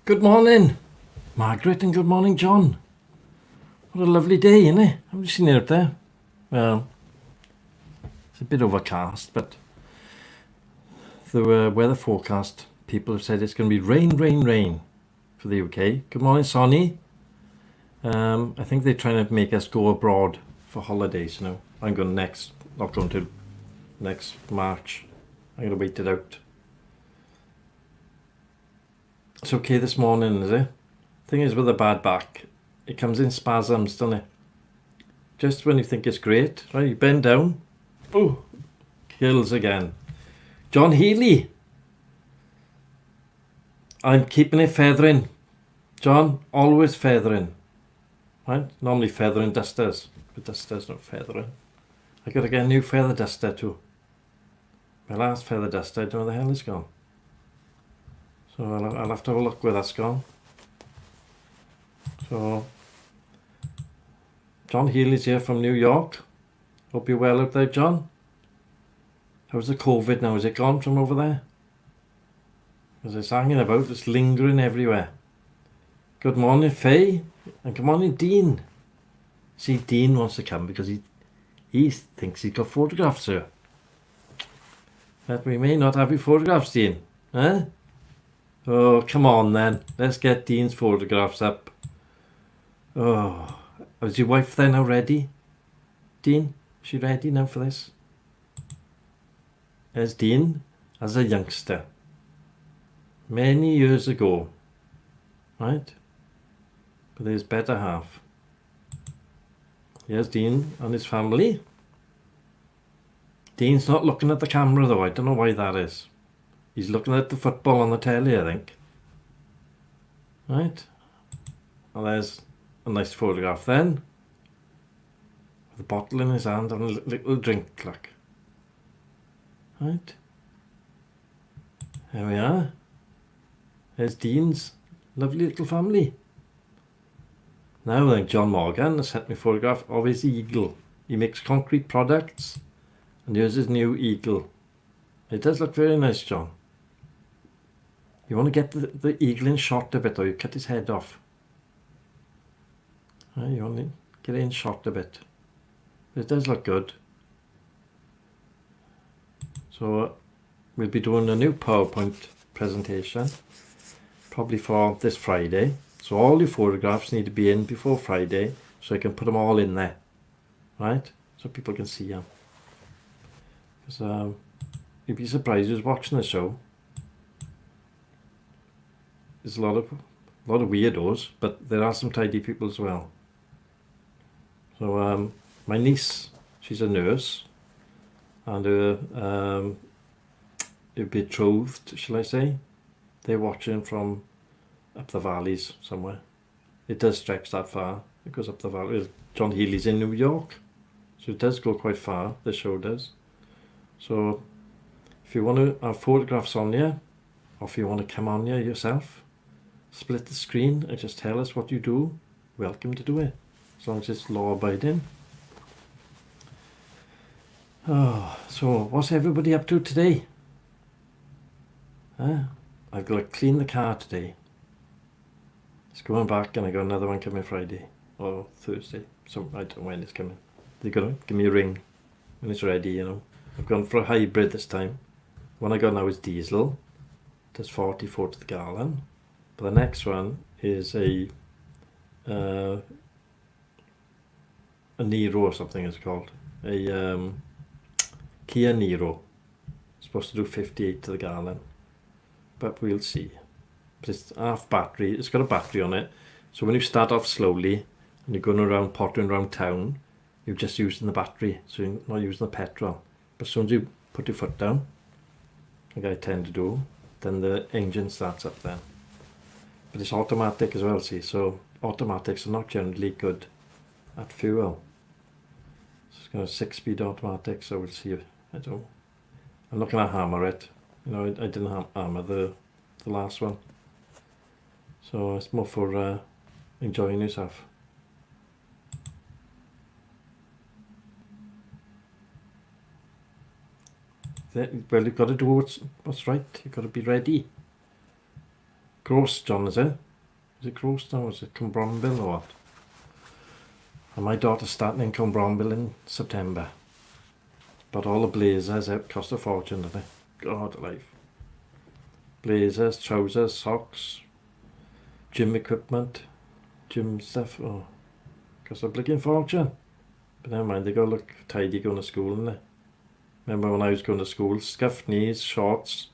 Good morning, Margaret, and good morning, John. What a lovely day, isn't it? Have you seen it out there? Well, it's a bit overcast, but the weather forecast people have said it's going to be rain for the UK. Good morning, Sonny. I think they're trying to make us go abroad for holidays, I'm going not going to next March. I'm going to wait it out. It's okay this morning, is it? Thing is, with a bad back, it comes in spasms, doesn't it? Just when you think it's great, right? You bend down, oh, kills again. John Healy. I'm keeping it feathering. John, always feathering. Right? Normally feathering dusters, but dusters not feathering. I gotta get a new feather duster too. My last feather duster, I don't know where the hell it's gone. So I'll have to have a look where that's gone. So, John Healy's here from New York. Hope you're well out there, John. How's the COVID now? Is it gone from over there? Because it's hanging about, it's lingering everywhere. Good morning, Faye. And good morning, Dean. See, Dean wants to come because he thinks he's got photographs here. But we may not have your photographs, Dean. Huh? Oh, come on then. Let's get Dean's photographs up. Oh, is your wife there now ready? Dean, is she ready now for this? There's Dean as a youngster. Many years ago. Right? But his better half. Here's Dean and his family. Dean's not looking at the camera though. I don't know why that is. He's looking at the football on the telly, I think. Right? Well, there's a nice photograph then. With a bottle in his hand and a little drink, like. Right? There we are. There's Dean's lovely little family. Now then, John Morgan has sent me a photograph of his eagle. He makes concrete products, and here's his new eagle. It does look very nice, John. You want to get the eagle in shot a bit, or you cut his head off. You want to get it in shot a bit. It does look good. So we'll be doing a new PowerPoint presentation, probably for this Friday. So all your photographs need to be in before Friday, so I can put them all in there, right? So people can see them. Because you'd be surprised who's watching the show. There's a lot of weirdos, but there are some tidy people as well. So my niece, she's a nurse, and her betrothed, shall I say, they're watching from up the valleys somewhere. It does stretch that far. It goes up the valley. John Healy's in New York, so it does go quite far, the show does. So if you want to have photographs on you, or if you want to come on you yourself, split the screen and just tell us what you do. Welcome to do it, as long as it's law abiding. Oh, so what's everybody up to today? I've got to clean the car today. It's going back, and I got another one coming Friday or Thursday. So I don't know when it's coming. They're gonna give me a ring when it's ready, I've gone for a hybrid this time. One I got now is diesel. Does 44 to the gallon. But the next one is a Niro or something it's called. A Kia Niro. It's supposed to do 58 to the gallon. But we'll see. But it's half battery. It's got a battery on it. So when you start off slowly and you're going around, pottering around town, you're just using the battery. So you're not using the petrol. But as soon as you put your foot down, like I tend to do, then the engine starts up then. But it's automatic as well, see. So automatics are not generally good at fuel. So it's got a 6-speed automatic, so we'll see if I don't. I'm not going to hammer it. I didn't hammer the last one. So it's more for enjoying yourself. Well, you've got to do what's right. You've got to be ready. Gross, John, is it? Is it Gross now? Is it Cumbromville or what? And my daughter's starting in Cumbromville in September. But all the blazers out cost a fortune, don't they? God alive. Blazers, trousers, socks, gym equipment, gym stuff. Oh, cost a blinking fortune. But never mind, they gotta look tidy going to school, innit? Remember when I was going to school, scuffed knees, shorts,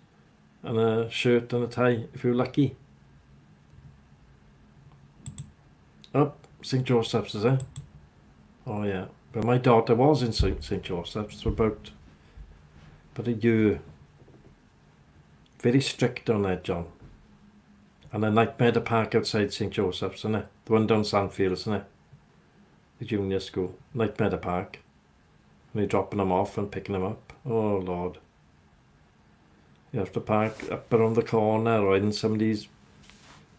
and a shirt and a tie, if you're lucky. Up, St. Joseph's, is it? Oh yeah. But my daughter was in St. Joseph's for about a year. Very strict on that, John. And a nightmare to park outside St. Joseph's, isn't it? The one down Sandfields, isn't it? The junior school. Nightmare to park. And you're dropping them off and picking them up. Oh Lord. You have to park up around the corner or in somebody's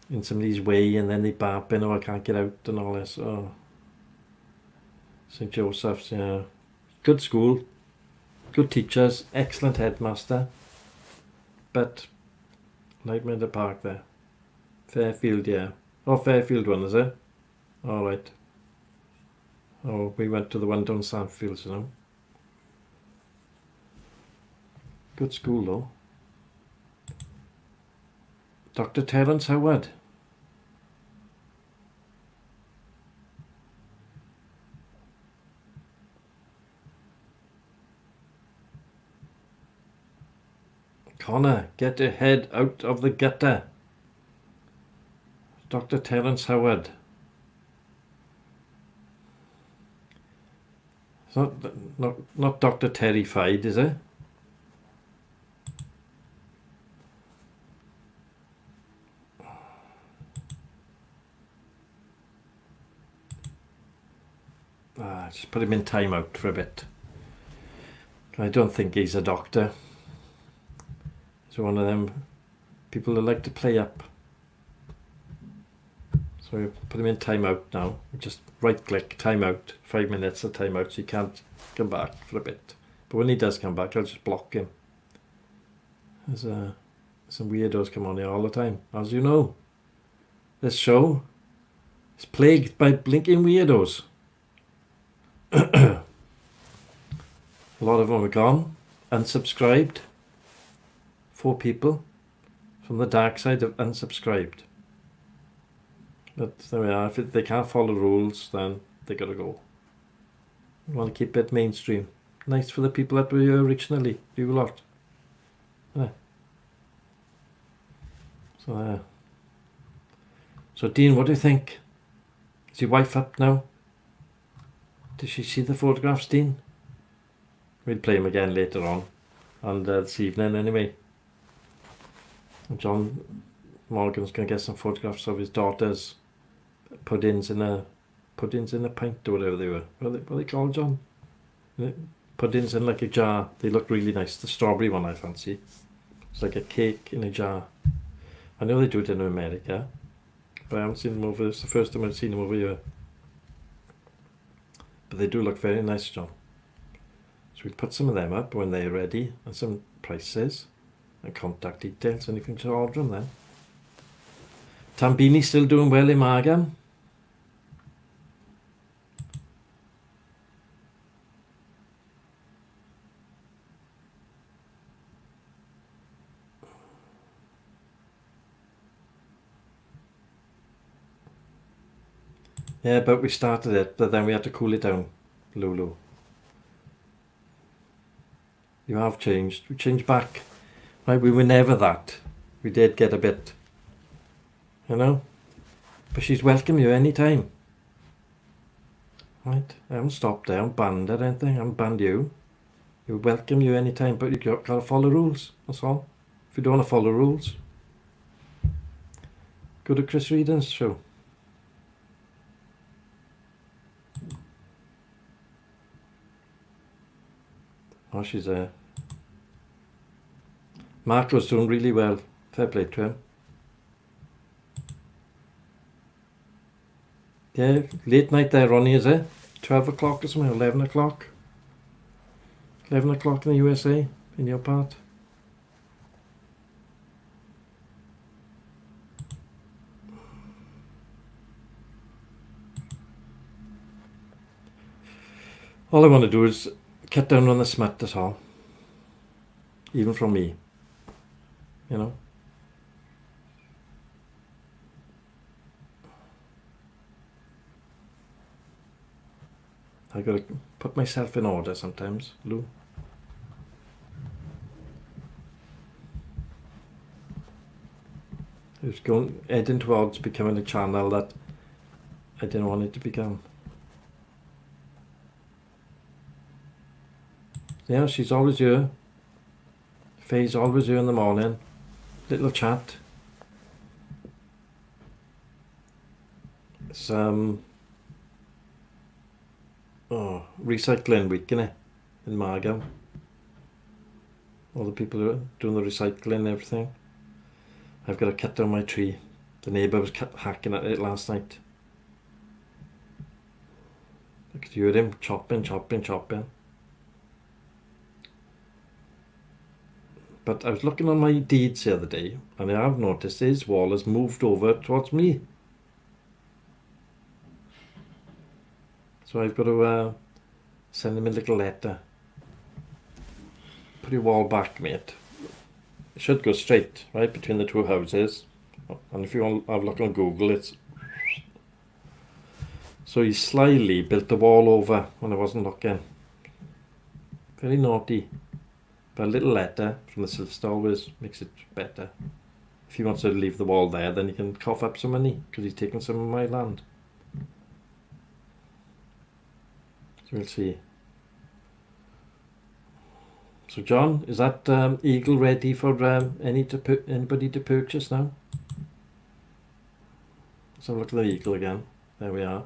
way, and then they barp in, oh I can't get out and all this. Oh. St. Joseph's, yeah. Good school. Good teachers. Excellent headmaster. But nightmare to park there. Fairfield, yeah. Oh, Fairfield one, is it? Alright. Oh, we went to the one down Sandfields, you know. Good school though. Dr. Terence Howard. Connor, get your head out of the gutter. Dr. Terence Howard. It's not Dr. Terrified, is it? Just put him in timeout for a bit. I don't think he's a doctor. He's one of them people that like to play up. So we put him in timeout now. Just right click, timeout, 5 minutes of timeout, so he can't come back for a bit. But when he does come back, I'll just block him. There's some weirdos come on here all the time. As you know, this show is plagued by blinking weirdos. A lot of them are gone, unsubscribed. 4 people from the dark side have unsubscribed. But there we are. If they can't follow rules, then they gotta go. We want to keep it mainstream. Nice for the people that were here originally. Do a lot. Yeah. So Dean, what do you think? Is your wife up now? Did she see the photographs, Dean? We'll play them again later on, and this evening anyway. And John Morgan's going to get some photographs of his daughter's puddings in a pint or whatever they were. What are they called, John? Puddings in like a jar. They look really nice. The strawberry one I fancy. It's like a cake in a jar. I know they do it in America, but I haven't seen them over. It's the first time I've seen them over here. But they do look very nice, John. So we'll put some of them up when they're ready, and some prices and contact details, and you can just order them then. Tambini still doing well in Margam? Yeah, but we started it, but then we had to cool it down, Lulu. You have changed. We changed back. Right, we were never that. We did get a bit, you know. But she's welcome you anytime. Right, I haven't stopped there. I haven't banned her or anything. I haven't banned you. We welcome you anytime, but you got to follow rules. That's all. If you don't want to follow rules, go to Chris Reedon's show. Oh, she's there. Marco's doing really well. Fair play to him. Yeah, late night there, Ronnie, is it? 12 o'clock or something, 11 o'clock? 11 o'clock in the USA, in your part? All I want to do is cut down on the smut, that's all. Even from me. You know? I gotta put myself in order sometimes, Lou. It was heading towards becoming a channel that I didn't want it to become. Yeah, she's always here. Faye's always here in the morning. Little chat. It's recycling week, innit? In Margam. All the people who are doing the recycling and everything. I've got to cut down my tree. The neighbour was hacking at it last night. I could hear him chopping. But I was looking on my deeds the other day, and I have noticed his wall has moved over towards me. So I've got to send him a little letter. Put your wall back, mate. It should go straight, right, between the two houses. And if you want to have a look on Google, it's... So he slyly built the wall over when I wasn't looking. Very naughty. But a little letter from the solicitor always makes it better. If he wants to leave the wall there, then he can cough up some money, because he's taken some of my land. So we'll see. So John, is that eagle ready for anybody to purchase now? Let's have a look at the eagle again. There we are.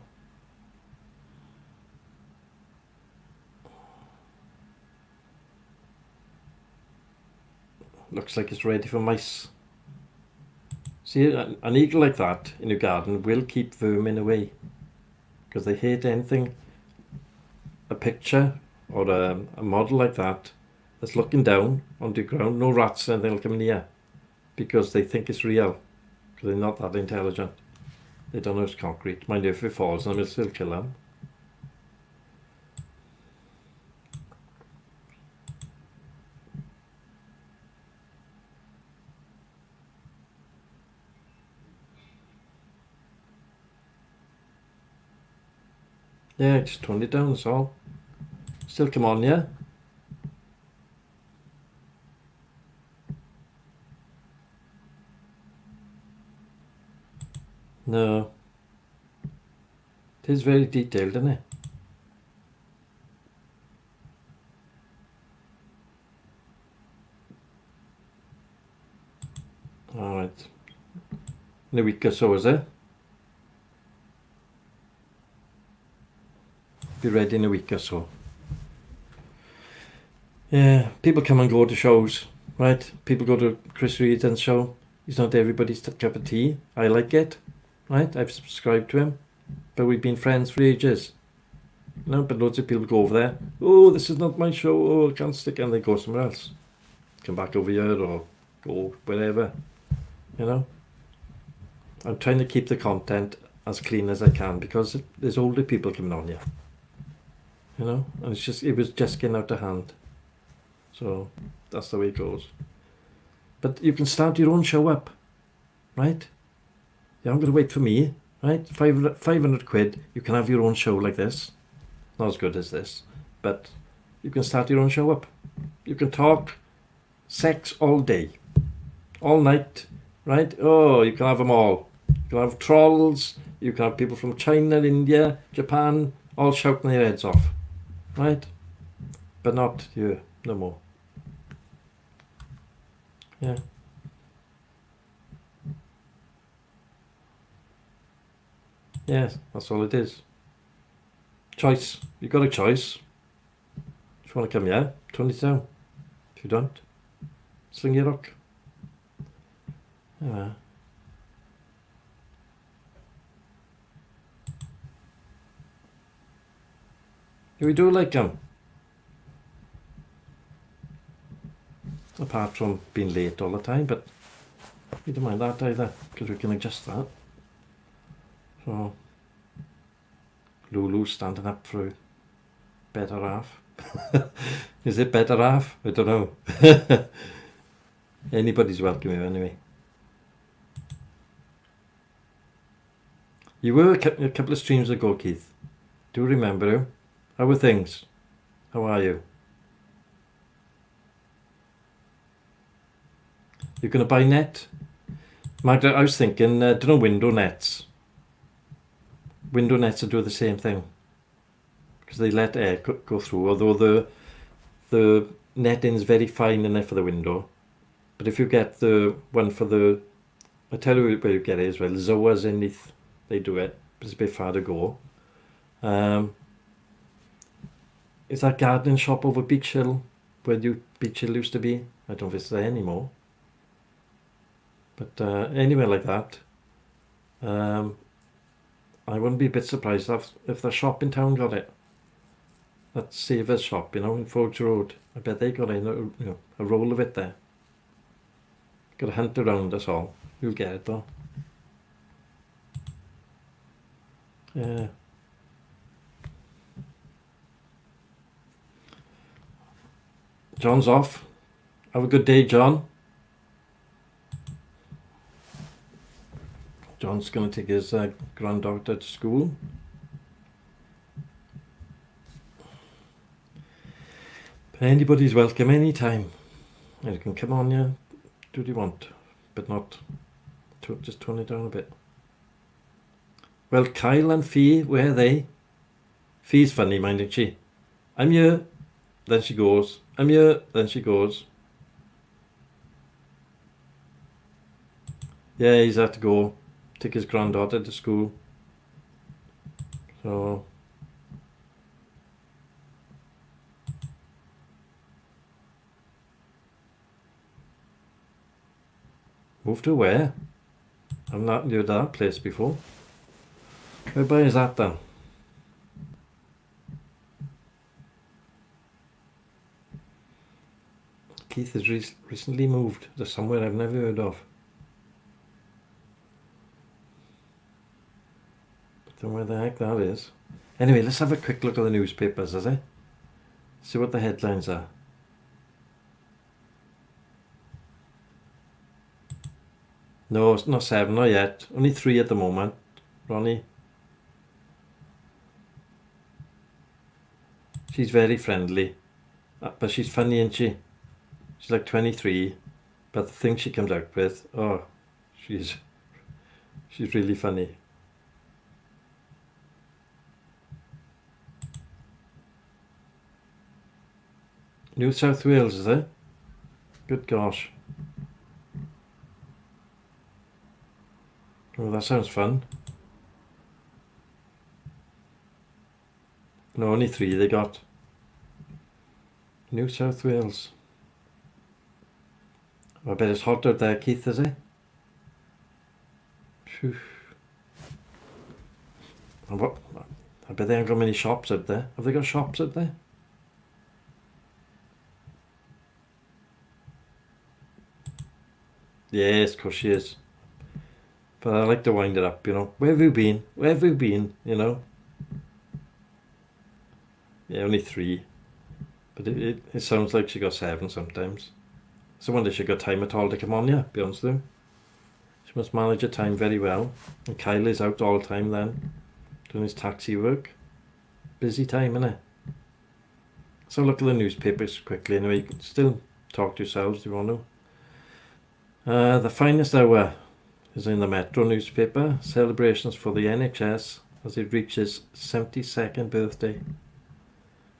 Looks like it's ready for mice. See, an eagle like that in your garden will keep vermin away, because they hate anything, a picture or a model like that that's looking down onto the ground. No rats and they'll come near, because they think it's real, because they're not that intelligent. They don't know it's concrete. Mind you, if it falls on them, it'll still kill them. Yeah, just turned it down, that's all. Still come on, yeah? No. It is very detailed, isn't it? Alright. In a week or so, is it? Be ready in a week or so. Yeah, people come and go to shows, right? People go to Chris Reedon's show. He's not everybody's cup of tea. I like it, right? I've subscribed to him, but we've been friends for ages. No, but loads of people go over there. Oh, this is not my show. Oh, I can't stick, and they go somewhere else. Come back over here or go wherever. You know, I'm trying to keep the content as clean as I can, because there's older people coming on here. You know, and it was just getting out of hand. So that's the way it goes. But you can start your own show up, right? You haven't got to wait for me, right? 500 quid, you can have your own show like this. Not as good as this, but you can start your own show up. You can talk sex all day, all night, right? Oh, you can have them all. You can have trolls, you can have people from China, India, Japan, all shouting their heads off, right? But not you, no more. Yeah. Yes, that's all it is. Choice. You got a choice. If you want to come here, turn it down. If you don't, sling your rock. Yeah. We do like them. Apart from being late all the time, but we don't mind that either, because we can adjust that. So Lulu's standing up through Better half. Is it better half? I don't know. Anybody's welcome here anyway. You were a couple of streams ago, Keith. Do you remember you? How are things? How are you? You're going to buy net? Magda, I was thinking, don't know window nets. Window nets will do the same thing. Because they let air go through, although the netting's very fine enough for the window. But if you get the one for the... I'll tell you where you get it as well. Zoa's in Neath, they do it. But it's a bit far to go. Is that gardening shop over Beach Hill? Where Beach Hill used to be? I don't know if it's there anymore. But anywhere like that. I wouldn't be a bit surprised if the shop in town got it. That Savers shop, you know, in Forge Road. I bet they got a roll of it there. Got to hunt around, that's all. You'll get it though. Yeah. John's off. Have a good day, John. John's going to take his granddaughter to school. But anybody's welcome anytime. You can come on, yeah, do what you want, but not just tone it down a bit. Well, Kyle and Fee, where are they? Fee's funny, minding she. I'm here, then she goes. I'm here, then she goes. Yeah, he's had to go. Take his granddaughter to school. So move to where? I've not knew that place before. Where is that then? Keith has recently moved to somewhere I've never heard of. Don't know where the heck that is. Anyway, let's have a quick look at the newspapers, is it? See what the headlines are. No, it's not 7, not yet. Only 3 at the moment, Ronnie. She's very friendly. But she's funny, isn't she? She's like 23. But the thing she comes out with, oh, she's really funny. New South Wales, is it? Good gosh. Oh, that sounds fun. No, only 3 they got. New South Wales. I bet it's hot out there, Keith, is it? Phew. I bet they haven't got many shops out there. Have they got shops out there? Yes, of course she is. But I like to wind it up, you know. Where have you been? Where have you been? You know. Yeah, only 3. But it sounds like she got 7 sometimes. So I wonder if she got time at all to come on, yeah, be honest with you. She must manage her time very well. And Kyle is out all the time then, doing his taxi work. Busy time, innit? So look at the newspapers quickly anyway. You can still talk to yourselves if you want to. The finest hour is in the Metro newspaper. Celebrations for the NHS as it reaches 72nd birthday.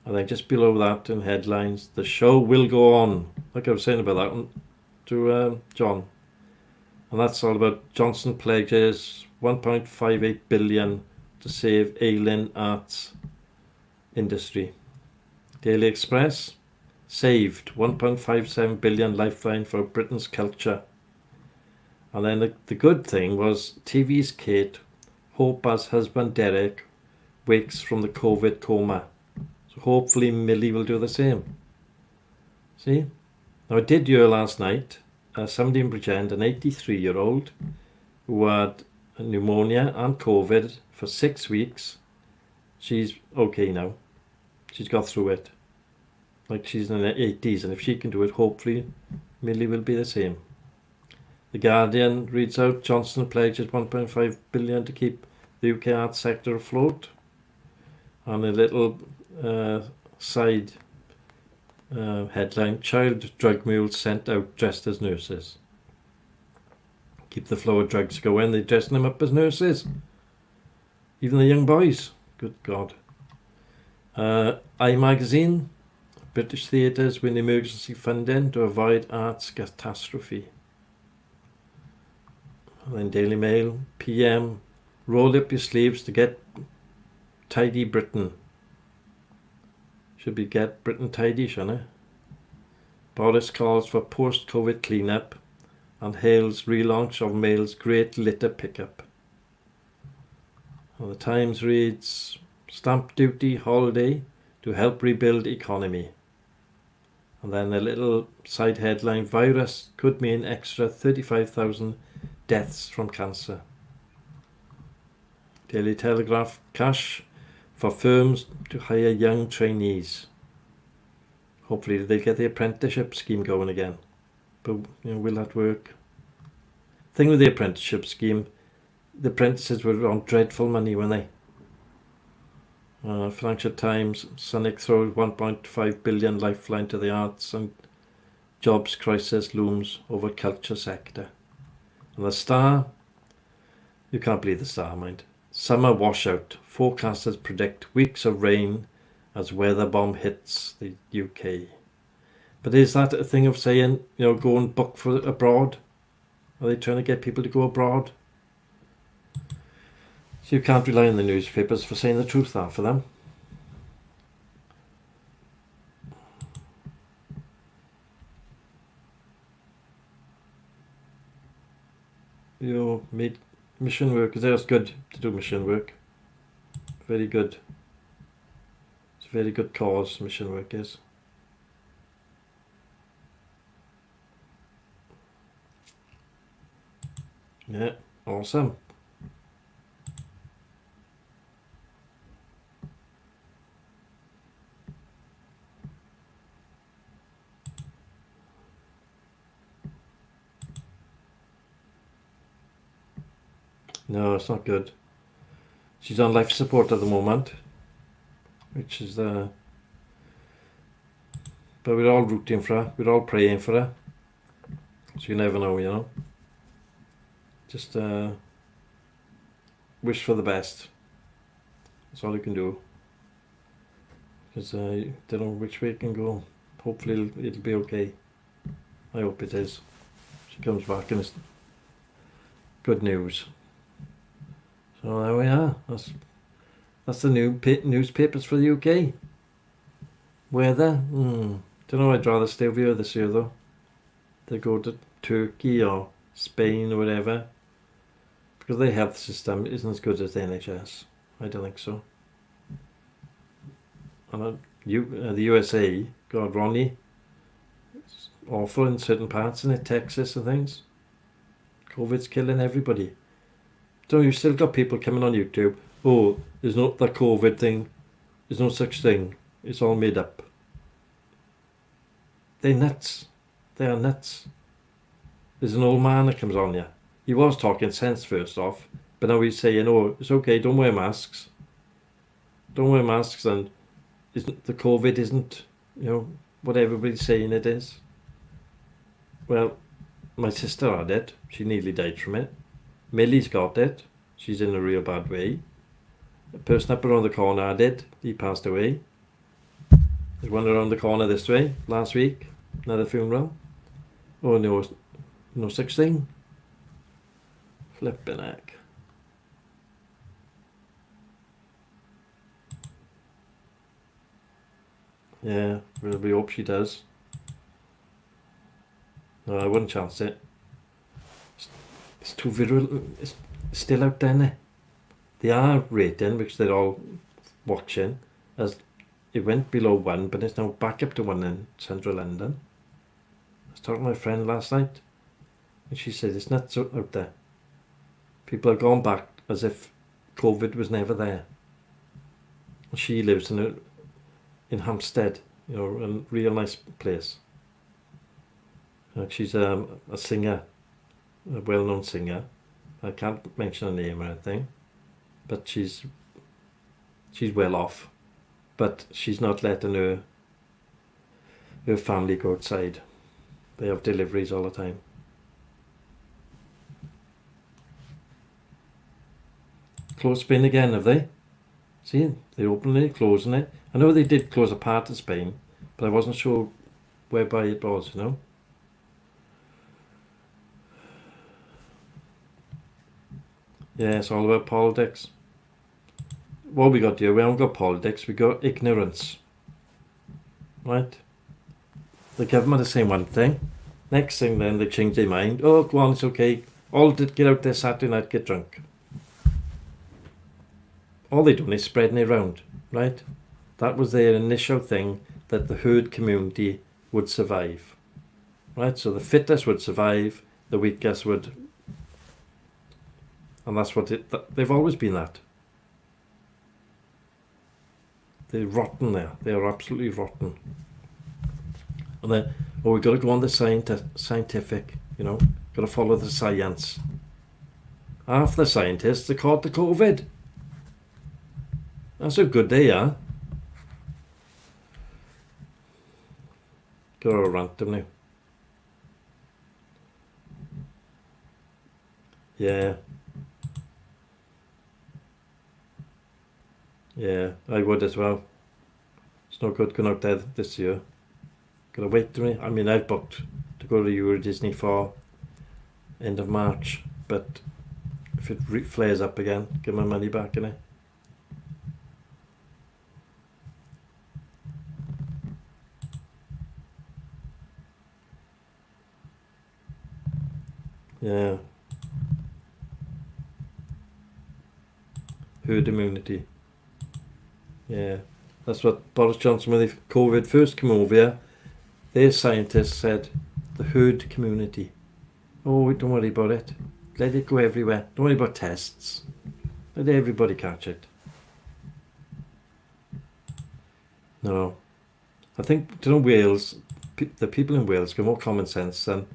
And then just below that in headlines, the show will go on. Like I was saying about that one to John. And that's all about Johnson pledges 1.58 billion to save ailing arts industry. Daily Express saved 1.57 billion lifeline for Britain's culture. And then the good thing was TV's Kate hope as husband Derek wakes from the COVID coma. So hopefully Millie will do the same. See? Now I did hear last night somebody in Bridgend, an 83-year-old who had pneumonia and COVID for 6 weeks. She's okay now. She's got through it. Like she's in her 80s, and if she can do it, hopefully Millie will be the same. The Guardian reads out, Johnson pledges 1.5 billion to keep the UK arts sector afloat. And a little side headline, child drug mules sent out dressed as nurses. Keep the flow of drugs going, they're dressing them up as nurses. Even the young boys. Good God. iMagazine, British theatres win emergency funding to avoid arts catastrophe. And then Daily Mail, PM, roll up your sleeves to get tidy Britain. Should be get Britain tidy, shouldn't it? Boris calls for post-Covid clean-up and hails relaunch of Mail's great litter pickup. And the Times reads, stamp duty holiday to help rebuild economy. And then a little side headline, virus could mean extra 35,000 deaths from cancer. Daily Telegraph, cash for firms to hire young trainees. Hopefully they'll get the apprenticeship scheme going again. But will that work? Thing with the apprenticeship scheme, the apprentices were on dreadful money, weren't they? Financial Times, Sonic throws 1.5 billion lifeline to the arts and jobs crisis looms over culture sector. And the Star, you can't believe the Star, mind. Summer washout. Forecasters predict weeks of rain as weather bomb hits the UK. But is that a thing of saying, go and book for abroad? Are they trying to get people to go abroad? So you can't rely on the newspapers for saying the truth now for them. Made mission work. It's good to do mission work. Very good. It's a very good cause, mission work is. Yeah, awesome. No, it's not good. She's on life support at the moment, which is but we're all rooting for her. We're all praying for her. So you never know, Just wish for the best. That's all you can do. Because I don't know which way it can go. Hopefully it'll be okay. I hope it is. She comes back and it's good news. So there we are. That's the new newspapers for the UK. Weather? Don't know. I'd rather stay over here this year though. They go to Turkey or Spain or whatever. Because their health system isn't as good as the NHS. I don't think so. And the USA, God, Ronnie, it's awful in certain parts in it, Texas and things. COVID's killing everybody. So you've still got people coming on YouTube. Oh, there's not that COVID thing. There's no such thing. It's all made up. They're nuts. They are nuts. There's an old man that comes on here. He was talking sense first off, but now he's saying, oh, it's okay, don't wear masks. Don't wear masks, and the COVID isn't, what everybody's saying it is. Well, my sister had it. She nearly died from it. Millie's got it. She's in a real bad way. The person up around the corner had it. He passed away. There's one around the corner this way, last week. Another funeral. Oh, no such thing. Flippin' heck. Yeah, we hope she does. No, I wouldn't chance it. It's too virulent. It's still out there now. They are rating, which they're all watching, as it went below 1, but it's now back up to 1 in central London. I was talking to my friend last night, and she said it's nuts out there. People have gone back as if COVID was never there. She lives in in Hampstead, you know, a real nice place. She's a singer, a well-known singer. I can't mention her name or anything, but she's well off. But she's not letting her family go outside. They have deliveries all the time. Close Spain again, have they? See, they're opening it, closing it. I know they did close a part of Spain, but I wasn't sure whereby it was, you know. Yeah, it's all about politics. What we got here, we haven't got politics, we got ignorance. Right? The government is saying one thing. Next thing then, they change their mind. Oh, go on, it's okay. All get out there Saturday night, get drunk. All they're doing is spreading it around, right? That was their initial thing, that the herd community would survive. Right? So the fittest would survive, the weakest would... And that's what they've always been that. They're rotten there. They're absolutely rotten. And then, oh, we've got to go on the scientific, you know, got to follow the science. Half the scientists are caught the COVID. That's how good they are. Got to rant them now. Yeah. Yeah, I would as well. It's no good going out there this year. Gotta wait to me. I mean, I've booked to go to Euro Disney for end of March, but if it flares up again, get my money back, innit? Yeah. Herd immunity. Yeah. That's what Boris Johnson, when COVID first came over here, their scientists said, the herd community. Oh, don't worry about it. Let it go everywhere. Don't worry about tests. Let everybody catch it. No. I think, you know, Wales, the people in Wales got more common sense than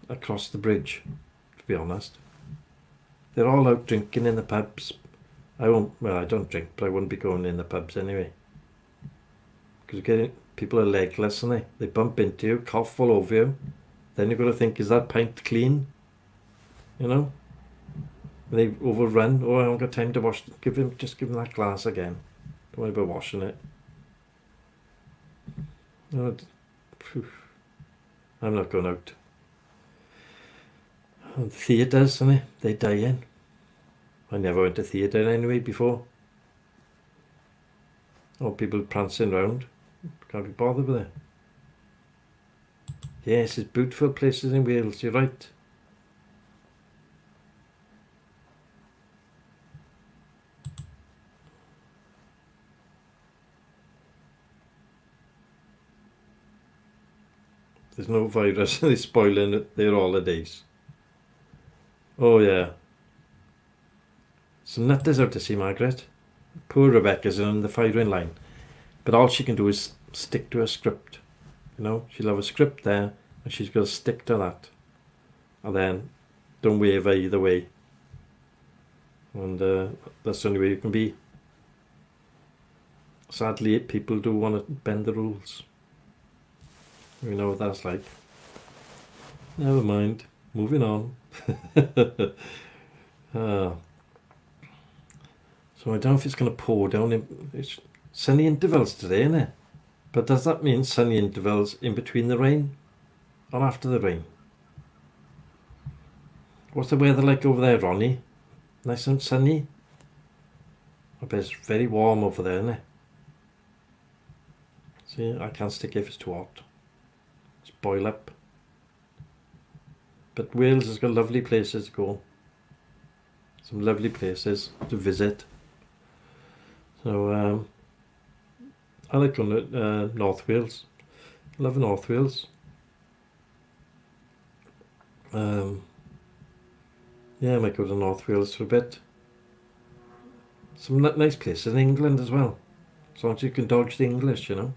across the bridge, to be honest. They're all out drinking in the pubs. I don't drink, but I wouldn't be going in the pubs anyway. Because people are legless, and they bump into you, cough all over you. Then you've got to think, is that pint clean? You know? When they overrun, oh, I haven't got time to wash. Just give him that glass again. Don't worry about washing it. Oh, I'm not going out. And theatres, they die in. I never went to theatre anyway before. Oh, people prancing around. Can't be bothered with it. Yes, it's beautiful places in Wales, you're right. There's no virus, they're spoiling their holidays. Oh yeah. Some nutters out to see Margaret. Poor Rebecca's in the firing line. But all she can do is stick to a script. You know, she'll have a script there, and she's got to stick to that. And then, don't waver either way. And that's the only way you can be. Sadly, people do want to bend the rules. You know what that's like. Never mind. Moving on. So I don't know if it's going to pour down. It's sunny intervals today, isn't it? But does that mean sunny intervals in between the rain or after the rain? What's the weather like over there, Ronnie? Nice and sunny? I bet it's very warm over there, isn't it? See, I can't stick if it's too hot. It's boil up. But Wales has got lovely places to go. Some lovely places to visit. So, I like going to North Wales. Love North Wales. Yeah, I might go to North Wales for a bit. Some nice places in England as well. As long as you can dodge the English, you know.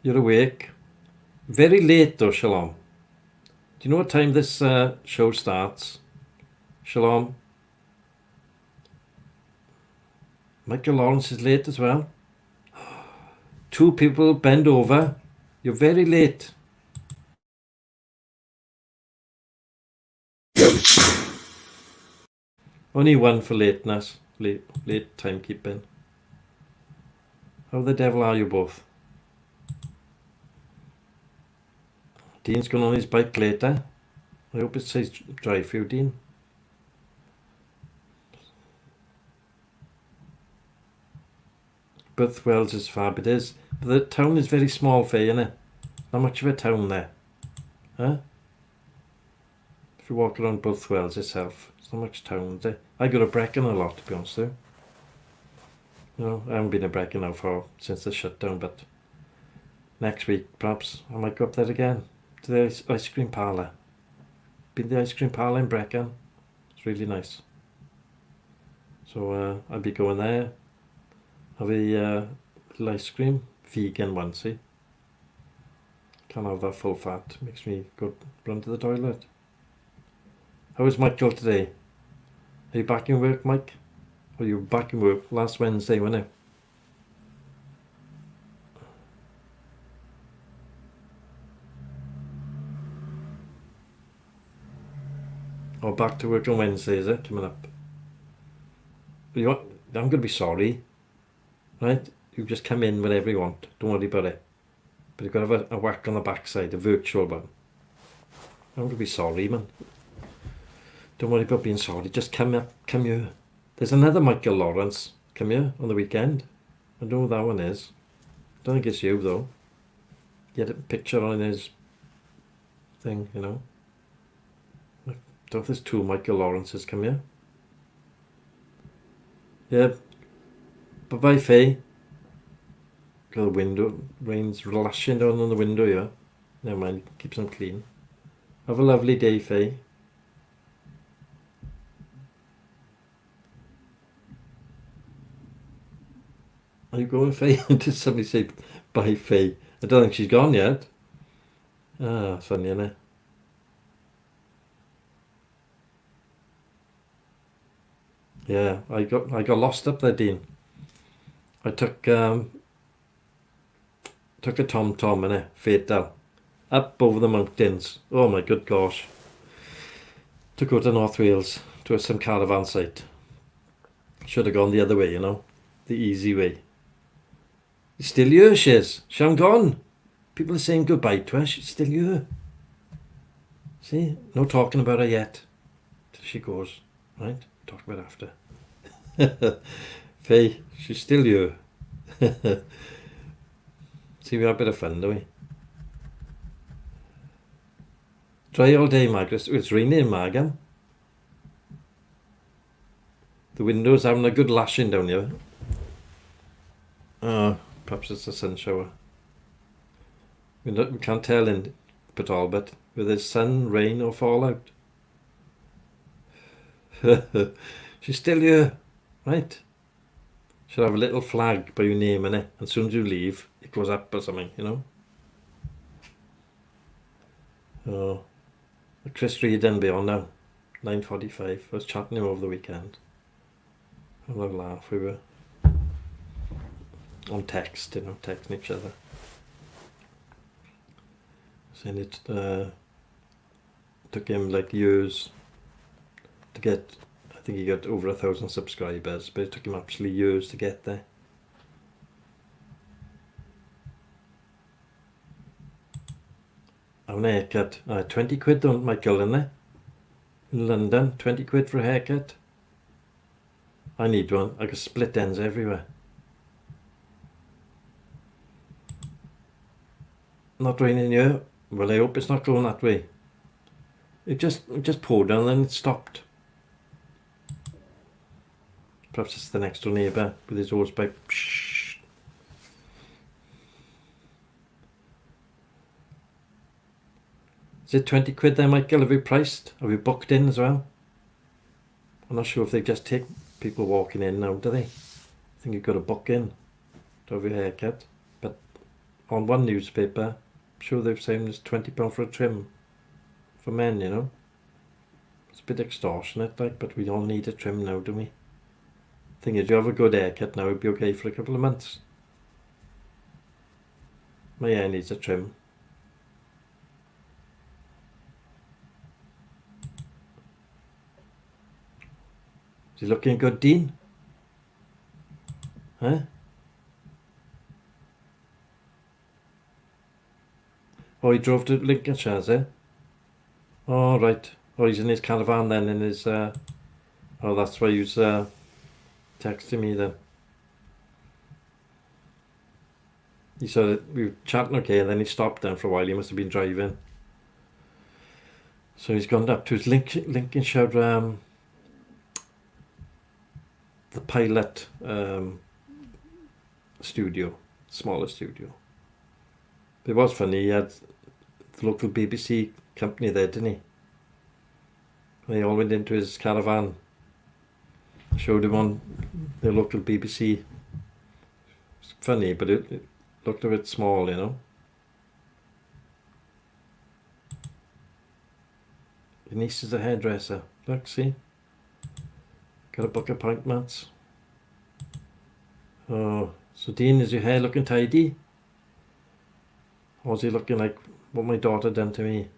You're awake. Very late though, Shalom. Do you know what time this show starts? Shalom. Michael Lawrence is late as well. 2 people bend over. You're very late. Only 1 for lateness. Late timekeeping. How the devil are you both? Dean's going on his bike later. I hope it says drive for you, Dean. Birthwells is fab, it is. But the town is very small for you, isn't it? Not much of a town there. Huh? If you walk around Birthwells itself, it's not much town there. I go to Brecon a lot, to be honest with you. You know, I haven't been to Brecon now since the shutdown, but next week perhaps I might go up there again to the ice cream parlour. Been to the ice cream parlour in Brecon. It's really nice. So I'll be going there. Have a little ice cream, vegan one, see? Can't have that full fat, makes me go run to the toilet. How is Michael today? Are you back in work, Mike? Or you were back in work last Wednesday, weren't you? Or back to work on Wednesday, is it? Coming up. I'm going to be sorry. Right? You just come in whenever you want. Don't worry about it. But you've got to have a whack on the backside, a virtual one. I'm going to be sorry, man. Don't worry about being sorry. Just come here. There's another Michael Lawrence. Come here on the weekend. I don't know who that one is. Don't think it's you, though. He had a picture on his thing, you know. I don't know if there's 2 Michael Lawrences. Come here. Yeah. Bye-bye, Faye. Got the window. Rain's lashing down on the window here. Never mind. Keeps them clean. Have a lovely day, Faye. Are you going, Faye? Did somebody say bye, Faye? I don't think she's gone yet. Ah, funny, isn't it? Yeah, I got lost up there, Dean. I took a tom-tom, innit? Fatal. Up over the mountains. Oh my good gosh. To go to North Wales to some caravan site. Should have gone the other way, you know. The easy way. Still here, she is. She hasn't gone. People are saying goodbye to her. She's still here. See? No talking about her yet. Till she goes. Right? Talk about it after. Faye, she's still here. See, we have a bit of fun, don't we? Dry all day, Margaret. It's raining in Margam. The window's having a good lashing down here. Perhaps it's a sun shower. We can't tell in Port Talbot whether it's sun, rain or fallout. She's still here, right? Should have a little flag by your name in it, and as soon as you leave, it goes up or something, you know. Oh, Chris Reed and be on now, 9:45. I was chatting to him over the weekend. Have a laugh. We were on text, you know, texting each other. Saying it took him like years to get. I think he got over 1,000 subscribers, but it took him actually years to get there. Have an haircut. 20 quid, don't Michael, in there? In London, 20 quid for a haircut. I need one. I got split ends everywhere. Not raining here. Well, I hope it's not going that way. It just poured down and then it stopped. Perhaps it's the next door neighbour with his hose pipe. Psh. Is it 20 quid there, Michael? Have you priced? Have you booked in as well? I'm not sure if they just take people walking in now, do they? I think you've got to book in to have your haircut. But on one newspaper, I'm sure they're saying it's £20 for a trim for men, you know. It's a bit extortionate, like, but we all need a trim now, do we? Thing is, you have a good haircut now, it'd be okay for a couple of months. My hair needs a trim. Is he looking good, Dean? Huh? Oh, he drove to Lincolnshire, is it? Oh, right. Oh, he's in his caravan then, in his... Oh, that's why he was texting me then. He said that we were chatting okay, and then he stopped then for a while. He must have been driving. So he's gone up to his Lincolnshire, the pilot studio, smaller studio. It was funny, he had the local BBC company there, didn't he? They all went into his caravan. Showed him on the local BBC. It's funny, but it looked a bit small, you know. Your niece is a hairdresser. Look, see? Got to book appointments. Oh, so Dean, is your hair looking tidy? Or is he looking like what my daughter done to me?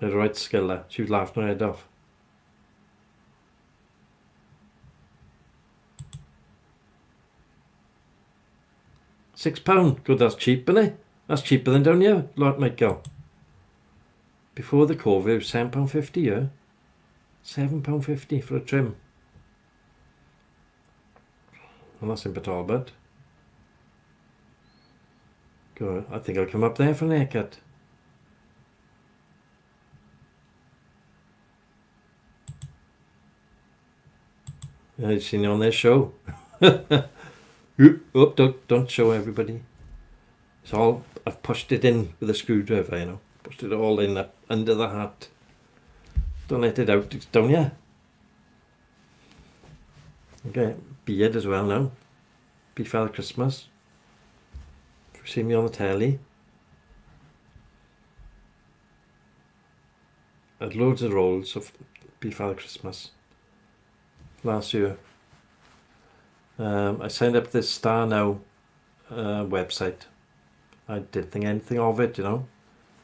I had a right skiller. She was laughing her head off. £6. Good, that's cheap, isn't it? That's cheaper than down here. Lot might go. Before the COVID, it was £7.50, yeah? £7.50 for a trim. And that's in Talbot. Good. I think I'll come up there for an haircut. I've seen you on their show. Oh, don't show everybody. It's all, I've pushed it in with a screwdriver, you know. Pushed it all in under the hat. Don't let it out, it's down here. Okay, beard as well now. Be Father Christmas. If you see me on the telly. I had loads of rolls of Be Father Christmas last year. I signed up this Star Now website. I didn't think anything of it, you know.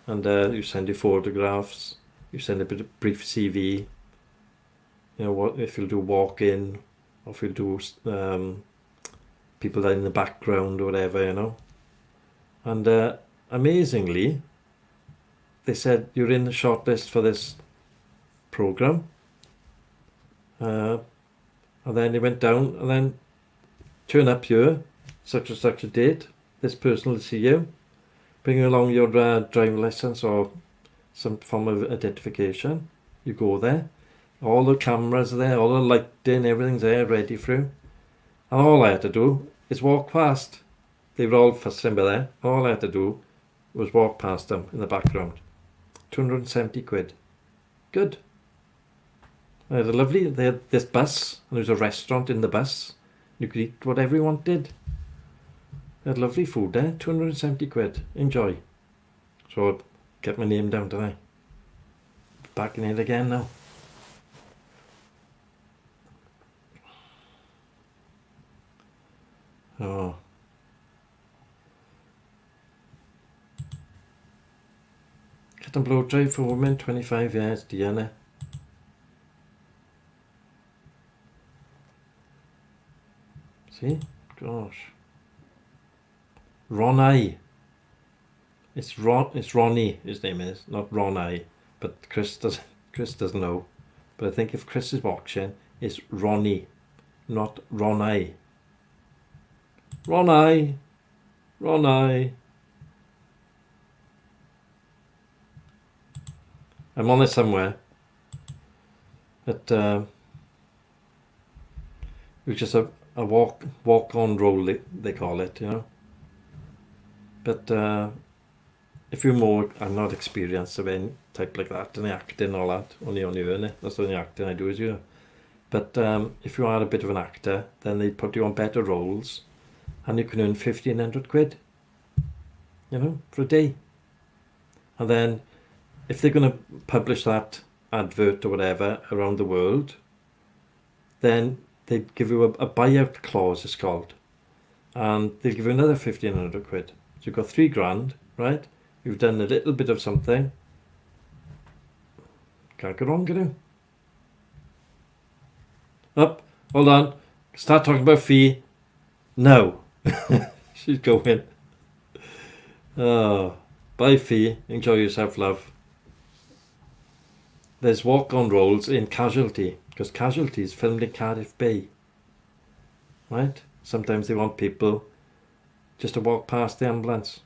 And you send your photographs, you send a bit of brief CV. You know, what if you'll do walk-in, or if you'll do people in the background or whatever, you know. And amazingly, they said you're in the shortlist for this program. And then they went down, and then turn up here, such and such a date. This person will see you. Bring along your driving license or some form of identification. You go there. All the cameras are there, all the lighting, everything's there, ready for you. And all I had to do is walk past. They were all fussing by there. All I had to do was walk past them in the background. 270 quid. Good. They had this bus, and there was a restaurant in the bus. You could eat whatever you wanted. They had lovely food there, 270 quid. Enjoy. So I get my name down today. Back in it again now. Oh. Cut and blow dry for women, 25 years, Diana. See? Gosh. Ronnie. It's Ronnie, his name is, not Ronnie. But Chris doesn't know. But I think if Chris is watching, it's Ronnie, not Ronnie. Ronnie. Ronnie. I'm on it somewhere. It was just a walk-on role, they call it, you know. But if you're more, I'm not experienced of any type like that, and acting and all that, only on you, innit? That's the only acting I do is you. But if you are a bit of an actor, then they put you on better roles, and you can earn 1,500 quid, you know, for a day. And then if they're going to publish that advert or whatever around the world, then they give you a buyout clause, it's called, and they'll give you another 1,500 quid. So you've got 3 grand, right? You've done a little bit of something. Can't go wrong, can you? Up, hold on. Start talking about fee. No. She's going. Oh, bye fee. Enjoy yourself, love. There's walk-on roles in Casualty, because Casualty is filmed in Cardiff Bay. Right? Sometimes they want people just to walk past the ambulance.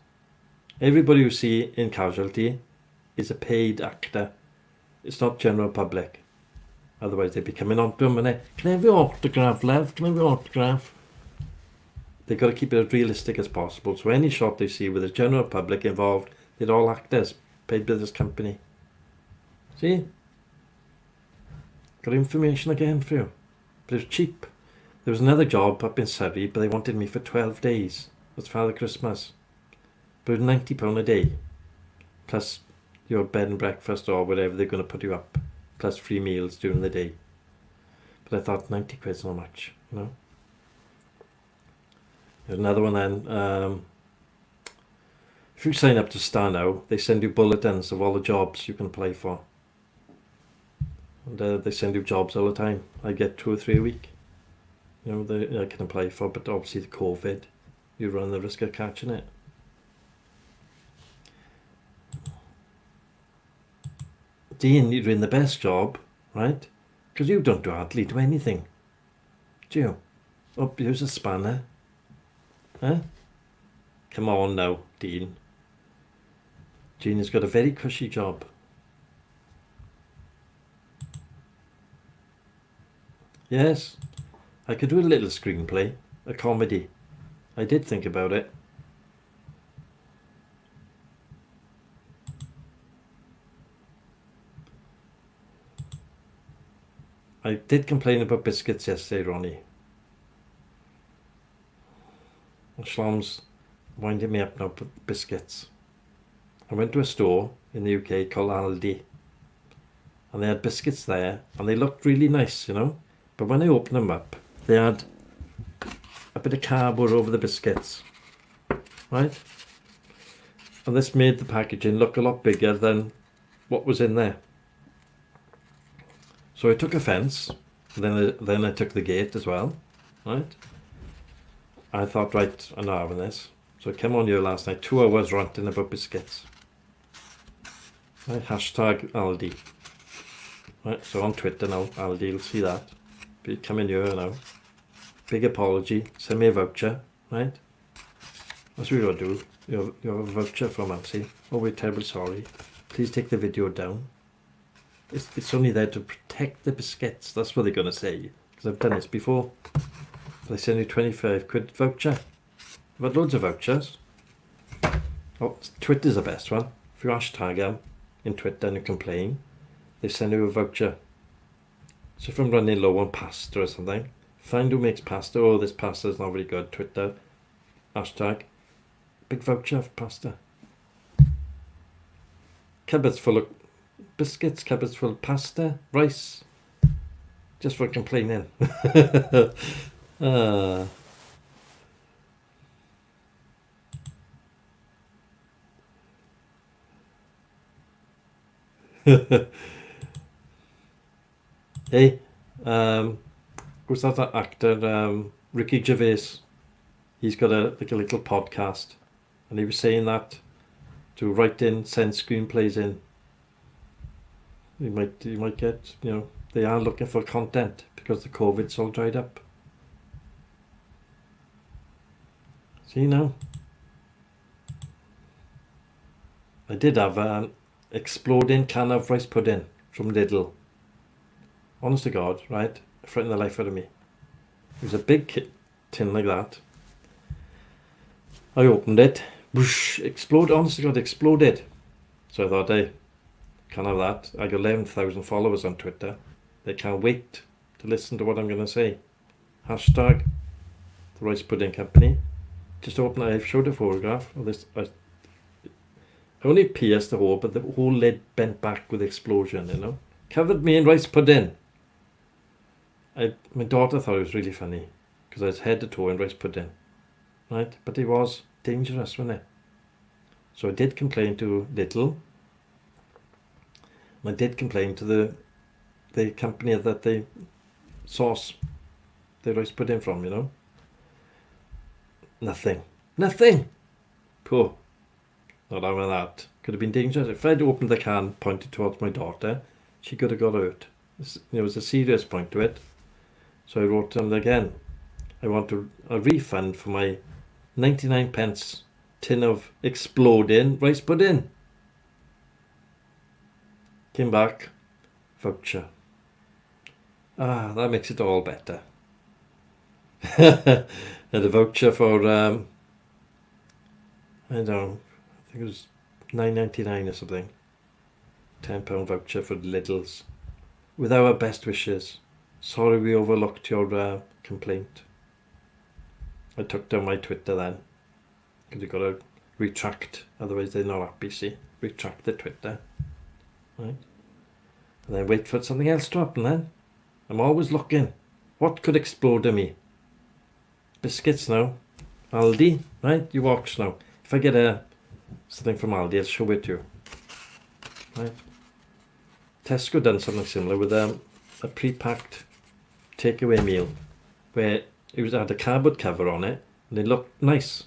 Everybody you see in Casualty is a paid actor. It's not general public. Otherwise they'd be coming on to them and can I have your autograph, love? Can I have your autograph? They've got to keep it as realistic as possible. So any shot they see with the general public involved, they're all actors, paid by this company. See? Got information again for you. But it was cheap. There was another job up in Surrey, but they wanted me for 12 days. That's Father Christmas. But it was £90 a day. Plus your bed and breakfast or whatever they're going to put you up. Plus free meals during the day. But I thought 90 quid's not much, you know. There's another one then. If you sign up to Star now, they send you bulletins of all the jobs you can apply for. And they send you jobs all the time. I get 2 or 3 a week. You know, I can apply for, but obviously the COVID, you run the risk of catching it. Dean, you're in the best job, right? Because you don't hardly do anything. Do you? Oh, here's a spanner. Huh? Come on now, Dean. Dean has got a very cushy job. Yes, I could do a little screenplay, a comedy. I did think about it. I did complain about biscuits yesterday, Ronnie. Shlom's winding me up now for biscuits. I went to a store in the UK called Aldi, and they had biscuits there, and they looked really nice, you know. But when I opened them up, they had a bit of cardboard over the biscuits, right? And this made the packaging look a lot bigger than what was in there. So I took offence, then I took the gate as well, right? I thought, right, I'm not having this. So I came on here last night, 2 hours ranting about biscuits. Right, hashtag Aldi. Right, so on Twitter now, Aldi, you'll see that. But come in here now. Big apology, send me a voucher, right? That's what you're going to do. You have a voucher from Nancy. Oh, we're terribly sorry. Please take the video down. It's only there to protect the biscuits. That's what they're going to say. Because I've done this before. They send you 25 quid voucher. I've had loads of vouchers. Oh, Twitter's the best one. If you hashtag them in Twitter and you complain, they send you a voucher. So if I'm running low on pasta or something, find who makes pasta. Oh, this pasta is not very good. Twitter, hashtag, big voucher for pasta. Cupboards full of biscuits, cupboards full of pasta, rice. Just for complaining. Hey, who's that actor, Ricky Gervais? He's got a little podcast, and he was saying that to send screenplays in. You might get, you know, they are looking for content because the COVID's all dried up. See now? I did have an exploding can of rice pudding from Lidl. Honest to God, right? It frightened the life out of me. It was a big tin like that. I opened it. Whoosh, exploded. Honest to God, exploded. So I thought, hey, can't have that. I got 11,000 followers on Twitter. They can't wait to listen to what I'm going to say. Hashtag the Rice Pudding Company. Just open it. I've showed a photograph of this. I only pierced the hole, but the whole lid bent back with explosion, you know. Covered me in rice pudding. My daughter thought it was really funny because I was head to toe in rice pudding, right? But it was dangerous, wasn't it? So I did complain to Little. I did complain to the company that they source the rice pudding from, you know. Nothing. Poor. Not having that. Could have been dangerous. If I'd opened the can pointed towards my daughter, she could have got hurt. There was a serious point to it. So I wrote to them again. I want a refund for my 99p tin of exploding rice pudding. Came back. Voucher. That makes it all better. And a voucher for I don't know, I think it was $9.99 or something. £10 voucher for Lidl's. With our best wishes. Sorry we overlooked your complaint. I took down my Twitter then. Because you've got to retract, otherwise they're not happy, see. Retract the Twitter. Right? And then wait for something else to happen then. I'm always looking. What could explode on me? Biscuits now. Aldi, right? You watch now. If I get something from Aldi, I'll show it to you. Right? Tesco done something similar with a pre-packed takeaway meal where it had a cardboard cover on it and it looked nice.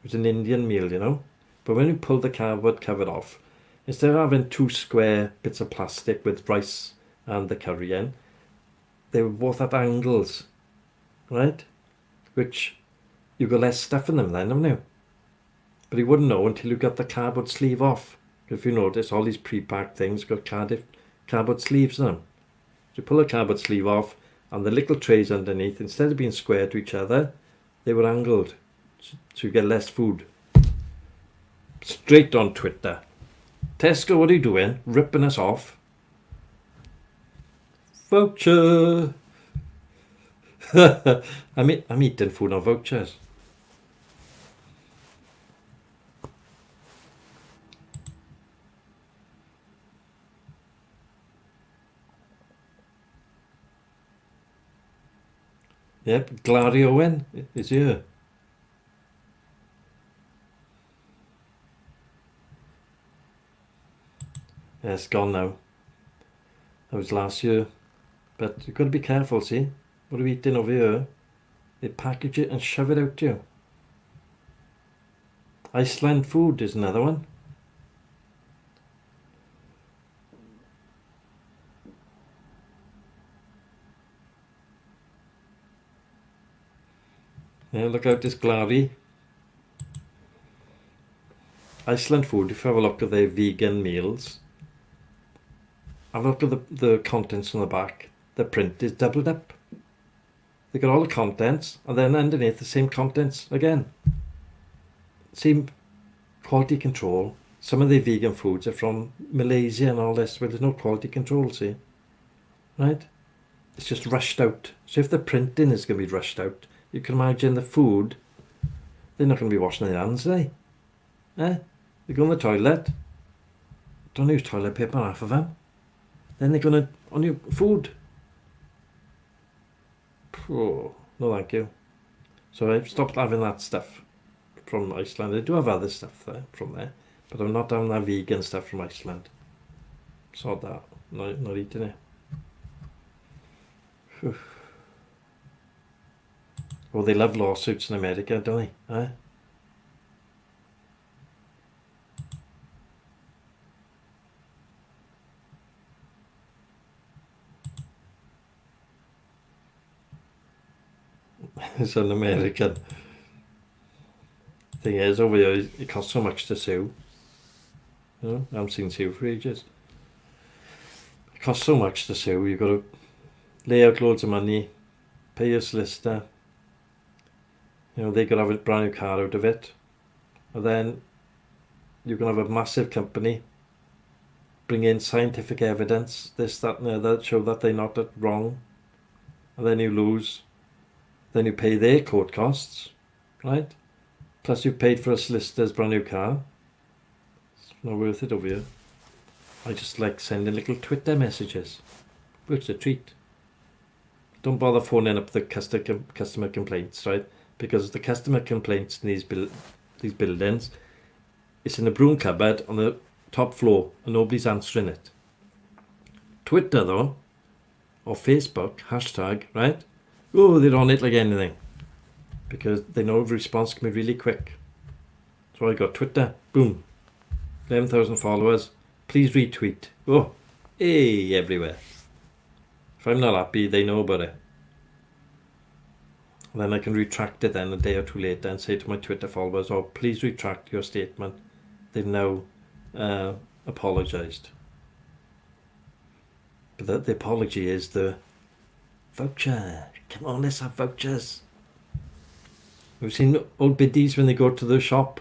It was an Indian meal, you know. But when you pull the cardboard cover off, instead of having 2 square bits of plastic with rice and the curry in, they were both at angles, right? Which you got less stuff in them then, haven't you? But you wouldn't know until you got the cardboard sleeve off. If you notice, all these pre-packed things got cardboard sleeves in them. So you pull the cardboard sleeve off, and the little trays underneath, instead of being square to each other, they were angled, so you get less food. Straight on Twitter. Tesco, what are you doing? Ripping us off. Voucher. I'm eating food on vouchers. Yep, Glary Owen is here. Yeah, it's gone now. That was last year. But you've got to be careful, see? What are we eating over here? They package it and shove it out to you. Iceland food is another one. Yeah, look out this Glary. Iceland food, if you have a look at their vegan meals, have a look at the contents on the back. The print is doubled up. They got all the contents, and then underneath the same contents again. Same quality control. Some of the vegan foods are from Malaysia and all this, but there's no quality control, see? Right? It's just rushed out. So if the printing is going to be rushed out, you can imagine the food, they're not going to be washing their hands, are they? They go in the toilet, don't use toilet paper, half of them. Then they're going to, on your food. Oh, no thank you. So I've stopped having that stuff from Iceland. I do have other stuff there from there, but I'm not having that vegan stuff from Iceland. Sod that. Not eating it. Whew. Well, they love lawsuits in America, don't they? It's an American thing is over here. It costs so much to sue. You know, I haven't seen sue for ages. It costs so much to sue. You've got to lay out loads of money, pay your solicitor. You know, they could have a brand new car out of it, and then you're going to have a massive company bring in scientific evidence, this, that, and the other, show that they're not wrong. and then you lose. Then you pay their court costs, right? Plus you paid for a solicitor's brand new car. It's not worth it over here. I just like sending little Twitter messages. It's a treat. Don't bother phoning up the customer complaints, right? Because the customer complaints in these buildings, it's in a broom cupboard on the top floor and nobody's answering it. Twitter though, or Facebook, hashtag, right? Oh, they're on it like anything. Because they know the response can be really quick. So I got Twitter, boom, 11,000 followers, please retweet. Oh, hey, everywhere. If I'm not happy, they know about it. And then I can retract it then a day or two later and say to my Twitter followers, oh, please retract your statement. They've now apologised. But the apology is the voucher. Come on, let's have vouchers. We've seen old biddies when they go to the shop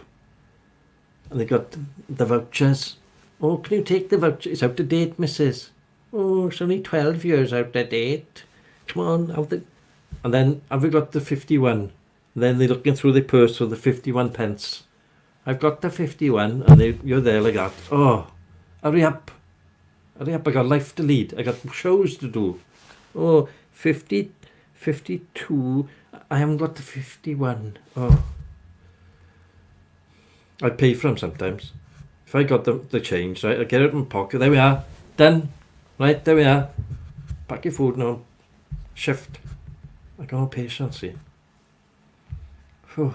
and they got the vouchers. Oh, can you take the voucher? It's out of date, missus. Oh, it's only 12 years out of date. Come on, out the... And then, have we got the 51? And then they're looking through their purse for the 51 pence. I've got the 51, and you're there like that. Oh, hurry up. Hurry up, I got life to lead. I got shows to do. Oh, 50, 52. I haven't got the 51. Oh. I pay for them sometimes. If I got the change, right, I get it in my pocket. There we are. Done. Right, there we are. Pack your food now. Shift. I got no patience, see. Whew.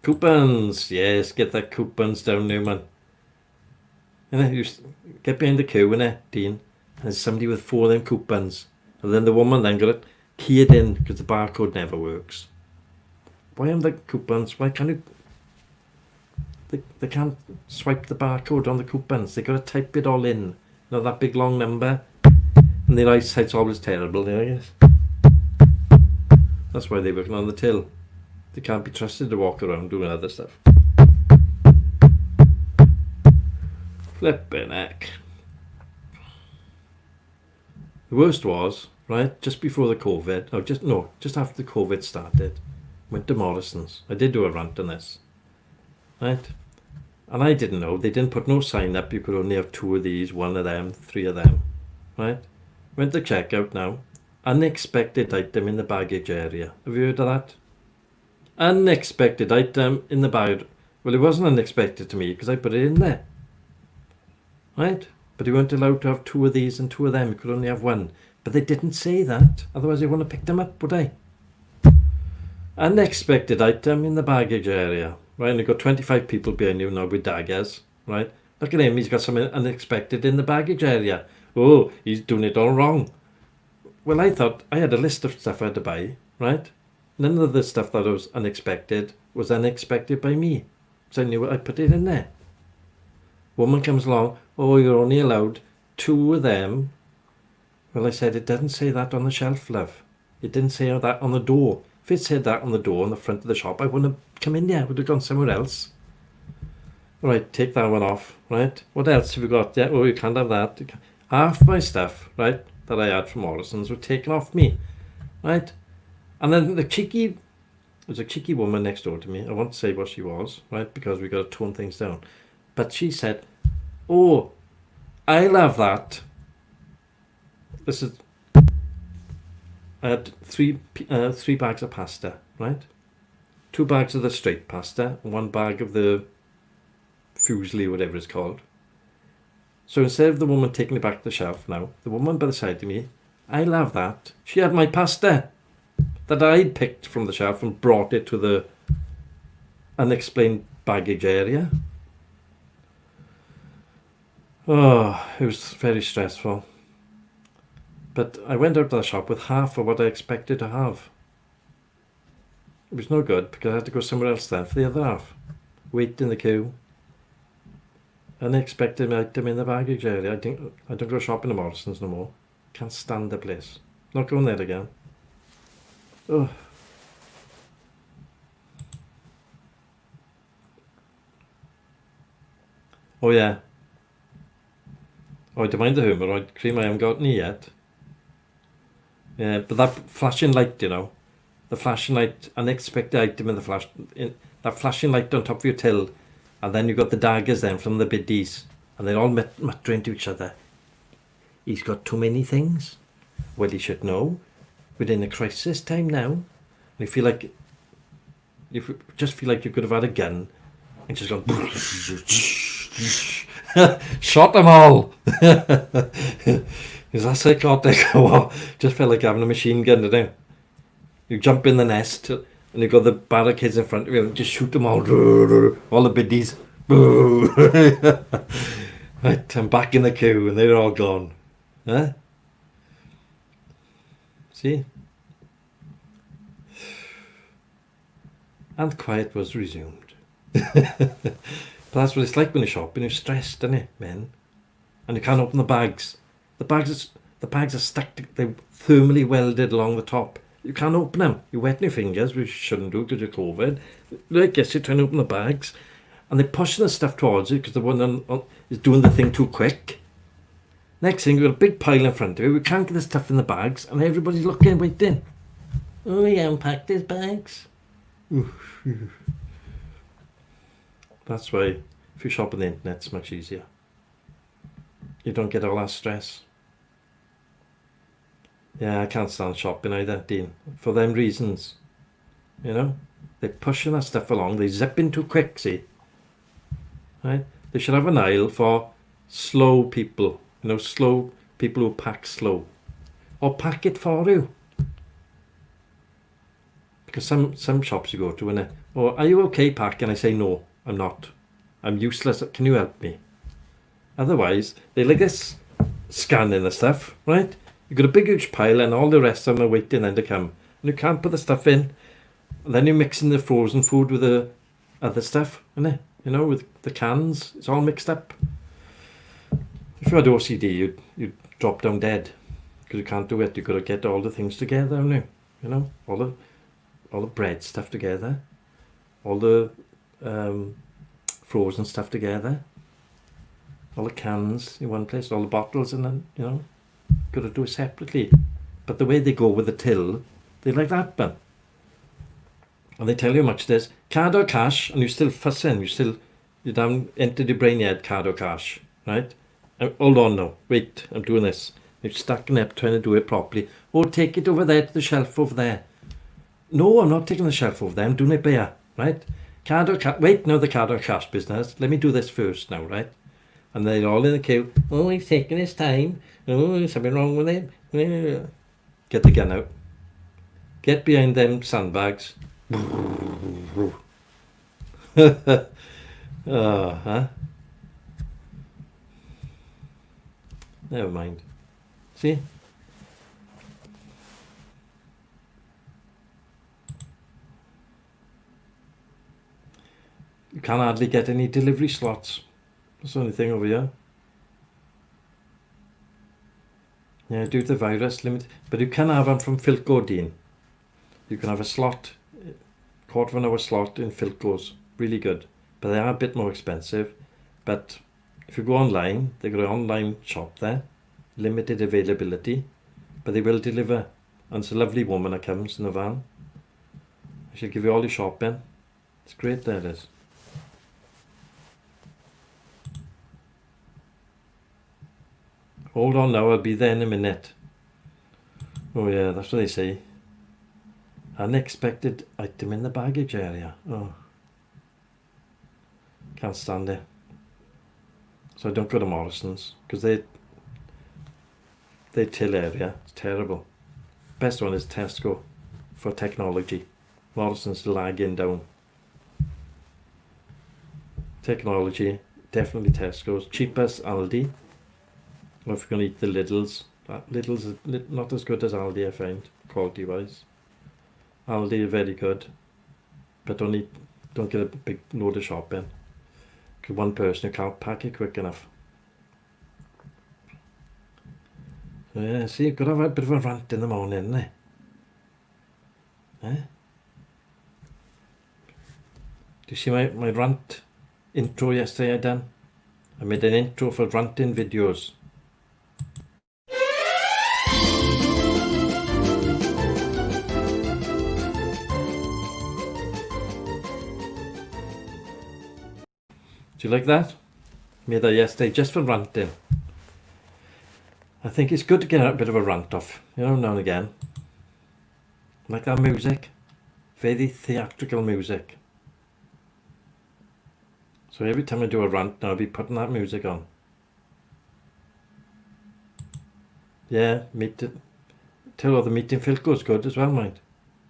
Coupons. Yes, get that coupons down there, man. And you get behind the queue, innit, Dean? And there's somebody with 4 of them coupons. And then the woman then got it keyed in because the barcode never works. Why aren't the coupons? Why can't you... They can't swipe the barcode on the coupons. They got to type it all in. You know, that big long number. And their eyesight's always terrible there, I guess. That's why they're working on the till. They can't be trusted to walk around doing other stuff. Flippin' heck. The worst was, right, just before the COVID, just after the COVID started, went to Morrison's. I did do a rant on this, right? And I didn't know, they didn't put no sign up, you could only have 2 of these, 1 of them, 3 of them, right? Went to checkout now, unexpected item in the baggage area. Have you heard of that? Unexpected item in the baggage. Well, it wasn't unexpected to me because I put it in there, right? But you weren't allowed to have 2 of these and 2 of them, you could only have 1. But they didn't say that, otherwise they wouldn't have picked them up, would I? Unexpected item in the baggage area. Right, and you've got 25 people behind you now with daggers, right? Look at him, he's got something unexpected in the baggage area. Oh, he's doing it all wrong. Well, I thought I had a list of stuff I had to buy, right? None of the stuff that was unexpected by me. So I knew I put it in there. Woman comes along, oh, you're only allowed 2 of them. Well, I said, it doesn't say that on the shelf, love. It didn't say that on the door. If it said that on the door in the front of the shop, I wouldn't have come in there. I would have gone somewhere else. Right, take that one off, right? What else have you got? Yeah, oh, you can't have that. Half my stuff, right, that I had from Morrison's were taken off me, right? And then there's a cheeky woman next door to me. I won't say what she was, right, because we got to tone things down. But she said, oh, I'll have that. This is... I had 3 bags of pasta, right? 2 bags of the straight pasta and 1 bag of the fusilli, whatever it's called. So instead of the woman taking it back to the shelf now, the woman by the side of me, I'll have that. She had my pasta that I'd picked from the shelf and brought it to the unexplained baggage area. Oh, it was very stressful. But I went out to the shop with half of what I expected to have. It was no good because I had to go somewhere else then for the other half. Wait in the queue. Unexpected item in the baggage area. I don't go shopping at Morrison's no more. Can't stand the place. Not going there again. Oh. Oh yeah. Oh, I don't mind the hemorrhoid cream. I haven't got any yet. Yeah, but that flashing light, you know, the flashing light, unexpected item in the flash, that flashing light on top of your till, and then you got the daggers then from the biddies, and they're all muttering to each other. He's got too many things. Well, he should know. We're in a crisis time now. And you feel like, just feel like you could have had a gun and just gone, shot them all. Is that psychotic? Just felt like having a machine gun, didn't you? You jump in the nest and you got the barricades in front of you and just shoot them all. All the biddies. Right, I'm back in the queue and they're all gone. Huh? See? And quiet was resumed. But that's what it's like when you're shopping. You're stressed, isn't it, men? And you can't open the bags. The bags are stuck. They're thermally welded along the top. You can't open them. You're wetting your fingers, which you shouldn't do because you're COVID. I guess you're trying to open the bags. And they're pushing the stuff towards you because the one is doing the thing too quick. Next thing, you've got a big pile in front of you. We can't get the stuff in the bags. And everybody's looking, waiting. Oh, he unpacked his bags. That's why if you shop on the internet, it's much easier. You don't get all that stress. Yeah, I can't stand shopping either, Dean. For them reasons. You know? They're pushing that stuff along. They zip in too quick, see? Right? They should have an aisle for slow people. You know, slow people who pack slow. Or pack it for you. Because some shops you go to and or are you okay packing? I say no, I'm not. I'm useless. Can you help me? Otherwise, they like this scanning the stuff, right? You've got a big huge pile and all the rest of them are waiting then to come. And you can't put the stuff in. And then you're mixing the frozen food with the other stuff, isn't it? You know, with the cans. It's all mixed up. If you had OCD, you'd drop down dead. Because you can't do it. You've got to get all the things together, haven't you? You know, all the bread stuff together. All the frozen stuff together. All the cans in one place, all the bottles, and then, you know, got to do it separately. But the way they go with the till, they like that, man. And they tell you how much there's card or cash, and you're still fussing. You haven't entered your brain yet, card or cash, right? Hold on now, wait, I'm doing this. You're stacking up, trying to do it properly. Oh, take it over there to the shelf over there. No, I'm not taking the shelf over there. I'm doing it there, right? Card or cash. Wait, no, the card or cash business. Let me do this first now, right? And they're all in the queue. Oh, he's taking his time. Oh, there's something wrong with him. Get the gun out. Get behind them sandbags. Huh? Never mind. See? You can't hardly get any delivery slots. That's the only thing over here. Yeah, due to the virus limit. But you can have them from Philco, Dean. You can have a slot, quarter of an hour slot in Philco's. Really good. But they are a bit more expensive. But if you go online, they've got an online shop there. Limited availability. But they will deliver. And it's a lovely woman that comes in the van. She'll give you all your shopping. It's great, there it is. Hold on now, I'll be there in a minute. Oh yeah, that's what they say. Unexpected item in the baggage area. Oh. Can't stand it. So I don't go to Morrison's because they till area. It's terrible. Best one is Tesco for technology. Morrison's lagging down. Technology, definitely Tesco's. Cheapest Aldi. Or if you're going to eat the Lidl's. Lidl's is not as good as Aldi, I find, quality wise. Aldi are very good. But don't get a big load of shopping. Because one person who can't pack it quick enough. So yeah, see, you've got to have a bit of a rant in the morning, innit? Eh? Do you see my rant intro yesterday I done? I made an intro for ranting videos. Do you like that? Made that yesterday just for ranting. I think it's good to get a bit of a rant off, you know, now and again. Like that music. Very theatrical music. So every time I do a rant now, I'll be putting that music on. Yeah, tell you what, the meat in Philco's good as well, mind.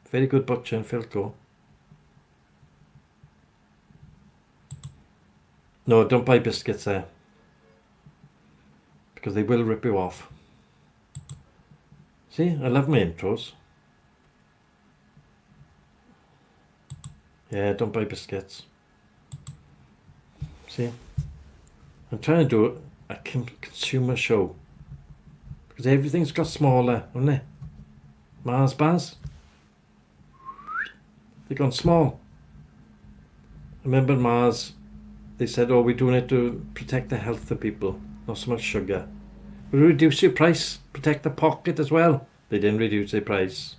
Very good butcher in Philco. No, don't buy biscuits there. Because they will rip you off. See, I love my intros. Yeah, don't buy biscuits. See, I'm trying to do a consumer show. Because everything's got smaller, hasn't it? Mars bars. They've gone small. I remember Mars, they said, oh, we're doing it to protect the health of people, not so much sugar. We reduce your price, protect the pocket as well. They didn't reduce their price.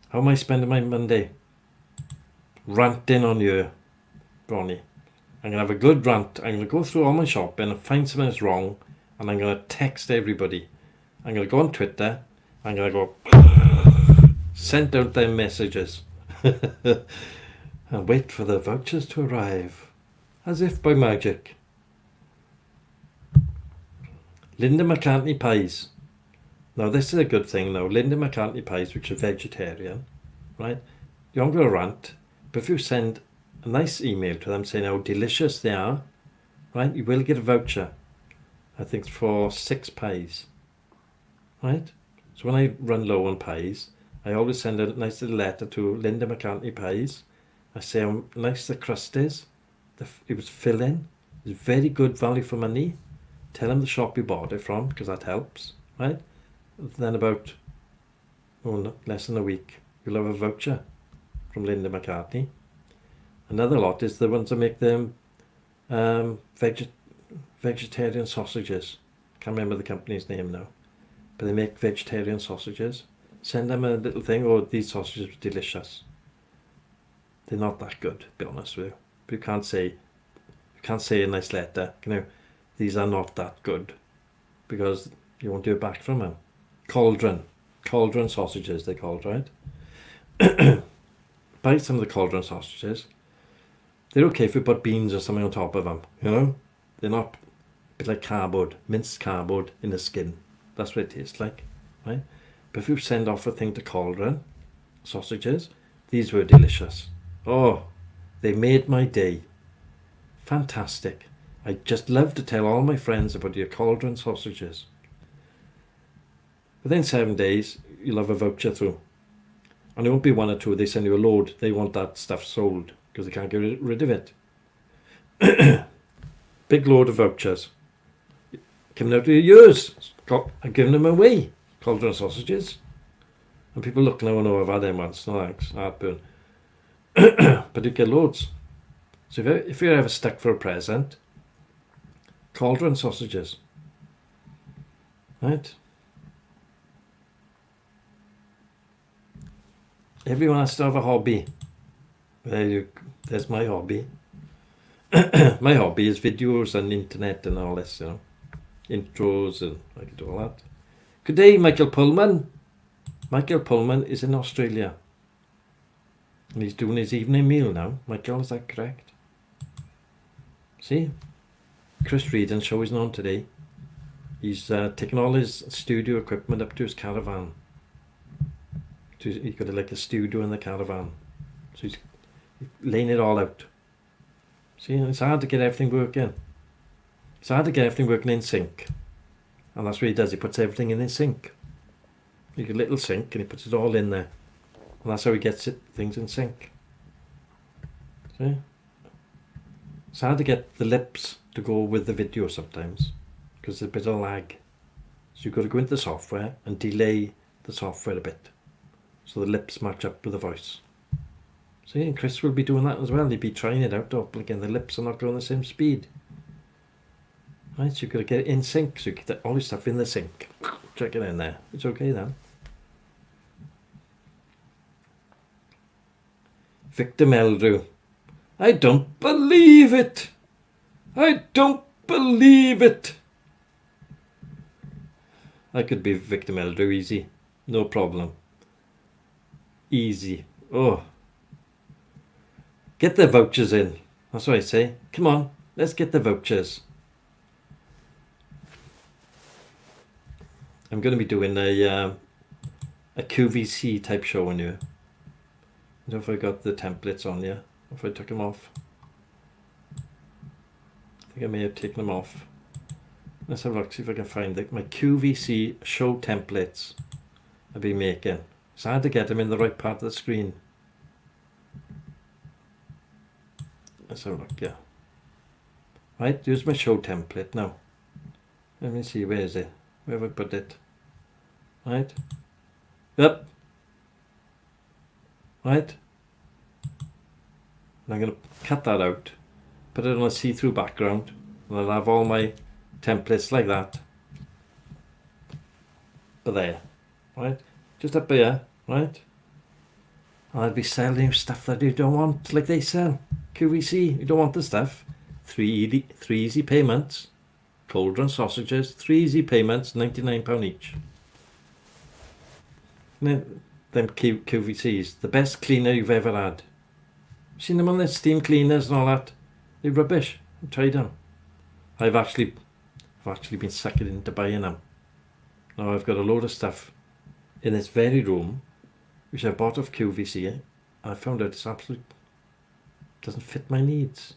How am I spending my Monday? Ranting on you, Ronnie. I'm going to have a good rant. I'm going to go through all my shopping and find something that's wrong, and I'm going to text everybody. I'm going to go on Twitter. I'm going to go send out their messages and wait for the vouchers to arrive, as if by magic. Linda McCartney pies. Now this is a good thing now. Linda McCartney pies, which are vegetarian, right? You aren't going to rant, but if you send a nice email to them saying how delicious they are, right, you will get a voucher. I think it's for 6 pies, right? So when I run low on pies, I always send a nice little letter to Linda McCartney pies. I say how nice the crust is. It was filling. It's very good value for money. Tell them the shop you bought it from, because that helps, right? Then about less than a week, you'll have a voucher from Linda McCartney. Another lot is the ones that make them vegetarian sausages. Can't remember the company's name now, but they make vegetarian sausages. Send them a little thing. Oh, these sausages are delicious. They're not that good, to be honest with you. But you can't say a nice letter, you know, these are not that good, because you won't do it back from them. Cauldron sausages, they're called, right? Buy some of the cauldron sausages. They're okay if you put beans or something on top of them, you know? They're not a bit like cardboard, minced cardboard in the skin. That's what it tastes like, right? But if you send off a thing to cauldron sausages, these were delicious. Oh, they made my day. Fantastic. I just love to tell all my friends about your cauldron sausages. Within 7 days, you'll have a voucher through. And it won't be 1 or 2, they send you a load. They want that stuff sold because they can't get rid of it. Big load of vouchers. Coming out of your ears. I'm giving them away. Cauldron sausages. And people look now and know I've had them once. No thanks, heartburn. But you get loads. So if you're ever stuck for a present, cauldron sausages. Right? Everyone has to have a hobby. There's my hobby. My hobby is videos and internet and all this, you know. Intros, and I can do all that. Good day, Michael Pullman. Michael Pullman is in Australia. And he's doing his evening meal now. Michael, is that correct? See? Chris Reedon's show isn't on today. He's taking all his studio equipment up to his caravan. He's got like a studio in the caravan. So he's laying it all out. See, it's hard to get everything working. It's hard to get everything working in sync. And that's what he does. He puts everything in his sink. You get a little sink and he puts it all in there. And that's how he gets things in sync. See? It's hard to get the lips to go with the video sometimes, because there's a bit of lag. So you've got to go into the software and delay the software a bit, so the lips match up with the voice. See, and Chris will be doing that as well. He'll be trying it out. Oh, again, the lips are not going the same speed. Right, so you've got to get it in sync, so you get all your stuff in the sync. Check it in there. It's okay then. Victor Meldrew. I don't believe it. I don't believe it. I could be Victor Meldrew easy. No problem. Easy. Oh. Get the vouchers in. That's what I say. Come on. Let's get the vouchers. I'm going to be doing a QVC type show on you. I don't know if I got the templates on you. If I took them off. I think I may have taken them off. Let's have a look, see if I can find my QVC show templates I've been making. It's hard to get them in the right part of the screen. Let's have a look, yeah. Right, here's my show template now. Let me see, where is it? Where have I put it? Right. Yep. Right. And I'm going to cut that out, put it on a see-through background, and I'll have all my templates like that. But there, right? Just up here, right? And I'll be selling you stuff that you don't want, like they sell. QVC, you don't want the stuff. Three easy payments. Cauldron sausages, 3 easy payments, £99 each. Them QVCs, the best cleaner you've ever had. Seen them on the steam cleaners and all that? They're rubbish. I've tried them. I've actually been sucked into buying them. Now I've got a load of stuff in this very room which I bought off QVC, and I found out it's absolutely doesn't fit my needs.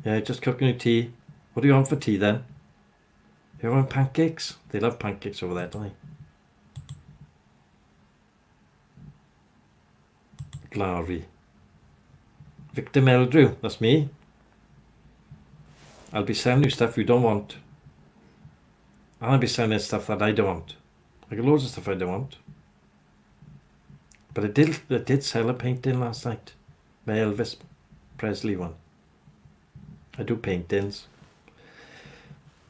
Yeah, just cooking your tea. What do you want for tea then? You want pancakes? They love pancakes over there, don't they? Glary. Victor Meldrew, that's me. I'll be selling you stuff you don't want. And I'll be selling you stuff that I don't want. I got loads of stuff I don't want. But I did sell a painting last night. My Elvis Presley one. I do paintings.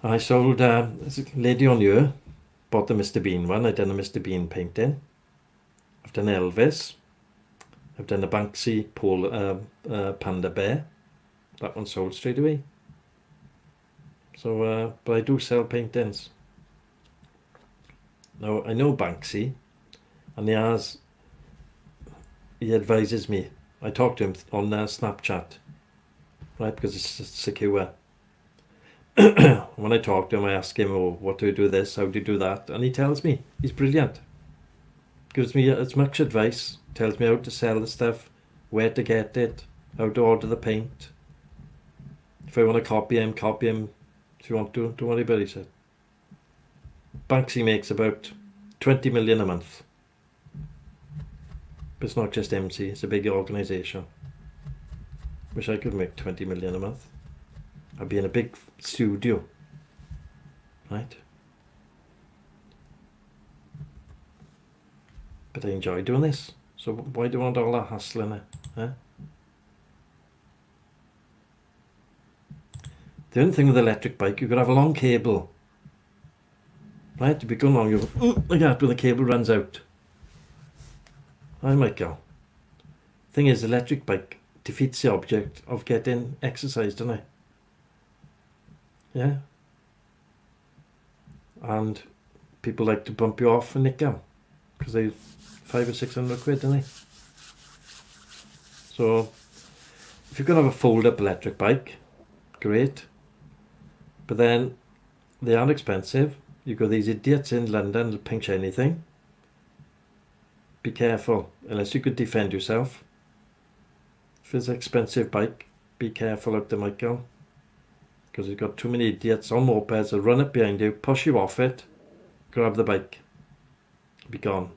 I sold a lady on you. Bought the Mr. Bean one. I've done a Mr. Bean painting. I've done Elvis. I've done a Banksy panda bear. That one sold straight away. So, but I do sell paintings. Now, I know Banksy, and he advises me. I talk to him on Snapchat, right, because it's secure. When I talk to him, I ask him, oh, what do you do this, how do you do that? And he tells me. He's brilliant. Gives me as much advice, tells me how to sell the stuff, where to get it, how to order the paint. If I want to copy him, if you want to, don't worry about it, he said. Banksy makes about 20 million a month. But it's not just MC, it's a big organisation. Wish I could make 20 million a month. I'd be in a big studio. Right? But I enjoy doing this. So why do I want all that hassle in it? Huh? The only thing with an electric bike, you could have a long cable. Right? You'd be going along, you go like that when the cable runs out. I might go. Thing is, the electric bike defeats the object of getting exercise, doesn't it? Yeah? And people like to bump you off and nick them. Because they 500 or 600 quid, don't they? So, if you're going to have a fold-up electric bike, great. But then, they are expensive. You've got these idiots in London that'll pinch anything. Be careful, unless you could defend yourself. If it's an expensive bike, be careful out there, Michael. Because you've got too many idiots on mopeds that run up behind you, push you off it, grab the bike, be gone.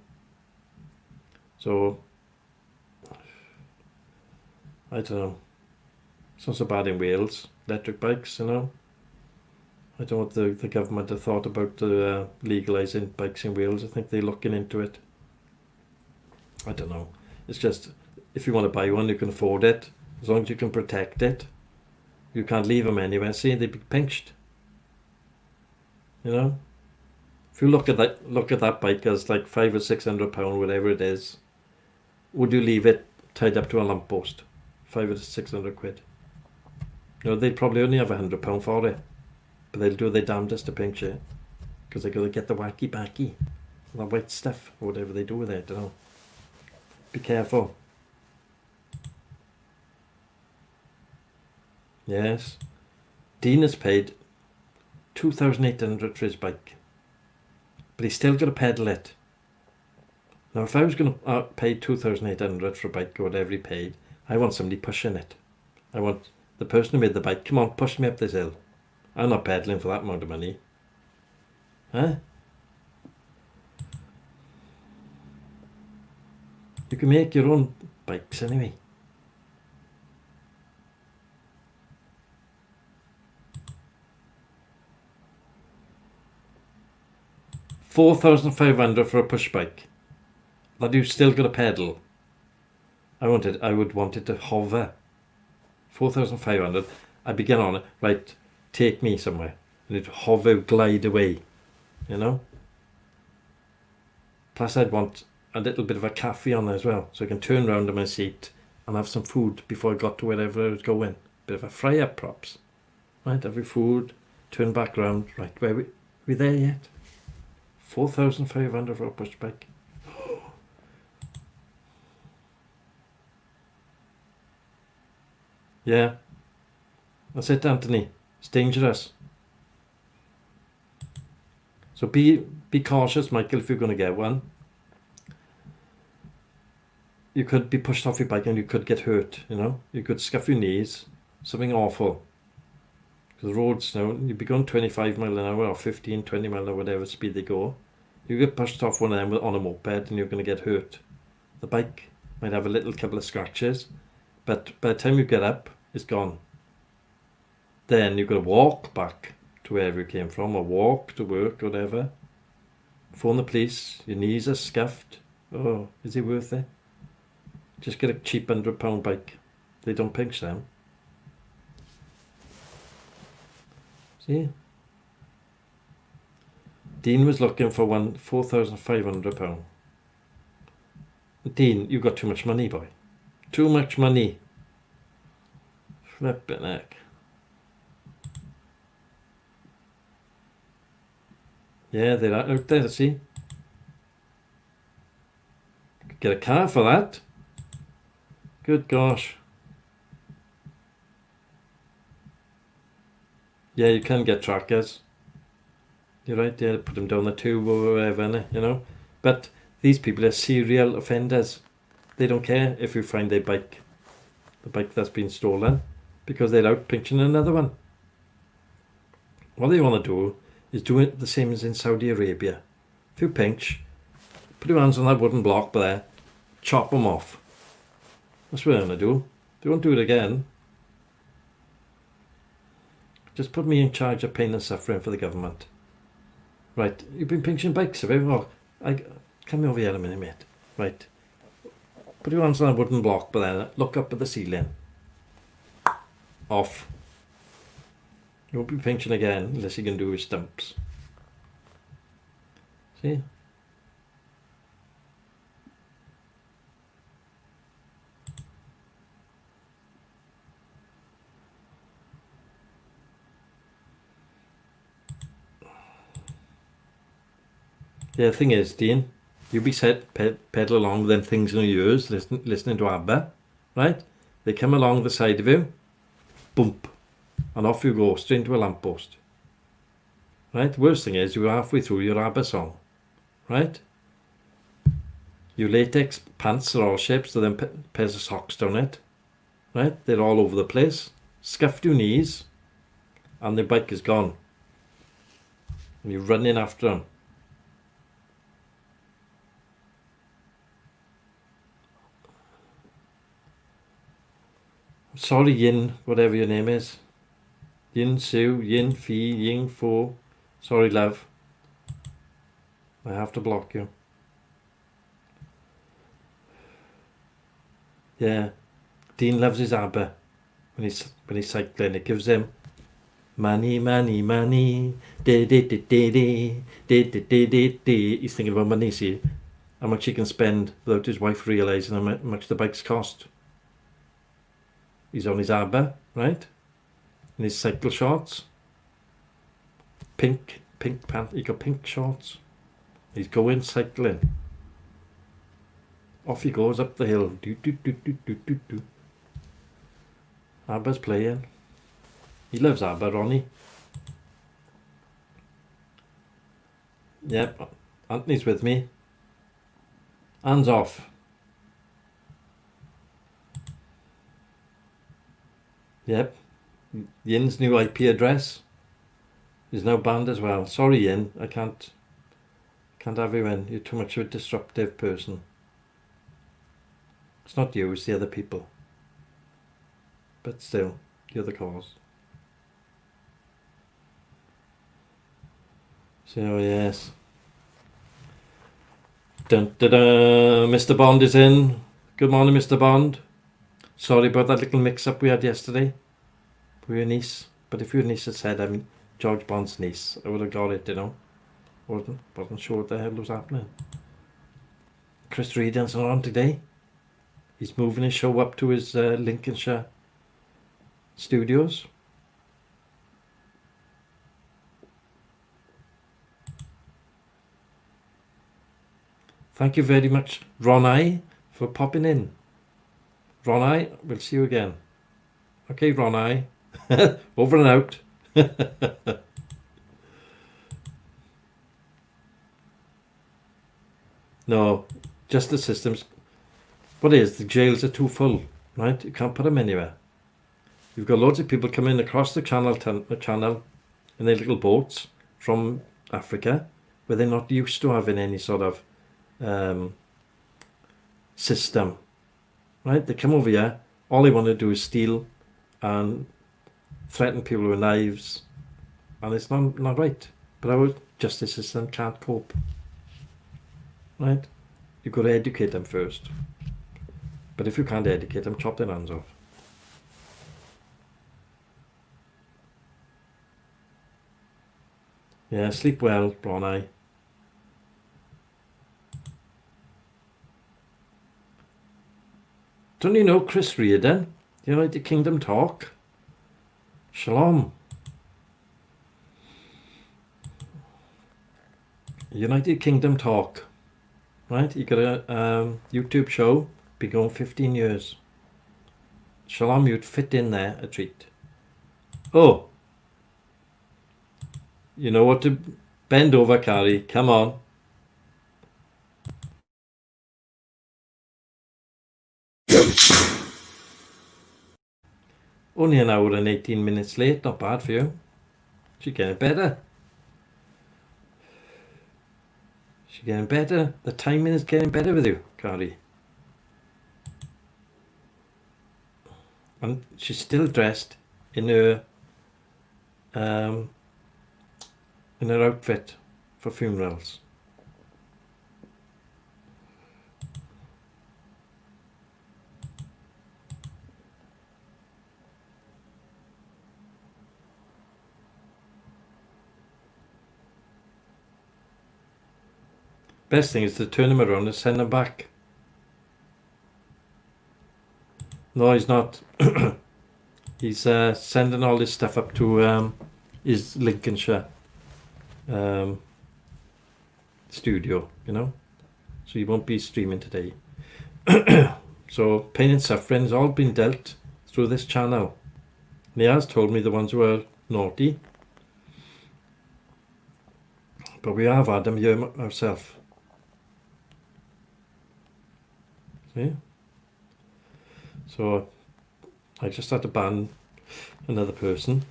So, I don't know. It's not so bad in Wales, electric bikes, you know. I don't know what the government have thought about legalising bikes in Wales. I think they're looking into it. I don't know. It's just, if you want to buy one, you can afford it. As long as you can protect it. You can't leave them anywhere. See, they'd be pinched. You know, if you look at that bike as like £500 or £600, whatever it is, would you leave it tied up to a lamppost? 500 or 600 quid. You know, they'd probably only have £100 for it, but they'll do their damnedest to pinch it because they gotta get the wacky backy, the white stuff or whatever they do with it. You know, be careful. Yes, Dean has paid 2,800 for his bike, but he's still got to pedal it. Now, if I was going to pay 2,800 for a bike or whatever he paid, I want somebody pushing it. I want the person who made the bike, come on, push me up this hill. I'm not pedaling for that amount of money. Huh? You can make your own bikes anyway. $4,500 for a push bike that you've still got to pedal. I would want it to hover. 4,500. I'd begin on it. Right, take me somewhere, and it'd hover, glide away. You know. Plus, I'd want a little bit of a cafe on there as well, so I can turn around in my seat and have some food before I got to wherever I was going. Bit of a fry up, props. Right, have your food, turn back round. Right, we there yet? 4,500 for a push bike. Yeah, that's it, Anthony. It's dangerous. So be cautious, Michael, if you're going to get one. You could be pushed off your bike and you could get hurt, you know. You could scuff your knees, something awful. Because the roads now, you'd be going 25 mile an hour or 15, 20 mile an hour, whatever speed they go. You get pushed off one of them on a moped and you're going to get hurt. The bike might have a little couple of scratches, but by the time you get up, it's gone. Then you've got to walk back to wherever you came from, or walk to work, whatever. Phone the police, your knees are scuffed. Oh, is it worth it? Just get a cheap £100 bike. They don't pinch them. See? Dean was looking for £4,500. Dean, you got too much money, boy. Too much money. Flippin' heck. Yeah, they're out there, see? Get a car for that. Good gosh. Yeah, you can get trackers. You're right, yeah, put them down the tube or wherever, you know. But these people are serial offenders. They don't care if you find their bike, the bike that's been stolen, because they're out pinching another one. What they want to do is do it the same as in Saudi Arabia. If you pinch, put your hands on that wooden block there, chop them off. That's what they're going to do. They won't do it again. Just put me in charge of pain and suffering for the government. Right, you've been pinching bikes, have you? Oh, come over here a minute, mate. Right. Put your hands on that wooden block, but then look up at the ceiling. Off. You won't be pinching again unless you can do with stumps. See? Yeah, the thing is, Dean, you be set pedal along with them things in your ears, listening to ABBA, right? They come along the side of you, bump, and off you go, straight into a lamppost. Right? The worst thing is you're halfway through your ABBA song, right? Your latex pants are all shaped, so then pairs of socks down it, right? They're all over the place. Scuffed your knees, and the bike is gone. And you're running after them. Sorry, Yin, whatever your name is. Yin Sue, Yin Fee, Ying Fo. Sorry, love. I have to block you. Yeah. Dean loves his ABBA when he's cycling. It gives him Money, money, money. He's thinking about money, see? How much he can spend without his wife realising how much the bikes cost. He's on his ABBA, right? In his cycle shorts. Pink pants. He got pink shorts. He's going cycling. Off he goes up the hill. Do, do, do, do, do, do, do. ABBA's playing. He loves ABBA, Ronnie. Yep, Anthony's with me. Hands off. Yep. Yin's new IP address is now banned as well. Sorry, Yin. I can't have you in. You're too much of a disruptive person. It's not you, it's the other people. But still, you're the cause. So, yes. Dun, dun, dun. Mr. Bond is in. Good morning, Mr. Bond. Sorry about that little mix-up we had yesterday with your niece. But if your niece had said I'm George Bond's niece, I would have got it, you know. Wasn't sure what the hell was happening. Chris Reedon's on today. He's moving his show up to his Lincolnshire studios. Thank you very much, Ronai, for popping in. Ronai, we'll see you again. Okay, Ronai. Over and out. No, just the systems. What is, the jails are too full, right? You can't put them anywhere. You've got loads of people coming across the channel in their little boats from Africa, where they're not used to having any sort of system, right? They come over here, all they want to do is steal and threaten people with knives, and it's not right. But our justice system can't cope, right? You've got to educate them first. But if you can't educate them, chop their hands off. Yeah, sleep well, Bronai. Don't you know Chris Reardon? The United Kingdom Talk? Shalom. United Kingdom Talk. Right? You got a YouTube show, been going 15 years. Shalom, you'd fit in there a treat. Oh. You know what to bend over, Carrie. Come on. Only an hour and 18 minutes late. Not bad for you. She's getting better. She's getting better. The timing is getting better with you, Carrie. And she's still dressed in her outfit for funerals. Best thing is to turn him around and send him back. No, he's not. He's sending all this stuff up to his Lincolnshire studio, you know. So he won't be streaming today. So pain and suffering has all been dealt through this channel. And he has told me the ones who are naughty. But we have had them here ourselves. See? So I just had to ban another person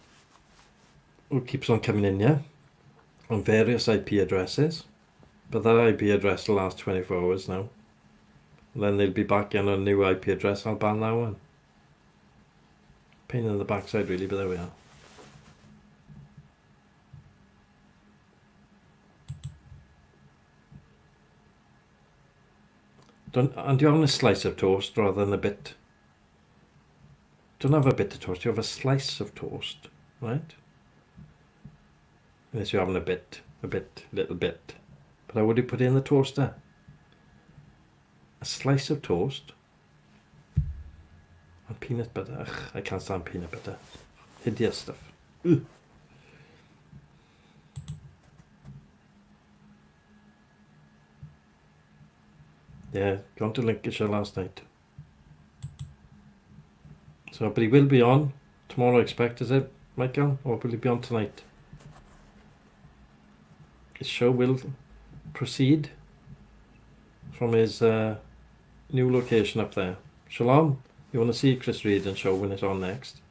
who keeps on coming in here on various IP addresses. But that IP address will last 24 hours now. And then they'll be back in a new IP address. I'll ban that one. Pain in the backside really, but there we are. And you're having a slice of toast rather than a bit. Don't have a bit of toast, you have a slice of toast, right? Unless you're having little bit. But how would you put it in the toaster? A slice of toast and peanut butter. Ugh, I can't stand peanut butter. Hideous stuff. Ugh. Yeah, gone to Lincolnshire last night. So, but he will be on tomorrow, I expect, is it, Michael? Or will he be on tonight? His show will proceed from his new location up there. Shalom, you want to see Chris Reardon's show when it's on next?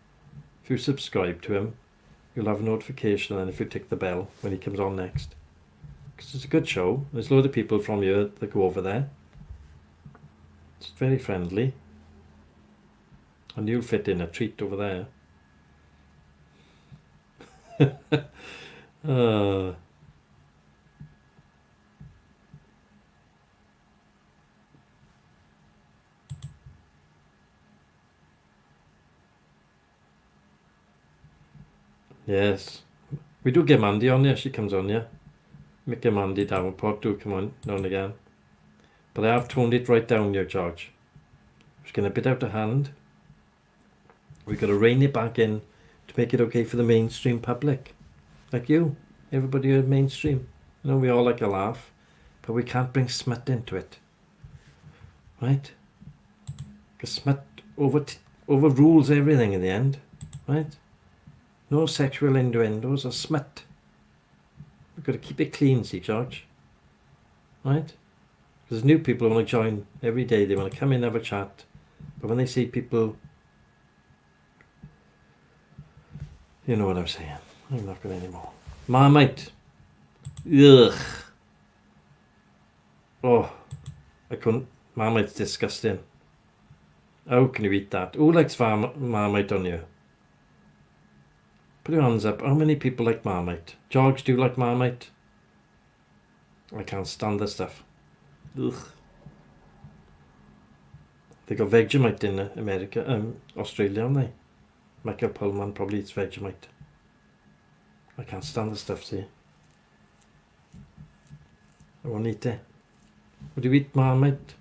If you subscribe to him, you'll have a notification, and if you tick the bell when he comes on next. Because it's a good show. There's a load of people from here that go over there. It's very friendly. And you'll fit in a treat over there. Yes. We do get Mandy on here. She comes on here. Mick and Mandy Davenport do come on now and again. But I have toned it right down here, George. It's getting a bit out of hand. We've got to rein it back in to make it okay for the mainstream public. Like you. Everybody here mainstream. You know, we all like a laugh. But we can't bring smut into it. Right? Because smut overrules everything in the end. Right? No sexual innuendos or smut. We've got to keep it clean, see, George. Right? Because new people want to join every day. They want to come in and have a chat. But when they see people... You know what I'm saying. I'm not going anymore. Marmite. Ugh. Oh. I couldn't. Marmite's disgusting. How can you eat that? Who likes Marmite on you? Put your hands up. How many people like Marmite? George, do you like Marmite? I can't stand this stuff. Ugh. They got Vegemite in America, Australia, haven't they? Michael Pullman probably eats Vegemite. I can't stand the stuff, see. I won't eat it. Would you eat Marmite,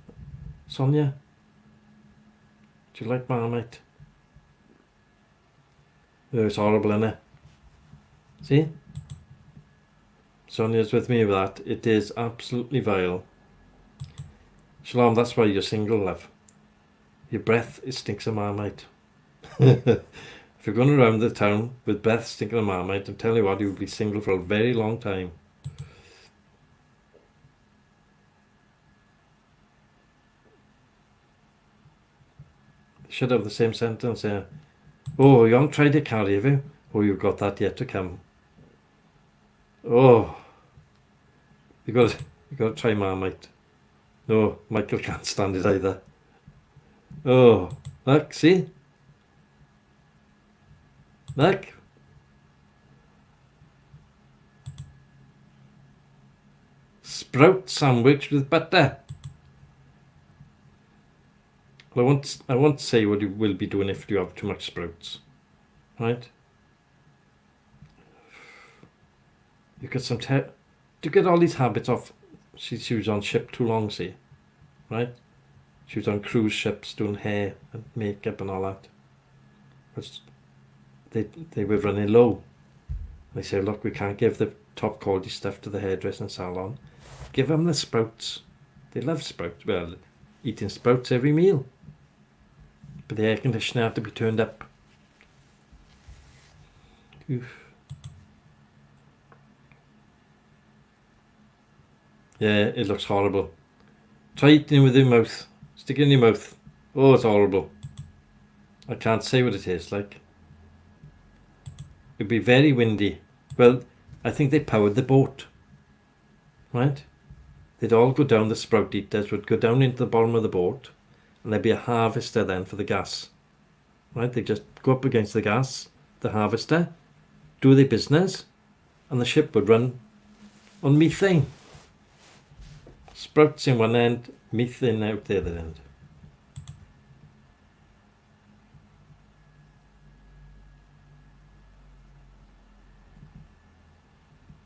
Sonia? Do you like Marmite? Oh, it's horrible, isn't it? See? Sonia's with me with that. It is absolutely vile. Shalom, that's why you're single, love. Your breath, it stinks of Marmite. If you're going around the town with breath stinking of Marmite, I'm telling you what, you'll be single for a very long time. They should have the same sentence here. Oh, you haven't tried a curry, have you? Oh, you've got that yet to come. Oh, you got to try Marmite. No, Michael can't stand it either. Oh, look, see? Look. Sprout sandwich with butter. Well, I won't say what you will be doing if you have too much sprouts. Right? You get some to get all these habits off. She was on ship too long, see? Right? She was on cruise ships doing hair and makeup and all that. But they were running low. They said, look, we can't give the top quality stuff to the hairdressing salon. Give them the sprouts. They love sprouts. Well, eating sprouts every meal. But the air conditioner had to be turned up. Oof. Yeah, it looks horrible. Try eating it with your mouth. Stick it in your mouth. Oh, it's horrible. I can't say what it tastes like. It'd be very windy. Well, I think they powered the boat. Right? They'd all go down, the sprout eaters would go down into the bottom of the boat, and there'd be a harvester then for the gas. Right? They just go up against the gas, the harvester, do their business, and the ship would run on methane. Sprouts in one end, methane out the other end.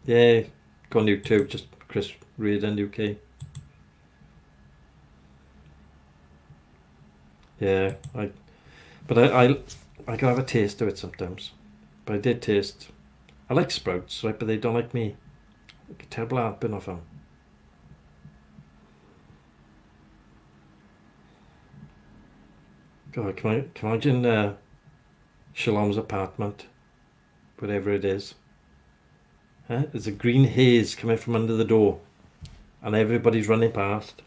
Yeah, go on YouTube, just Chris Reardon UK. Yeah, but I can have a taste of it sometimes. But I did taste. I like sprouts, right? But they don't like me. Terrible heartburn off them. God, can you imagine Shalom's apartment, whatever it is? There's a green haze coming from under the door, and everybody's running past.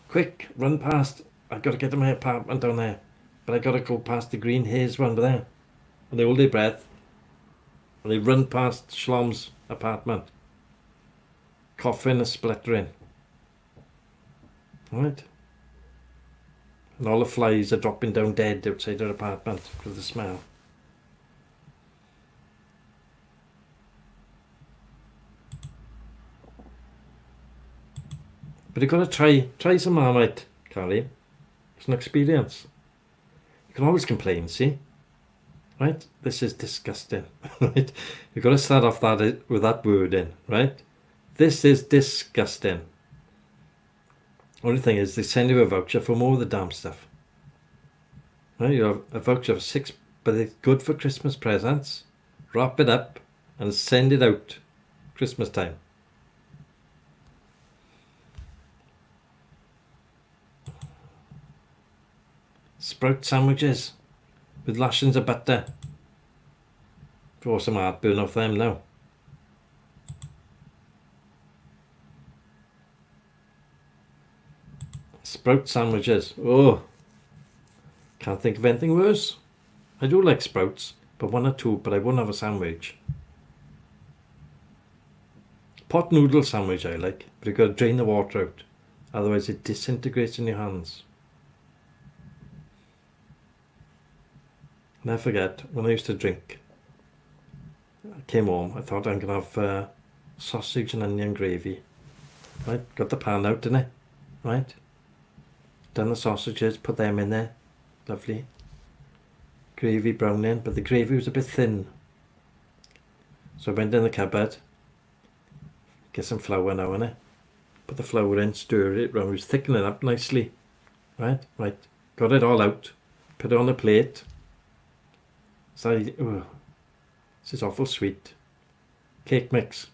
Quick, run past! I've got to get to my apartment down there, but I got to go past the green haze one there. And they hold their breath, and they run past Shalom's apartment, coughing and spluttering. Right? And all the flies are dropping down dead outside their apartment because of the smell. But you've got to try some Marmite, Carly. It's an experience. You can always complain, see? Right? This is disgusting. Right? You've got to start off that with that word in, right? This is disgusting. Only thing is, they send you a voucher for more of the damn stuff. Right? You have a voucher for 6, but it's good for Christmas presents. Wrap it up and send it out Christmas time. Sprout sandwiches with lashings of butter. Draw some heartburn off them now. Sprout sandwiches. Oh, can't think of anything worse. I do like sprouts, but 1 or 2, but I won't have a sandwich. Pot noodle sandwich I like, but you've got to drain the water out, otherwise it disintegrates in your hands. Never forget, when I used to drink, I came home, I thought I'm going to have sausage and onion gravy. Right, got the pan out, didn't I? Right, done the sausages, put them in there, lovely. Gravy browning, but the gravy was a bit thin. So I went in the cupboard, get some flour now in it, put the flour in, stir it round, it was thickening up nicely. Right, got it all out, put it on a plate. So this is awful sweet. Cake mix.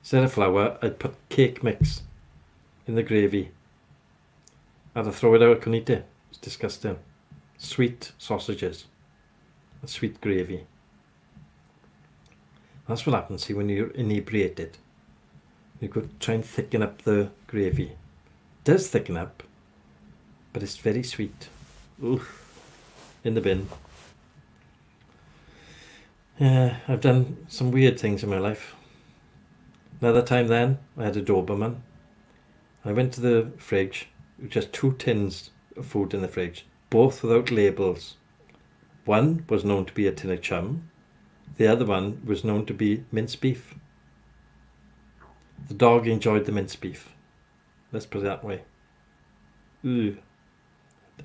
Instead of flour, I'd put cake mix in the gravy. I had to throw it out, I couldn't eat it. It's disgusting. Sweet sausages and sweet gravy. That's what happens, see, when you're inebriated. You could try and thicken up the gravy. It does thicken up, but it's very sweet. Oof. In the bin. Yeah, I've done some weird things in my life. Another time then, I had a Doberman. I went to the fridge, with just 2 tins of food in the fridge, both without labels. One was known to be a tin of chum. The other one was known to be minced beef. The dog enjoyed the minced beef. Let's put it that way. Ooh.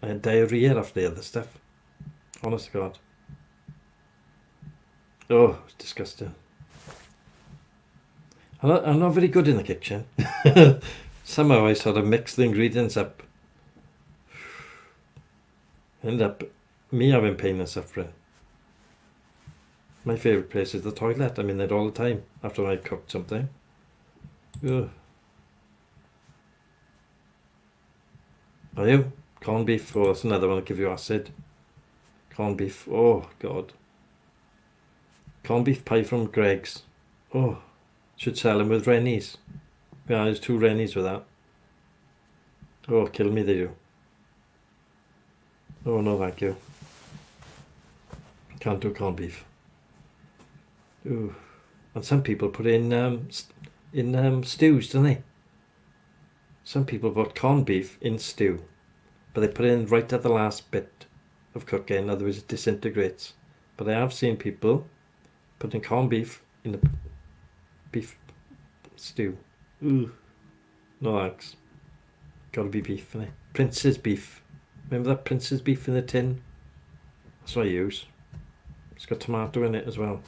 I had diarrhea after the other stuff. Honest to God. Oh, it's disgusting. I'm not very good in the kitchen. Somehow I sort of mix the ingredients up. End up me having pain and suffering. My favourite place is the toilet. I'm in there all the time after I cooked something. Ugh. Are you? Corned beef. Oh, that's another one that'll give you acid. Corned beef. Oh, God. Corned beef pie from Greg's. Oh, should sell them with Rennies. Yeah, there's 2 Rennies with that. Oh, kill me, they do. Oh, no, thank you. Can't do corned beef. Ooh. And some people put in stews, don't they? Some people put corned beef in stew, but they put it in right at the last bit of cooking, otherwise it disintegrates. But I have seen people putting corned beef in the beef stew. Ooh. No thanks. Gotta be beef, innit? Prince's beef. Remember that Prince's beef in the tin? That's what I use. It's got tomato in it as well.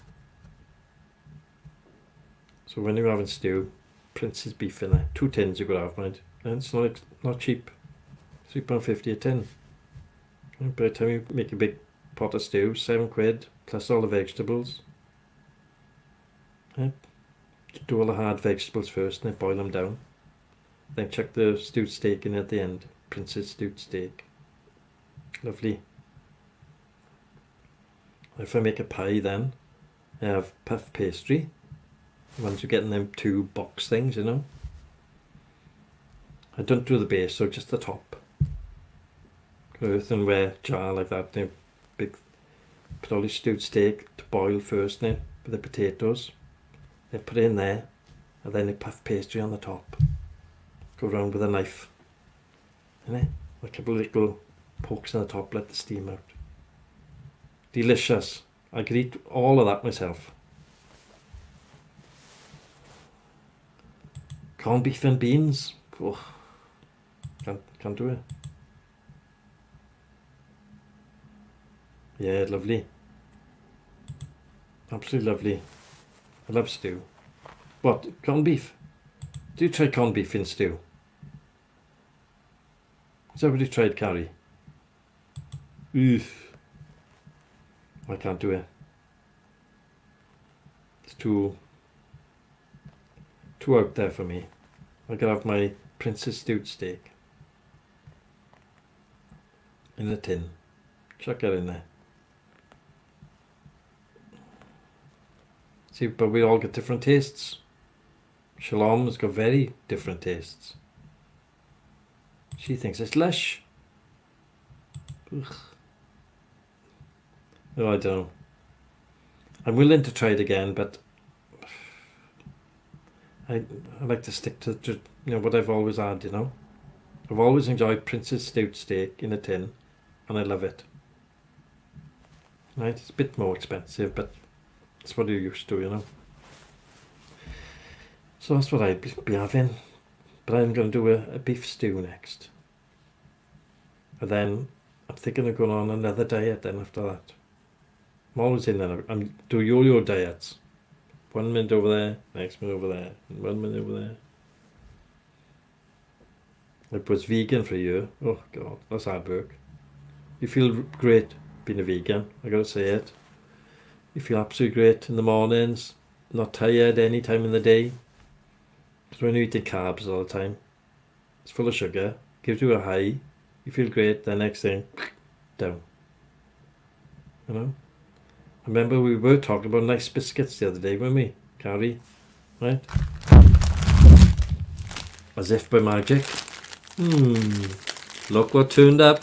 So when you're having stew, Prince's beef in there. 2 tins you could have, mind. And it's not cheap. £3.50 a tin. And by the time you make a big pot of stew, £7 plus all the vegetables. Yeah. Do all the hard vegetables first and then boil them down. Then chuck the stewed steak in at the end. Prince's stewed steak. Lovely. If I make a pie then, I have puff pastry. Once you get in them 2 box things, you know. I don't do the base, so just the top. Earthenware jar like that. Then big, put all your stewed steak to boil first then with the potatoes. Then put it in there, and then the puff pastry on the top. Go around with a knife. A couple of little pokes on the top, let the steam out. Delicious. I could eat all of that myself. Corned beef and beans. Oh, can't do it. Yeah, lovely. Absolutely lovely. I love stew. What? Corned beef? Do you try corned beef in stew? Has everybody tried curry? Oof. I can't do it. It's too out there for me. I could have my Prince's stewed steak in a tin. Chuck it in there. See, but we all get different tastes. Shalom has got very different tastes. She thinks it's lush. Ugh. Oh, I don't know. I'm willing to try it again, but I like to stick to what I've always had, you know. I've always enjoyed Prince's stewed steak in a tin, and I love it. Right, it's a bit more expensive, but it's what you're used to, you know. So that's what I'd be having. But I'm going to do a beef stew next. And then I'm thinking of going on another diet then after that. I'm always in there. I'm do yo-yo diets. 1 minute over there, next minute over there, and 1 minute over there. I was vegan for a year. Oh God, that's hard work. You feel great being a vegan, I gotta say it. You feel absolutely great in the mornings, not tired any time in the day. Because when you're eating carbs all the time, it's full of sugar, gives you a high, you feel great, the next thing, down. You know? I remember we were talking about nice biscuits the other day, weren't we, Carrie? Right? As if by magic. Look what turned up.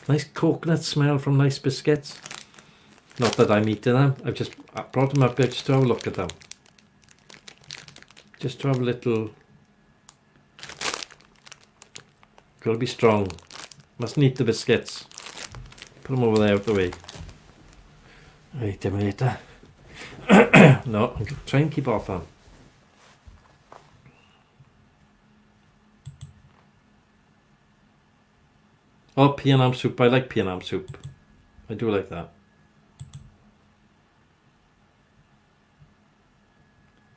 Nice coconut smell from nice biscuits. Not that I'm eating them, I brought them up here just to have a look at them. Just to have a little... Gotta be strong. Mustn't eat the biscuits. Put them over there out the way. I'll eat them later. No, I'm try and keep off them. Oh, pea and ham soup. I like pea and ham soup. I do like that.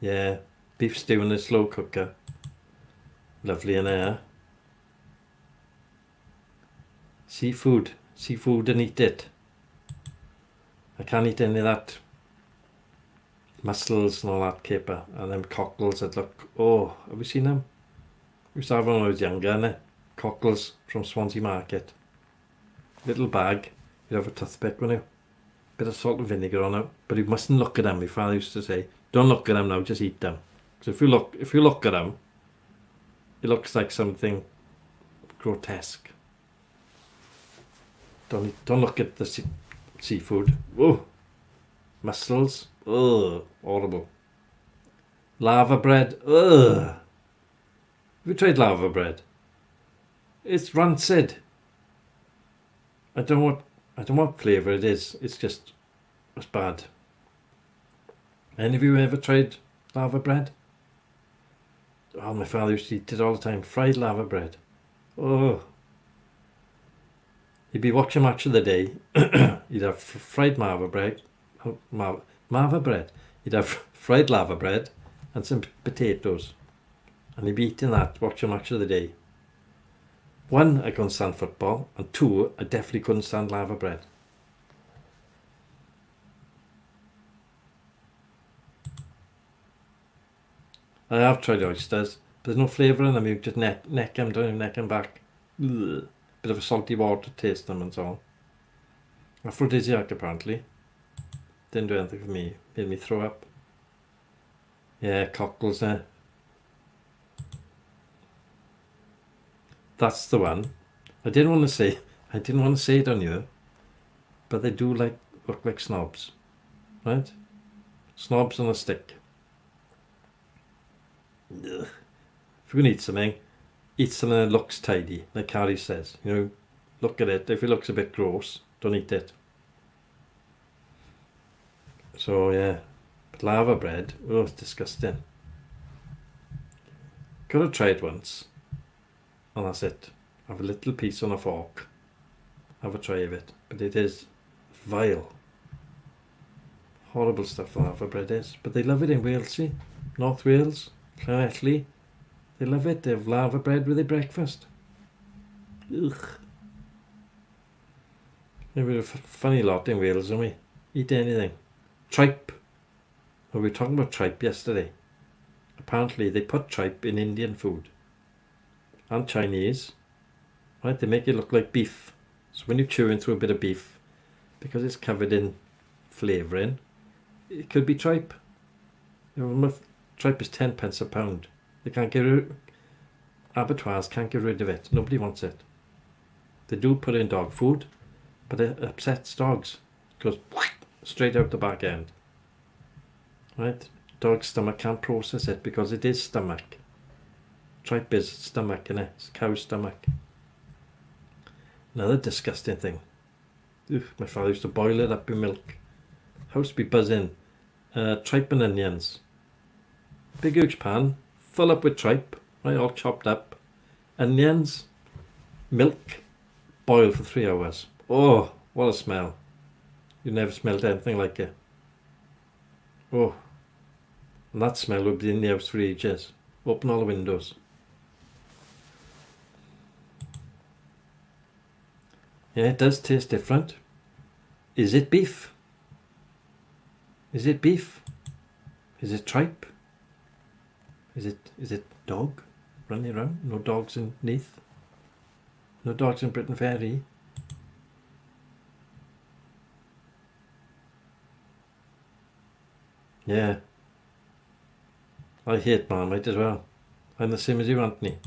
Yeah, beef stew in a slow cooker. Lovely in there. Seafood and eat it. I can't eat any of that mussels and all that caper and them cockles that look, oh, have you seen them? We used to have them when I was younger, innit? Cockles from Swansea Market. Little bag, you'd have a toothpick, wouldn't you? Bit of salt and vinegar on it, but you mustn't look at them. My father used to say, don't look at them now, just eat them. Because if you look at them, it looks like something grotesque. Don't look at the seafood. Whoa, mussels. Ugh, horrible. Lava bread. Ugh. Have you tried lava bread? It's rancid. I don't know what flavour it is. It's bad. Any of you ever tried lava bread? Oh, my father used to eat it all the time. Fried lava bread. Oh. He'd be watching Match of the Day. He'd have fried lava bread. Lava bread. He'd have fried lava bread and some potatoes. And he'd be eating that, watching Match of the Day. 1, I couldn't stand football, and 2, I definitely couldn't stand lava bread. I have tried oysters, but there's no flavour in them. You just neck them down, neck them back. Ugh. Bit of a salty water taste them and so on. Aphrodisiac apparently. Didn't do anything for me. Made me throw up. Yeah, cockles there. That's the one. I didn't want to say it on you, but they do look like snobs, right? Snobs on a stick. Ugh. If you're gonna eat something that looks tidy, like Carrie says. You know, look at it. If it looks a bit gross, don't eat it. So yeah, but lava bread, oh, it's disgusting. Could have tried once, and that's it. Have a little piece on a fork. Have a try of it, but it is vile. Horrible stuff lava bread is, but they love it in Wales, see? North Wales, Llanelli, they love it. They have lava bread with their breakfast. Ugh. We're a funny lot in Wales, aren't we? Eat anything. Tripe. We were talking about tripe yesterday. Apparently they put tripe in Indian food and Chinese, right? They make it look like beef. So when you're chewing through a bit of beef, because it's covered in flavouring, it could be tripe. You know, tripe is 10 pence a pound. They can't get rid. Abattoirs can't get rid of it. Nobody wants it. They do put in dog food, but it upsets dogs. It goes straight out the back end. Right? Dog's stomach can't process it because it is stomach. Tripe is stomach, innit? It's cow's stomach. Another disgusting thing. Ugh, my father used to boil it up in milk. House be buzzing. Tripe and onions. Big huge pan, full up with tripe, right, all chopped up. Onions, milk, boil for 3 hours. Oh, what a smell. You never smelled anything like it. Oh, and that smell would be in the house for ages. Open all the windows. Yeah, it does taste different. Is it beef? Is it beef? Is it tripe? Is it dog running around? No dogs in Neath? No dogs in Britain Ferry? Yeah. I hate Marmite as well. I'm the same as you, Anthony.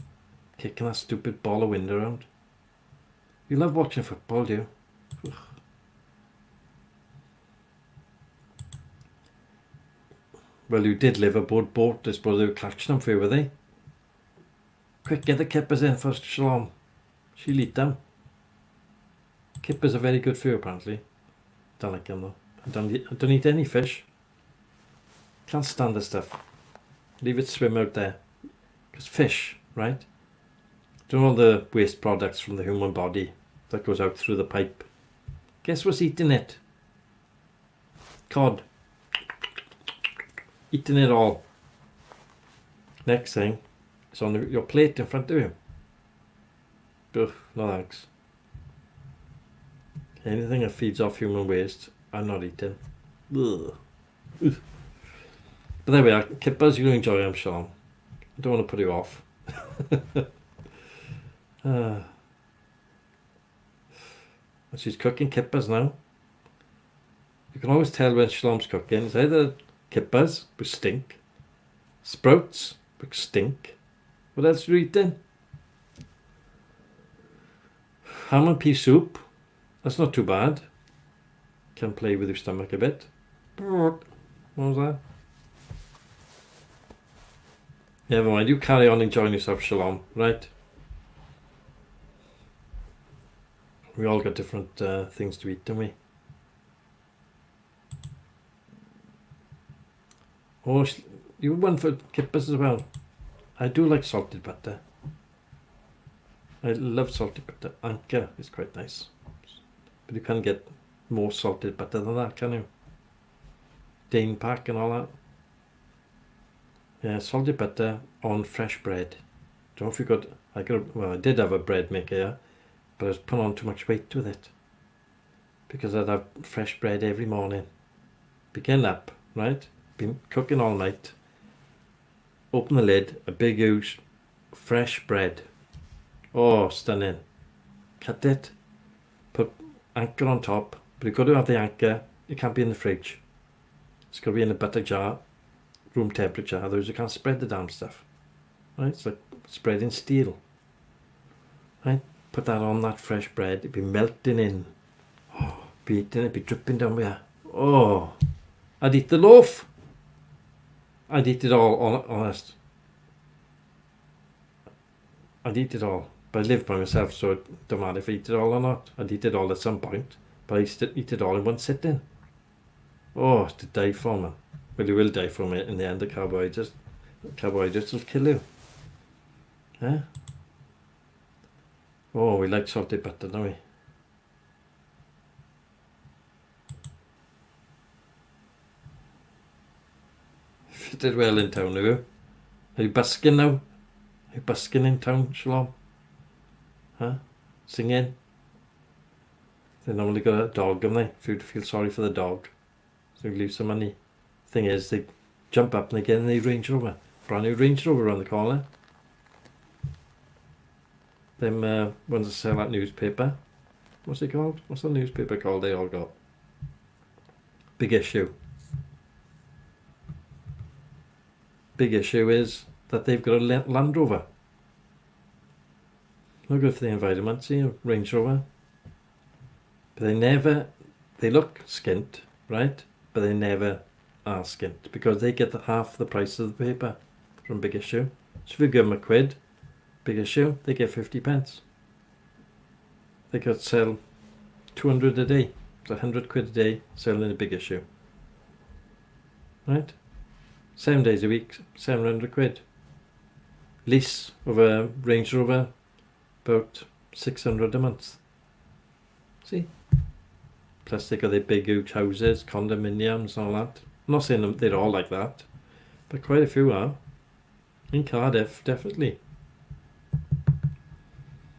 Kicking that stupid ball of wind around. You love watching football, do you? Ugh. Well, you did live aboard boat. I suppose they were catching them for you, were they? Quick, get the kippers in first, Shalom. She'll eat them. Kippers are very good for you, apparently. Don't like them, though. I don't eat any fish. Can't stand the stuff. Leave it swim out there. Because fish, right? Do you know all the waste products from the human body that goes out through the pipe? Guess what's eating it? Cod. Eating it all. Next thing, it's on your plate in front of you. Ugh, no thanks. Anything that feeds off human waste, I'm not eating. Ugh. Ugh. But there we are. Kippers, you enjoy them, Sean. I don't want to put you off. She's cooking kippers now. You can always tell when Shalom's cooking. It's either kippers, which stink, sprouts, which stink. What else are you eating? Ham and pea soup. That's not too bad. Can play with your stomach a bit. What was that? Never mind. You carry on enjoying yourself, Shalom. Right? We all got different things to eat, don't we? Oh, you went for kippers as well. I do like salted butter. I love salted butter. Anchor is quite nice. But you can't get more salted butter than that, can you? Dane pack and all that. Yeah, salted butter on fresh bread. Don't forget, I did have a bread maker, yeah, but I was putting on too much weight with it. Because I'd have fresh bread every morning. Begin up, right? Been cooking all night. Open the lid, a big huge fresh bread. Oh, stunning. Cut it, put anchor on top, but you've got to have the anchor. It can't be in the fridge. It's got to be in a butter jar, room temperature, otherwise you can't spread the damn stuff. Right? It's like spreading steel. Right? Put that on that fresh bread, it'd be melting in. Oh, be eating it, be dripping down there. Oh, I'd eat the loaf. I'd eat it all, honest. I'd eat it all. But I live by myself, so it don't matter if I eat it all or not. I'd eat it all at some point. But I used to eat it all in one sitting. Oh, to die for, man. Well, you will die from it in the end. The carbohydrates will kill you. Yeah? Oh, we like salted butter, don't we? Fitted well in town, have you? Are you busking now? Are you busking in town, Shalom? Huh? Singing? They normally got a dog, haven't they? If you feel sorry for the dog, so you leave some money. Thing is, they jump up and they get in the Range Rover. Brand new Range Rover around the corner. Them ones that sell that newspaper. What's it called? What's the newspaper called they all got? Big Issue. Big Issue is that they've got a Land Rover. No good for the environment, see, a Range Rover. But they look skint, right? But they never are skint because they get half the price of the paper from Big Issue. So if you give them a quid, Big Issue, they get 50 pence. They could sell 200 a day. It's 100 quid a day selling a Big Issue. Right? 7 days a week, 700 quid. Lease of a Range Rover, about 600 a month. See? Plus they got their big huge houses, condominiums and all that. I'm not saying they're all like that, but quite a few are. In Cardiff, definitely.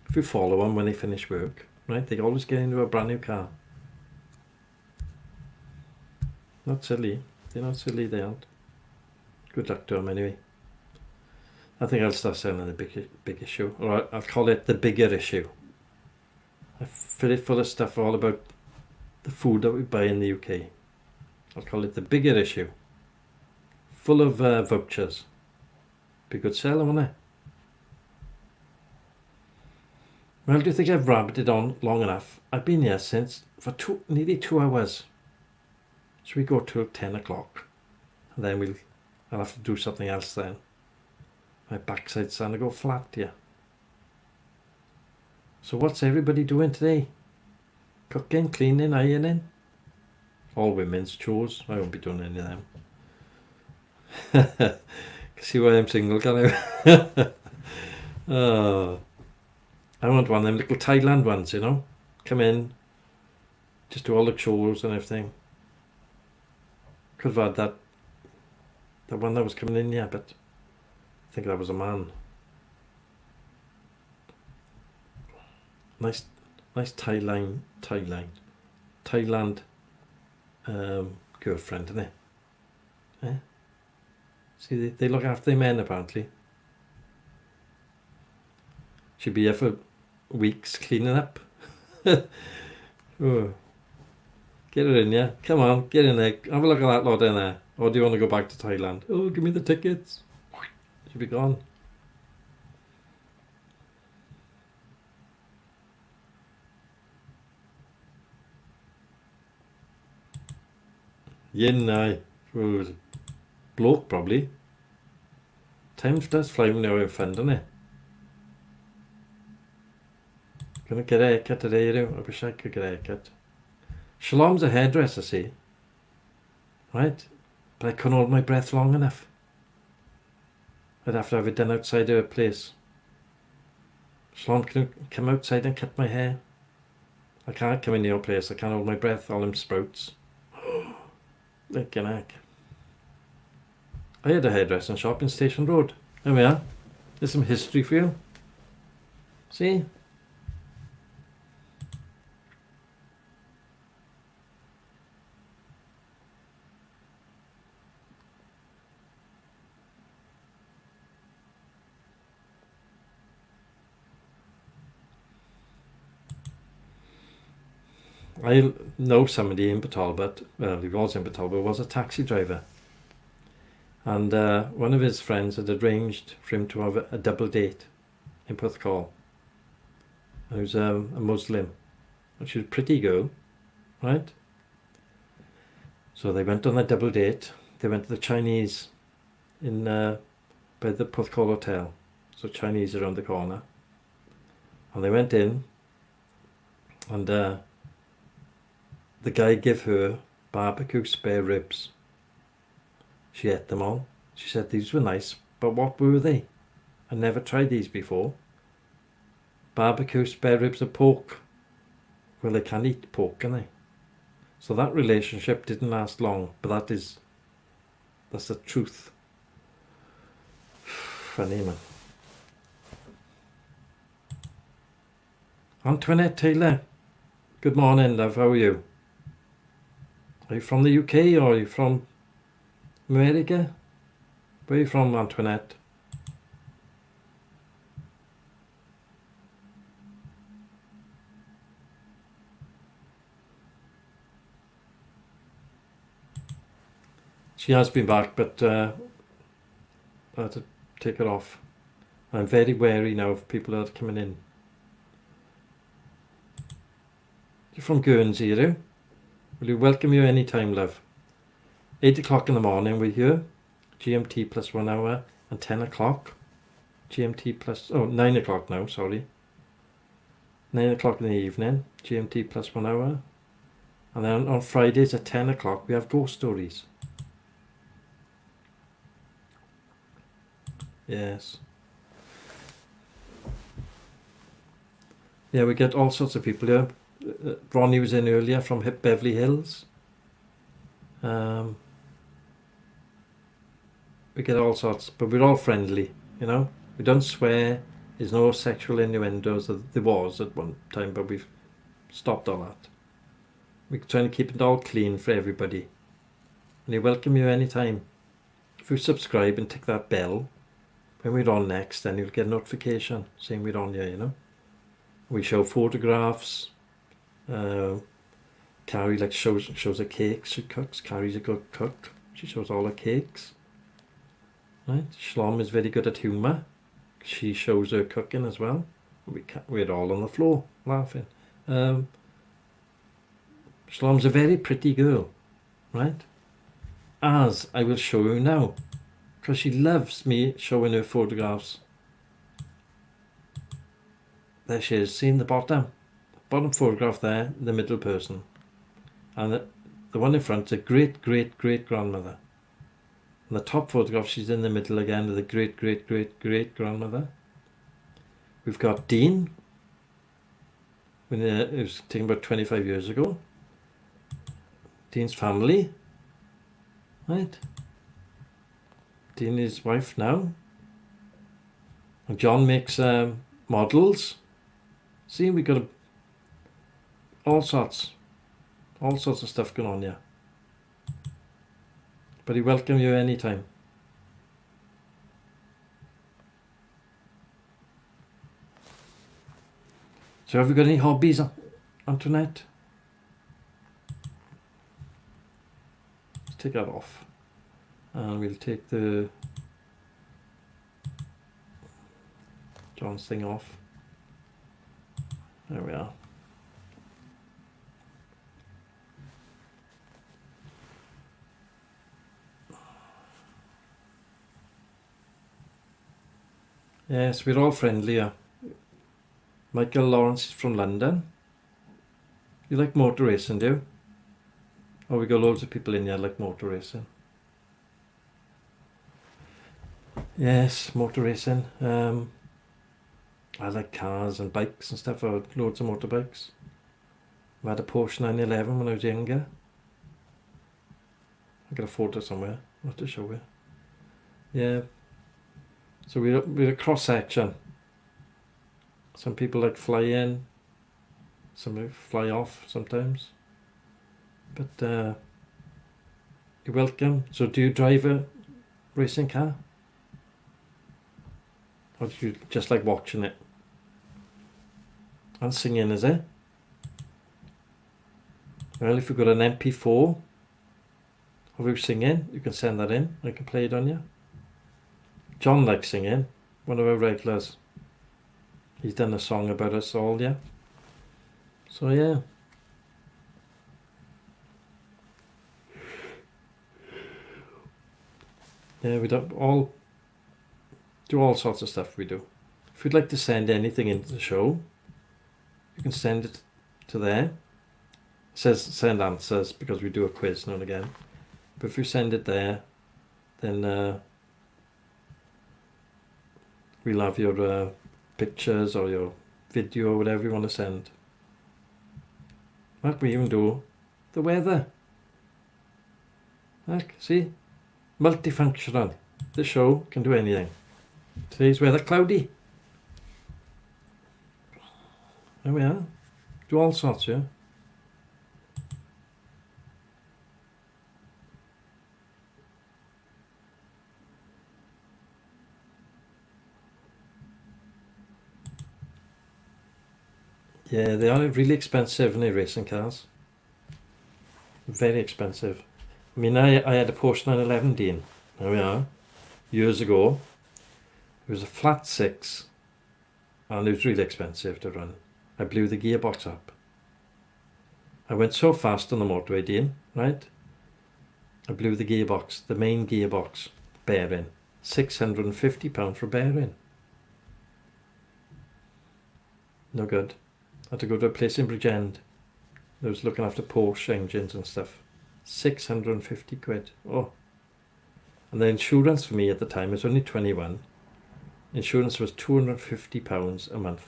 If you follow them when they finish work, right, they always get into a brand new car. Not silly. They're not silly, they aren't. Good luck to them anyway. I think I'll start selling the big issue, or I'll call it the bigger issue. I fill it full of stuff all about the food that we buy in the UK. I'll call it the bigger issue. Full of vouchers. Be a good seller, won't it? Well, do you think I've rabbited on long enough? I've been here for nearly 2 hours. Should we go till 10 o'clock? And then I'll have to do something else then. My backside's starting to go flat here. So what's everybody doing today? Cooking, cleaning, ironing? All women's chores. I won't be doing any of them. See why I'm single, can I? Oh, I want one of them little Thailand ones, you know. Come in, just do all the chores and everything. Could have had that one that was coming in, yeah, but I think that was a man. Nice Thailand girlfriend, isn't it? Eh? See, they look after their men apparently. She'd be here for weeks cleaning up. Oh. Get her in, yeah. Come on, get in there. Have a look at that lot in there. Or do you want to go back to Thailand? Oh, give me the tickets. She'll be gone. Yin, aye. Oh, bloke, probably. Time does fly when you're having fun, doesn't it? Gonna get a haircut today, you know? I wish I could get a haircut. Shalom's a hairdresser, see? Right? But I couldn't hold my breath long enough. I'd have to have it done outside her place. Shalom, can you come outside and cut my hair? I can't come in your place. I can't hold my breath. All them sprouts. Like an egg. I had a hairdressing shop in Station Road. There we are. There's some history for you. See? I know somebody in Talbot, well, he was in Talbot, was a taxi driver. And one of his friends had arranged for him to have a double date in Porthcawl. He was a Muslim. And she was a pretty girl, right? So they went on a double date. They went to the Chinese in by the Porthcawl Hotel. So Chinese around the corner. And they went in, and the guy gave her barbecue spare ribs. She ate them all. She said these were nice, but what were they? I never tried these before. Barbecue spare ribs of pork. Well, they can eat pork, can they? So that relationship didn't last long, but that's the truth. Funny, man. Antoinette Taylor, good morning, love. How are you? Are you from the UK or are you from America? Where are you from, Antoinette? She has been back, but I had to take her off. I'm very wary now of people that are coming in. You're from Guernsey, are you? Will you welcome you any time, love? 8 o'clock in the morning we're here. GMT plus 1 hour. And 10 o'clock. GMT plus... Oh, 9 o'clock now, sorry. 9 o'clock in the evening. GMT plus 1 hour. And then on Fridays at 10 o'clock we have ghost stories. Yes. Yeah, we get all sorts of people here. Ronnie was in earlier from Beverly Hills. We get all sorts, but we're all friendly, you know. We don't swear. There's no sexual innuendos. There was at one time, but we've stopped all that. We're trying to keep it all clean for everybody. And they welcome you anytime. If you subscribe and tick that bell, when we're on next, then you'll get a notification saying we're on here, you know. We show photographs. Carrie like shows her cakes she cooks. Carrie's a good cook. She shows all her cakes. Right? Shlom is very good at humour. She shows her cooking as well. We're all on the floor laughing. Shlom's a very pretty girl, right? As I will show you now, because she loves me showing her photographs. There she is. See in the bottom photograph there, the middle person, and the one in front is a great grandmother. And the top photograph, she's in the middle again with a great grandmother. We've got Dean, when it was taken about 25 years ago. Dean's family, right? Dean is his wife now. And John makes models. See, we got all sorts of stuff going on here. But he welcome you anytime. So have you got any hobbies, Antoinette? Let's take that off. And we'll take the John's thing off. There we are. Yes, we're all friendly here. Michael Lawrence is from London. You like motor racing, do you? Oh, we got loads of people in here like motor racing. Yes, motor racing. I like cars and bikes and stuff. I had loads of motorbikes. I had a Porsche 911 when I was younger. I got a photo somewhere. I'll have to show you. Yeah. So we're a cross section. Some people like fly in, some fly off sometimes. But you're welcome. So do you drive a racing car? Or do you just like watching it? And singing, is it? Well, if you've got an MP4 of you singing, you can send that in. I can play it on you. John likes singing, one of our regulars. He's done a song about us all, yeah. So yeah. Yeah, we do all sorts of stuff we do. If you'd like to send anything into the show, you can send it to there. It says send answers because we do a quiz now and again. But if you send it there, then we'll have your pictures or your video or whatever you want to send. Look, we even do the weather. Look, see? Multifunctional. The show can do anything. Today's weather cloudy. There we are. Do all sorts, yeah. Yeah, they are really expensive, aren't they, racing cars? Very expensive. I mean, I had a Porsche 911 Dean. There we are. Years ago. It was a flat 6. And it was really expensive to run. I blew the gearbox up. I went so fast on the motorway, Dean, right? I blew the gearbox, the main gearbox bearing. £650 for bearing. No good. I had to go to a place in Bridgend. I was looking after Porsche engines and stuff. 650 quid. Oh. And the insurance for me at the time was only 21. Insurance was £250 a month.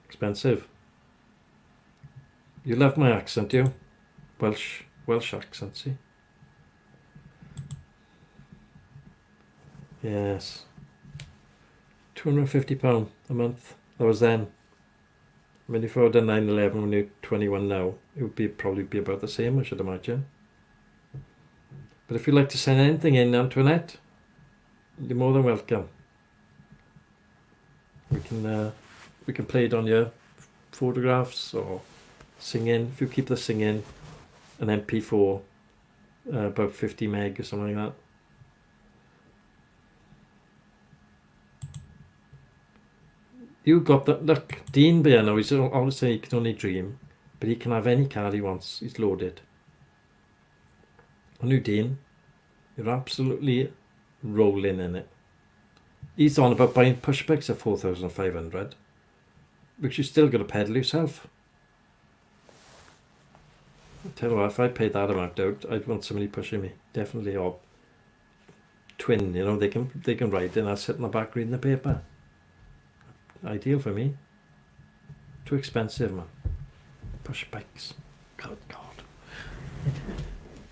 Expensive. You love my accent, you? Welsh accent, see? Yes. £250 a month. That was then. I mean, if I had done 911 when you're 21 now, it would probably be about the same, I should imagine. But if you'd like to send anything in, Antoinette, you're more than welcome. We can play it on your photographs or singing. If you keep the singing, an MP4, about 50 meg or something like that. You got that. Look, Dean Bear now, he's always saying he can only dream, but he can have any car he wants. He's loaded. And you, Dean, you're absolutely rolling in it. He's on about buying push bikes at 4,500, which you still got to pedal yourself. I tell you what, if I paid that amount out, I'd want somebody pushing me, definitely. Or twin, you know, they can ride and I'll sit in the back reading the paper. Ideal for me. Too expensive, man. Push bikes. God.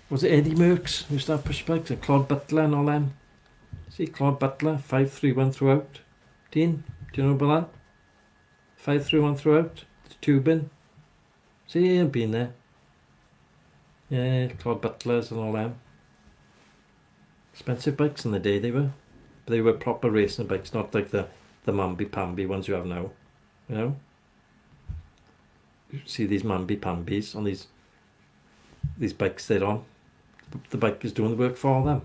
Was it Eddie Merckx who used to have push bikes and Claude Butler and all them? See, Claude Butler, 531 throughout. Dean, do you know about that? 531 throughout. The tubing. See, I've been there. Yeah, Claude Butlers and all them. Expensive bikes in the day they were. But they were proper racing bikes, not like the mamby-pamby ones you have now. You know? You see these mamby-pambys on these bikes they're on. The bike is doing the work for them.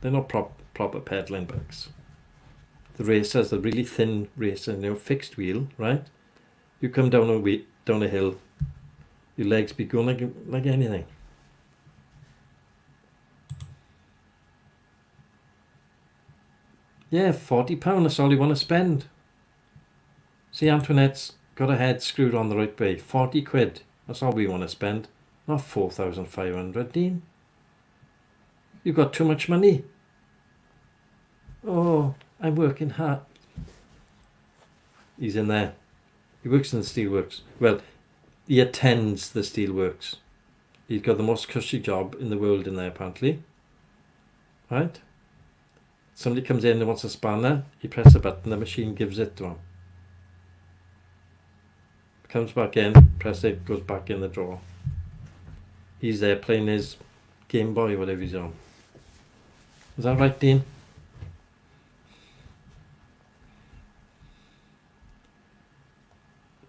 They're not proper pedaling bikes. The racers, the really thin racers, you know, fixed wheel, right? You come down a hill, your legs be going like anything. Yeah, £40, that's all you want to spend. See, Antoinette's got her head screwed on the right way. 40 quid, that's all we want to spend. Not 4,500, Dean. You've got too much money. Oh, I'm working hard. He's in there. He works in the steelworks. Well, he attends the steelworks. He's got the most cushy job in the world in there, apparently. right? Somebody comes in and wants a spanner, you press a button, the machine gives it to him. Comes back in, press it, goes back in the drawer. He's there playing his Game Boy, whatever he's on. Is that right, Dean?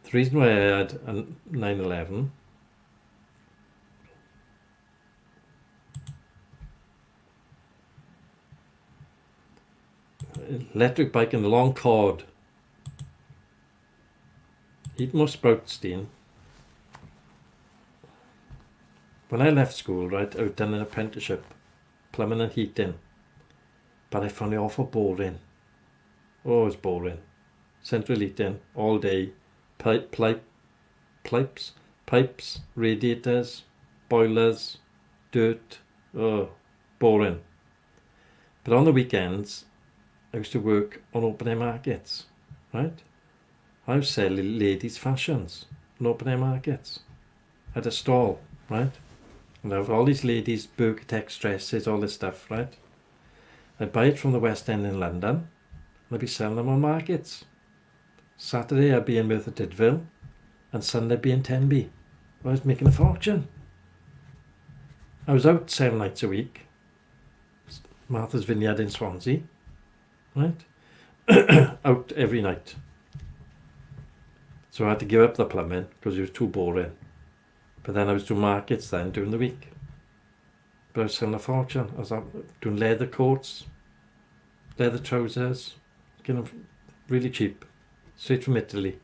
The reason why I had a 911 electric bike and a long cord. Eat more sprouts, Dean. When I left school, right, I'd done an apprenticeship, plumbing and heating, but I found it awful boring. Oh, it was boring. Central heating all day, pipes, radiators, boilers, dirt. Oh, boring. But on the weekends, I used to work on open air markets, right? I was selling ladies' fashions on open air markets. I had a stall, right? And I have all these ladies' Burketex dresses, all this stuff, right? I'd buy it from the West End in London, and I'd be selling them on markets. Saturday I'd be in Merthyr Tydfil, and Sunday I'd be in Tenby. I was making a fortune. I was out 7 nights a week. Martha's Vineyard in Swansea, right? Out every night. So I had to give up the plumbing because it was too boring. But then I was doing markets then during the week. But I was selling a fortune. I was doing leather coats, leather trousers, getting them really cheap, straight from Italy.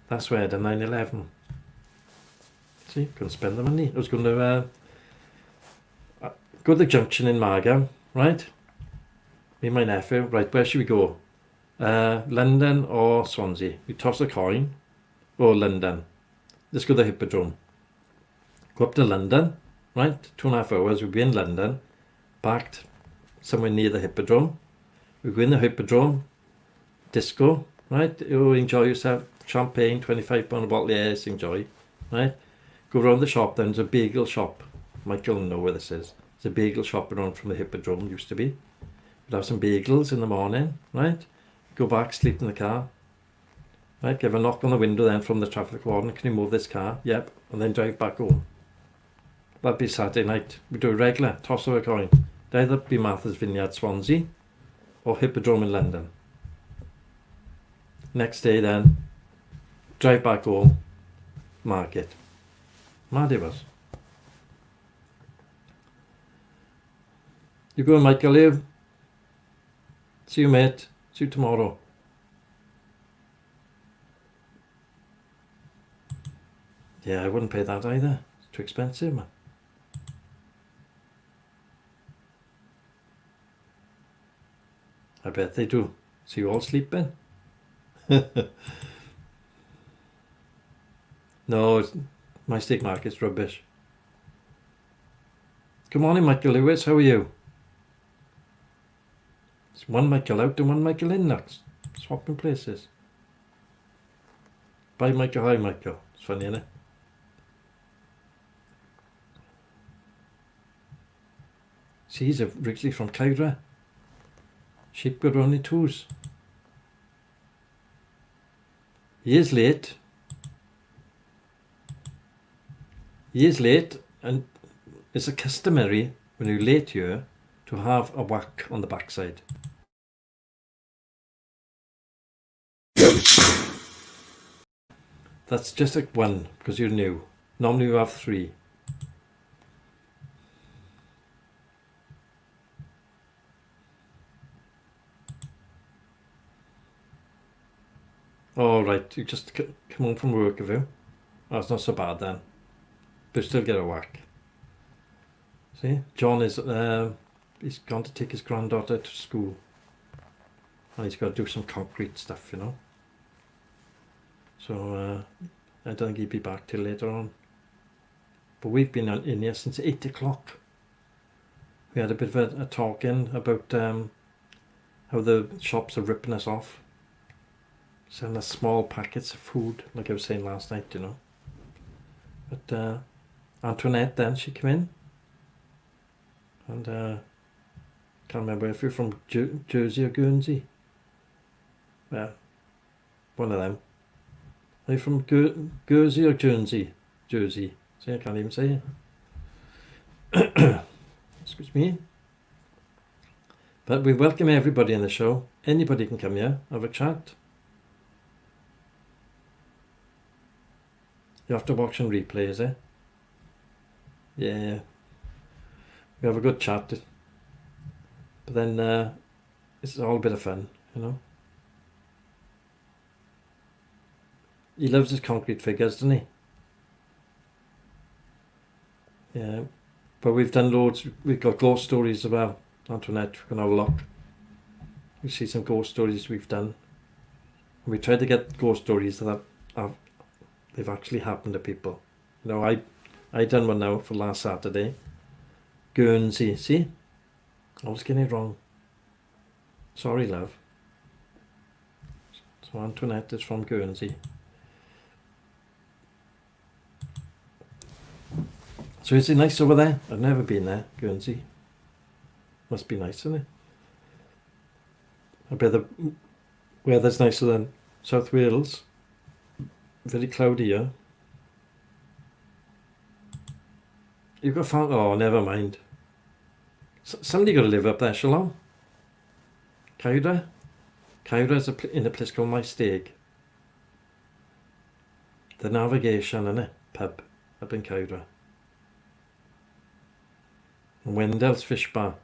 That's why I had a 911. See, couldn't spend the money. I was going to go to the junction in Margam, right? Me and my nephew, right, where should we go? London or Swansea? We toss a coin. Or London. Let's go to the Hippodrome. Go up to London, right? 2.5 hours, we'll be in London, parked somewhere near the Hippodrome. We go in the Hippodrome, disco, right? You enjoy yourself, champagne, £25 a bottle, yes, enjoy, right? Go around the shop, then there's a bagel shop. Michael will know where this is. There's a bagel shop around from the Hippodrome, used to be. We'd have some bagels in the morning, right? Go back, sleep in the car. Right, give a knock on the window then from the traffic warden. Can you move this car? Yep. And then drive back home. That'd be Saturday night. We do a regular toss of a coin. It'd either be Martha's Vineyard, Swansea, or Hippodrome in London. Next day then, drive back home, market. Mad it was. You go, Michael, you. See you, mate. See you tomorrow. Yeah, I wouldn't pay that either. It's too expensive, man. I bet they do. So you all sleeping? No, my steak market's rubbish. Good morning, Michael Lewis. How are you? It's one Michael out and one Michael in next. Swapping places. Bye, Michael. Hi, Michael. It's funny, isn't it? See, he's originally from Caira. Sheep got only twos. He is late. He is late, and it's a customary when you're late here to have a whack on the backside. That's just like one because you're new. Normally you have 3. All right, you just come home from work, have you? Oh, it's not so bad then. But you still get a whack. See, John is, he's gone to take his granddaughter to school. And he's got to do some concrete stuff, you know. So, I don't think he'll be back till later on. But we've been in here since 8 o'clock. We had a bit of a talk in about how the shops are ripping us off. Selling us small packets of food, like I was saying last night, you know. But Antoinette then, she came in. And Can't remember if you're from Jersey or Guernsey. Yeah, one of them. Are you from Guernsey or Jersey? Jersey. See, I can't even say it. Excuse me. But we welcome everybody in the show. Anybody can come here, have a chat. You have to watch and replays, eh? Yeah. We have a good chat. But then it's all a bit of fun, you know. He loves his concrete figures, doesn't he? Yeah. But we've done loads. We've got ghost stories as well. Antoinette, we can have a look. You see some ghost stories we've done. And we tried to get ghost stories that they've actually happened to people. You know, I done one now for last Saturday. Guernsey, see? I was getting it wrong. Sorry, love. So Antoinette is from Guernsey. So is it nice over there? I've never been there, Guernsey. Must be nice, isn't it? I bet the weather's nicer than South Wales. Very cloudy here. You've got found. Oh, never mind. Somebody got to live up there, Shalom. Caira? Caira's in a place called My Steak. The Navigation, innit? Pub up in Caira. And Wendell's Fish Bar.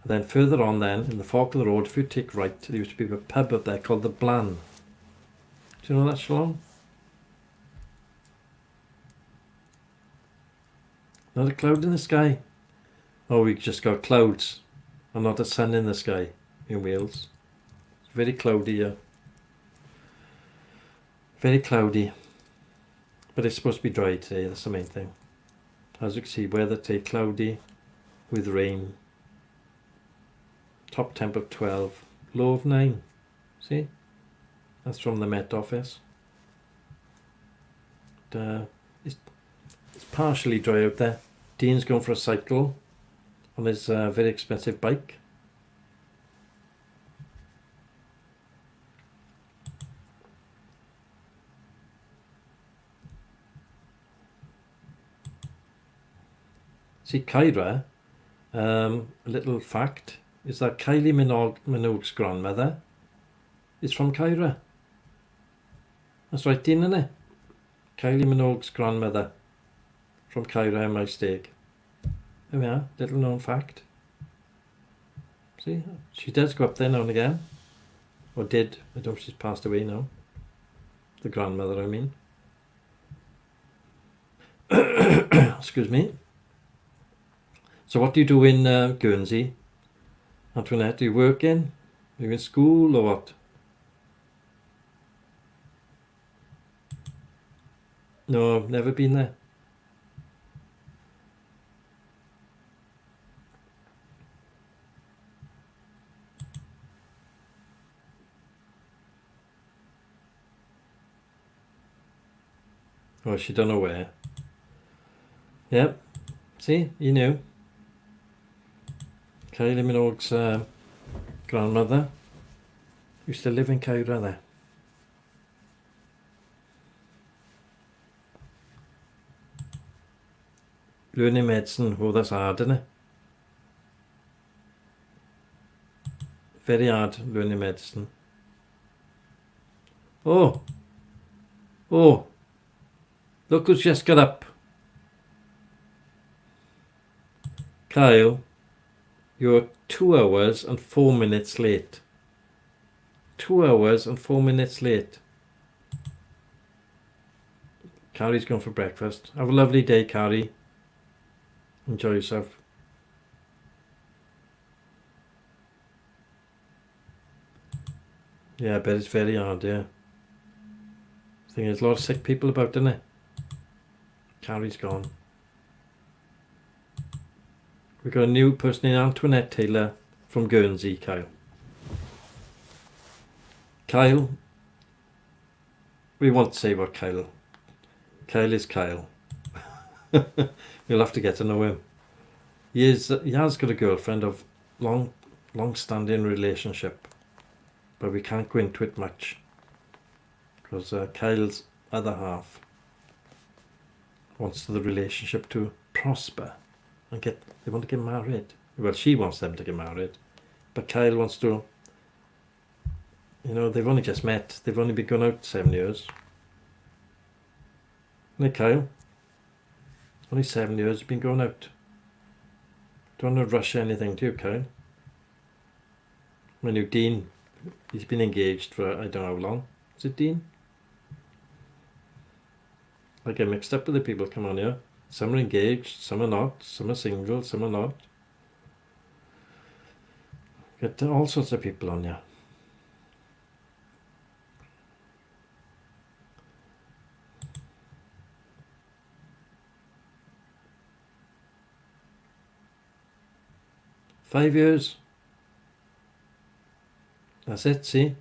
And then further on then, in the fork of the road, if you take right, there used to be a pub up there called the Blan. Do you know that, Shalom? Not a cloud in the sky. Oh, we just got clouds and not a sun in the sky in Wales. It's very cloudy here. Very cloudy. But it's supposed to be dry today, that's the main thing. As you can see, weather today cloudy with rain. Top temp of 12, low of 9. See? That's from the Met Office. It's partially dry out there. Dean's going for a cycle on his very expensive bike. See, Caira, a little fact, is that Kylie Minogue's grandmother is from Caira. That's right, Dean, isn't it? Kylie Minogue's grandmother from Caira and My Steak. There we are, little known fact. See, she does go up there now and again. Or did. I don't know if she's passed away now. The grandmother, I mean. Excuse me. So what do you do in Guernsey? Antoinette, do you work in? Are you in school or what? No, I've never been there. Oh, she don't know where. Yep. See, you knew. Kylie Minogue's grandmother used to live in Caira there. Learning medicine, oh that's hard, isn't it? Very hard learning medicine. Oh, look who's just got up. Kyle, you're 2 hours and 4 minutes late. 2 hours and 4 minutes late. Carrie's gone for breakfast. Have a lovely day, Carrie. Enjoy yourself. Yeah, I bet it's very hard, yeah. I think there's a lot of sick people about, isn't it? Carrie's gone. We've got a new person in, Antoinette Taylor from Guernsey, Kyle. Kyle, we won't say what Kyle. Kyle is Kyle. You'll have to get to know him. He has got a girlfriend of long-standing relationship, but we can't go into it much because Kyle's other half wants the relationship to prosper and they want to get married. Well, she wants them to get married, but Kyle wants to, they've only just met. They've only been going out 7 years. Isn't it, Kyle? Only 7 years you've been going out. Don't want to rush anything, do you, Kyle? My new Dean, he's been engaged for I don't know how long. Is it Dean? I get mixed up with the people come on here. Some are engaged, some are not, some are single, some are not. Get all sorts of people on here. Five years. That's it, see?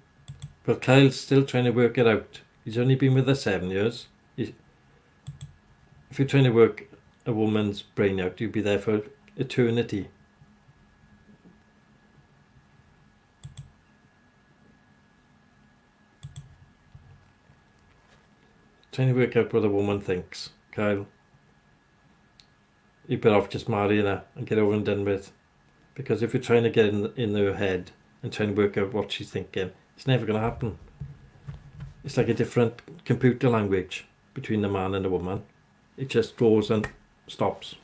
But Kyle's still trying to work it out. He's only been with her 7 years. If you're trying to work a woman's brain out, you'd be there for eternity. Trying to work out what a woman thinks, Kyle. You're better off just marrying her and get over and done with. Because if you're trying to get in her head and trying to work out what she's thinking, it's never going to happen. It's like a different computer language between the man and the woman. It just goes and stops.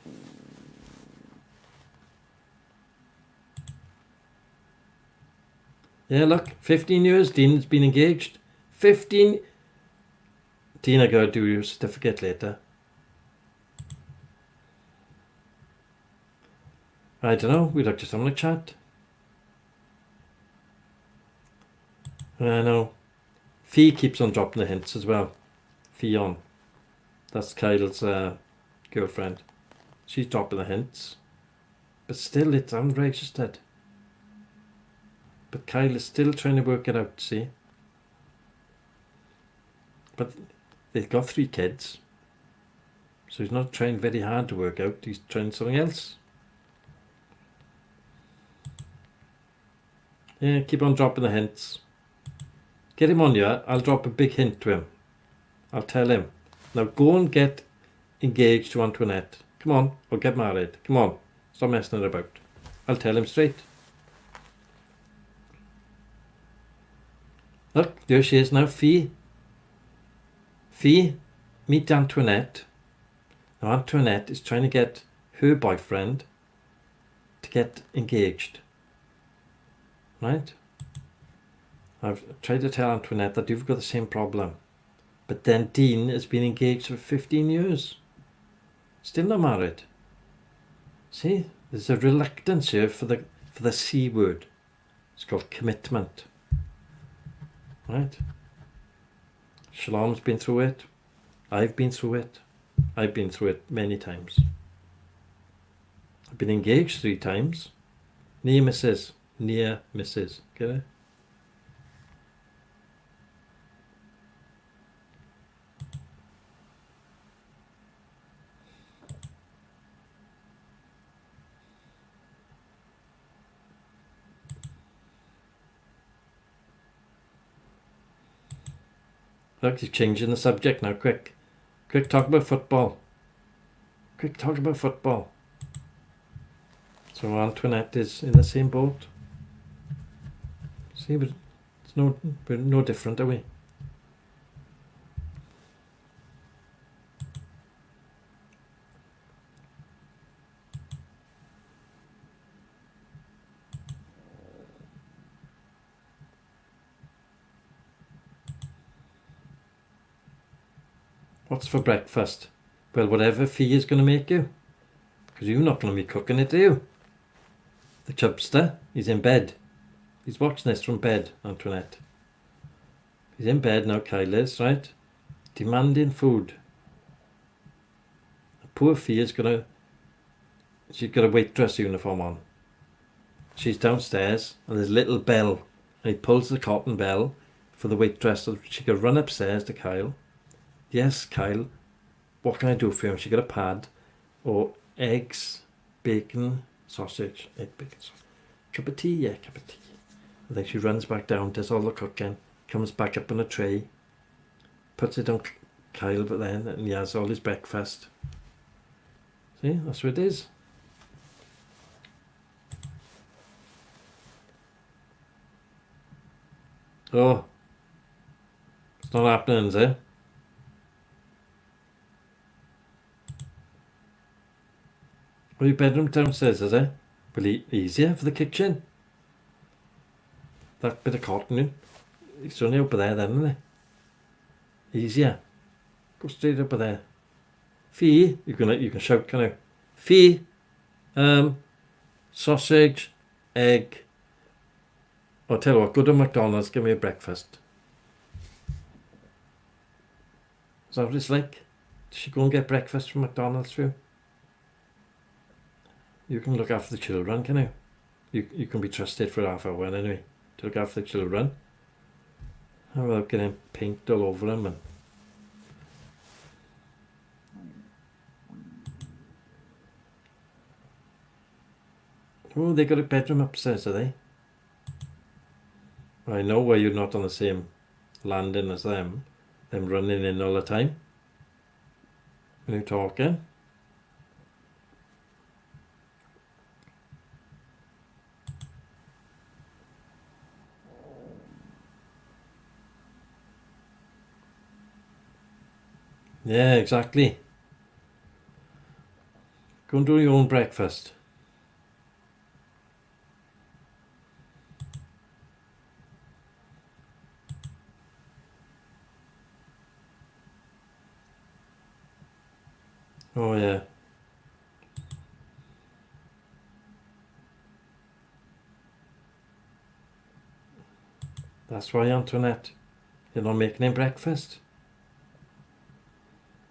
Yeah, look, 15 years Dean's been engaged. 15. Dean, I gotta do your certificate later. I don't know, we'd like just having a chat. I know. Fee keeps on dropping the hints as well. Fionn. That's Kyle's girlfriend. She's dropping the hints. But still, it's unregistered. But Kyle is still trying to work it out, see? But they've got 3 kids. So he's not trying very hard to work out. He's trying something else. Yeah, keep on dropping the hints. Get him on here. I'll drop a big hint to him. I'll tell him. Now go and get engaged to Antoinette. Come on, or get married. Come on, stop messing about. I'll tell him straight. Look, there she is now, Fee. Fee, meet Antoinette. Now Antoinette is trying to get her boyfriend to get engaged. Right? I've tried to tell Antoinette that you've got the same problem. But then Dean has been engaged for 15 years. Still not married. See, there's a reluctance here for the C word. It's called commitment. Right? Shalom's been through it. I've been through it. I've been through it many times. I've been engaged 3 times. Near misses. Near misses. Get it? Look, he's changing the subject now, quick. Quick, talk about football. Quick, talk about football. So Antoinette is in the same boat. See, we're no different, are we? What's for breakfast? Well, whatever Fee is going to make you. Because you're not going to be cooking it, are you? The chubster, he's in bed. He's watching this from bed, Antoinette. He's in bed now, Kyle is, right? Demanding food. Poor Fee is going to... She's got a waitress uniform on. She's downstairs, and there's a little bell. And he pulls the cotton bell for the waitress so she can run upstairs to Kyle. Yes, Kyle, what can I do for you? She got a pad, or eggs, bacon, sausage, egg, bacon, sausage. Cup of tea? Yeah, cup of tea. And then she runs back down, does all the cooking, comes back up on a tray, puts it on Kyle, but then, and he has all his breakfast. See, that's what it is. Oh, it's not happening, is it? Oh, your bedroom downstairs, is it? Well, easier for the kitchen. That bit of cotton, it's only over there then, isn't it? Easier. Go straight over there. Fee, you can shout, can you? Fee, sausage, egg. I'll tell you what, go to McDonald's, give me a breakfast. Is that what it's like? Does she go and get breakfast from McDonald's for you? You can look after the children, can you? You can be trusted for half hour anyway to look after the children. Without getting paint all over them. And oh, they got a bedroom upstairs, are they? I know why you're not on the same landing as them. Them running in all the time when you're talking. Yeah, exactly. Go and do your own breakfast. Oh yeah. That's why, Antoinette, you're not making him breakfast.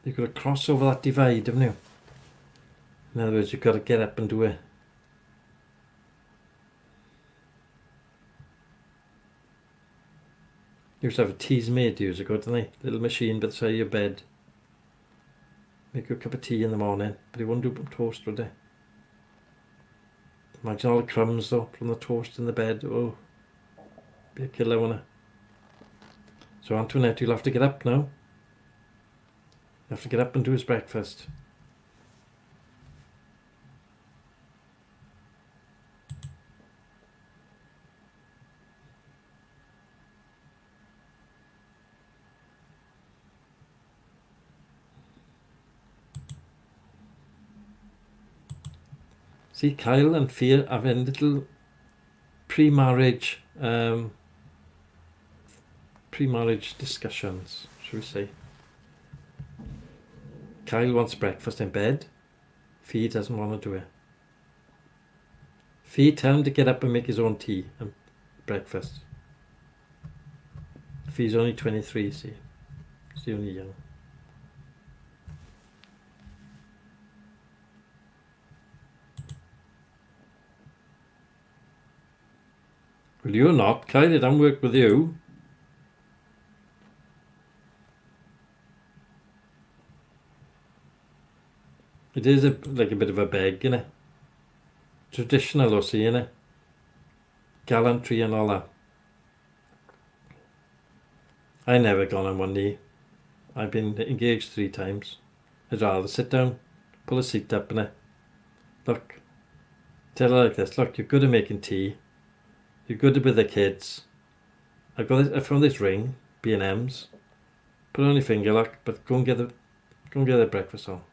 You've got to cross over that divide, haven't you? In other words, you've got to get up and do it. You used to have a teas made years ago, didn't they? Little machine by the side of your bed. Make you a cup of tea in the morning, but he wouldn't do toast, would they? Imagine all the crumbs though from the toast in the bed. Oh, be a killer, wouldn't it? So Antoinette, you'll have to get up now. You have to get up and do his breakfast. See, Kyle and Fia having little pre-marriage discussions, should we say. Kyle wants breakfast in bed. Fia doesn't want to do it. Fia, tell him to get up and make his own tea and breakfast. Fia's only 23, see. She's only young. Well, you're not. Kyle, it don't work with you. It is like a bit of a beg, innit? Traditional, or see, innit? Gallantry and all that. I never gone on one knee. I've been engaged 3 times. I'd rather sit down, pull a seat up, innit? Look, tell her like this. Look, you're good at making tea. You're good with the kids. I found this ring, B&M's. Put it on your finger, look, but go and get the breakfast on.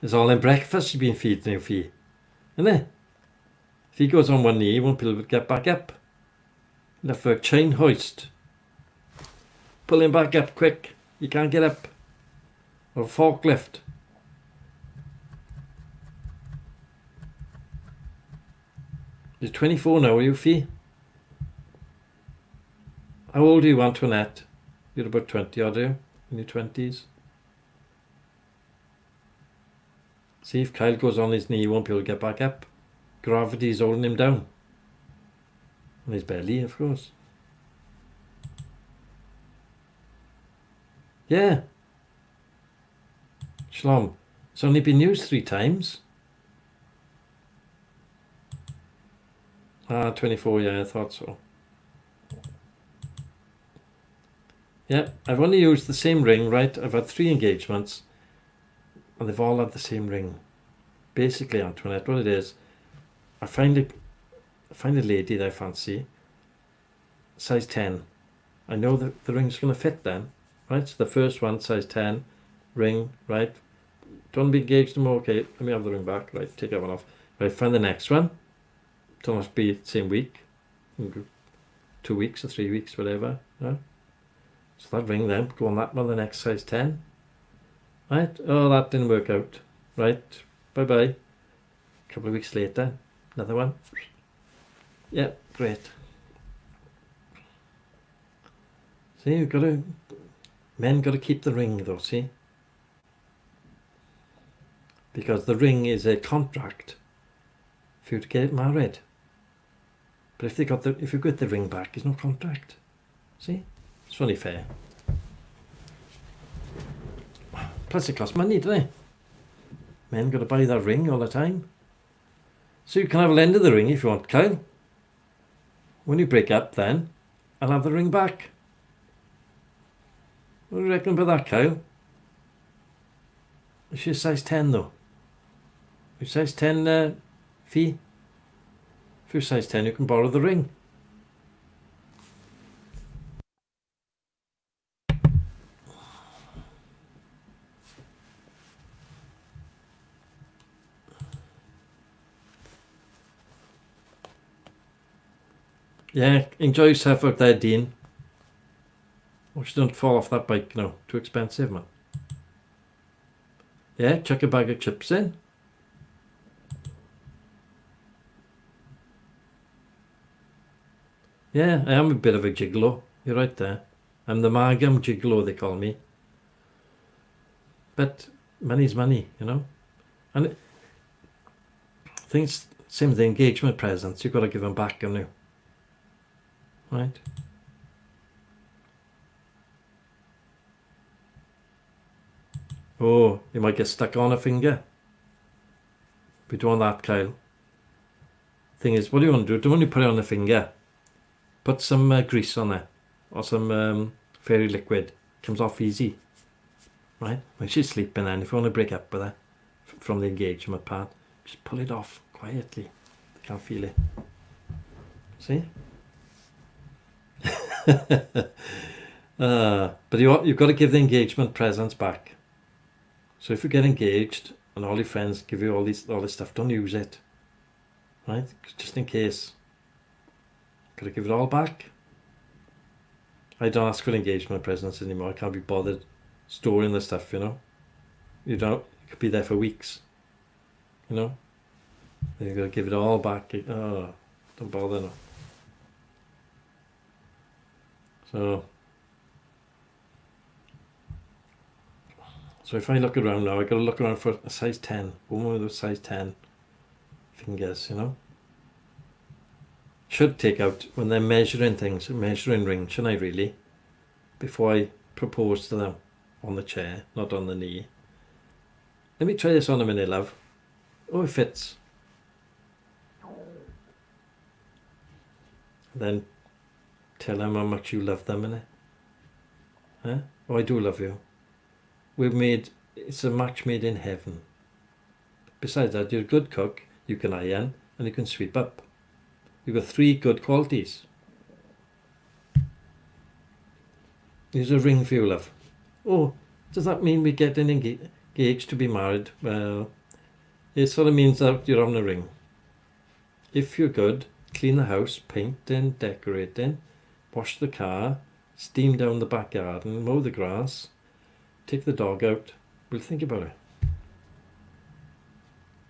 It's all in breakfast you've been feeding your Fee, isn't it? If he goes on one knee, he won't be able to get back up. Left for a chain hoist. Pull him back up quick. You can't get up. Or a forklift. You're 24 now, are you, Fee? How old are you, Antoinette? You're about 20, are you? In your 20s? See, if Kyle goes on his knee, he won't be able to get back up. Gravity's holding him down. On his belly, of course. Yeah. Shlom, it's only been used 3 times. 24, yeah, I thought so. Yeah, I've only used the same ring, right? I've had 3 engagements, and they've all had the same ring. Basically, Antoinette, what it is, I find a lady that I fancy, size 10. I know that the ring's going to fit then, right? So the first one, size 10, ring, right? Don't want to be engaged anymore. Okay, let me have the ring back. Right, take that one off. Right, find the next one. Don't have to be the same week. 2 weeks or 3 weeks, whatever. Yeah? So that ring then, go on that one, the next size 10. Right? Oh, that didn't work out. Right, bye-bye. A couple of weeks later, another one. Yeah, great. See, you've got to, men got to keep the ring though, see? Because the ring is a contract for you to get married. But if you get the ring back, there's no contract. See? It's only fair. Plus it costs money, doesn't it? Men got to buy that ring all the time. So you can have a lend of the ring if you want, Kyle. When you break up then, I'll have the ring back. What do you reckon about that, Kyle? Is she a size 10 though? You size 10 fee? If you're size 10 you can borrow the ring. Yeah, enjoy yourself out there, Dean. Watch don't fall off that bike now. Too expensive, man. Yeah, chuck a bag of chips in. Yeah, I am a bit of a gigolo. You're right there. I'm the Margam gigolo, they call me. But money's money, you know. And things, same as the engagement presents, you've got to give them back, haven't you? Right? Oh, you might get stuck on a finger. We don't want that, Kyle. Thing is, what do you want to do? Don't want to put it on the finger. Put some grease on there. Or some fairy liquid. Comes off easy. Right? When she's sleeping then, if you want to break up with her from the engagement part, just pull it off quietly. They can't feel it. See? But you've got to give the engagement presents back. So if you get engaged and all your friends give you all this stuff, don't use it. Right? Just in case. Got to give it all back. I don't ask for engagement presents anymore. I can't be bothered storing the stuff, you know. You don't. It could be there for weeks. You know. Then you've got to give it all back. Oh, don't bother now. So if I look around now, I got to look around for a size 10. Woman with a size 10 fingers, you know. Should take out, when they're measuring things, measuring rings, shouldn't I really? Before I propose to them on the chair, not on the knee. Let me try this on a minute, love. Oh, it fits. Then tell them how much you love them, innit? Huh? Oh, I do love you. It's a match made in heaven. Besides that, you're a good cook, you can iron, and you can sweep up. You've got 3 good qualities. Here's a ring for you, love. Oh, does that mean we're getting engaged to be married? Well, it sort of means that you're on a ring. If you're good, clean the house, painting, decorating, wash the car, steam down the back garden, mow the grass, take the dog out. We'll think about it.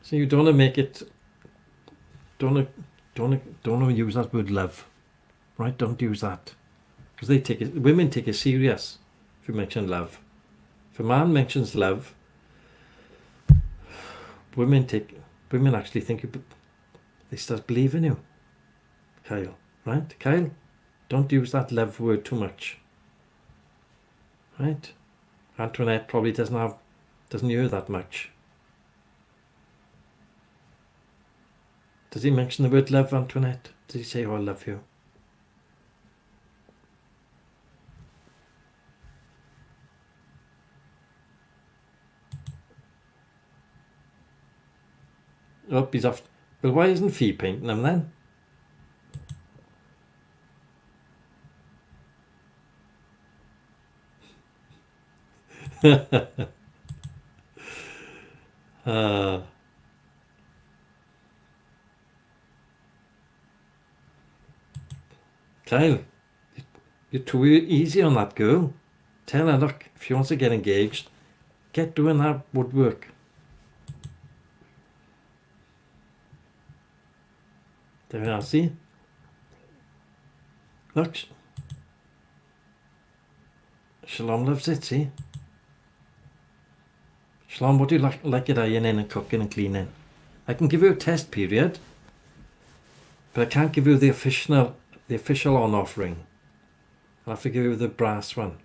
So you don't want to make it, don't want to use that word love, right? Don't use that, because women take it serious if you mention love. If a man mentions love, Women actually think they start believing you, Kyle. Right, Kyle? Don't use that love word too much. Right? Antoinette probably doesn't hear that much. Does he mention the word love, Antoinette? Does he say, oh, I love you? Oh, he's off. Well, why isn't Fee painting them then? Kyle, you're too easy on that girl. Tell her, look, if she wants to get engaged, get doing that woodwork. There we are, see? Look, Shalom loves it, see? Shalom, what do you like it ironing and cooking and cleaning? I can give you a test period, but I can't give you the official on-off ring. I'll have to give you the brass one.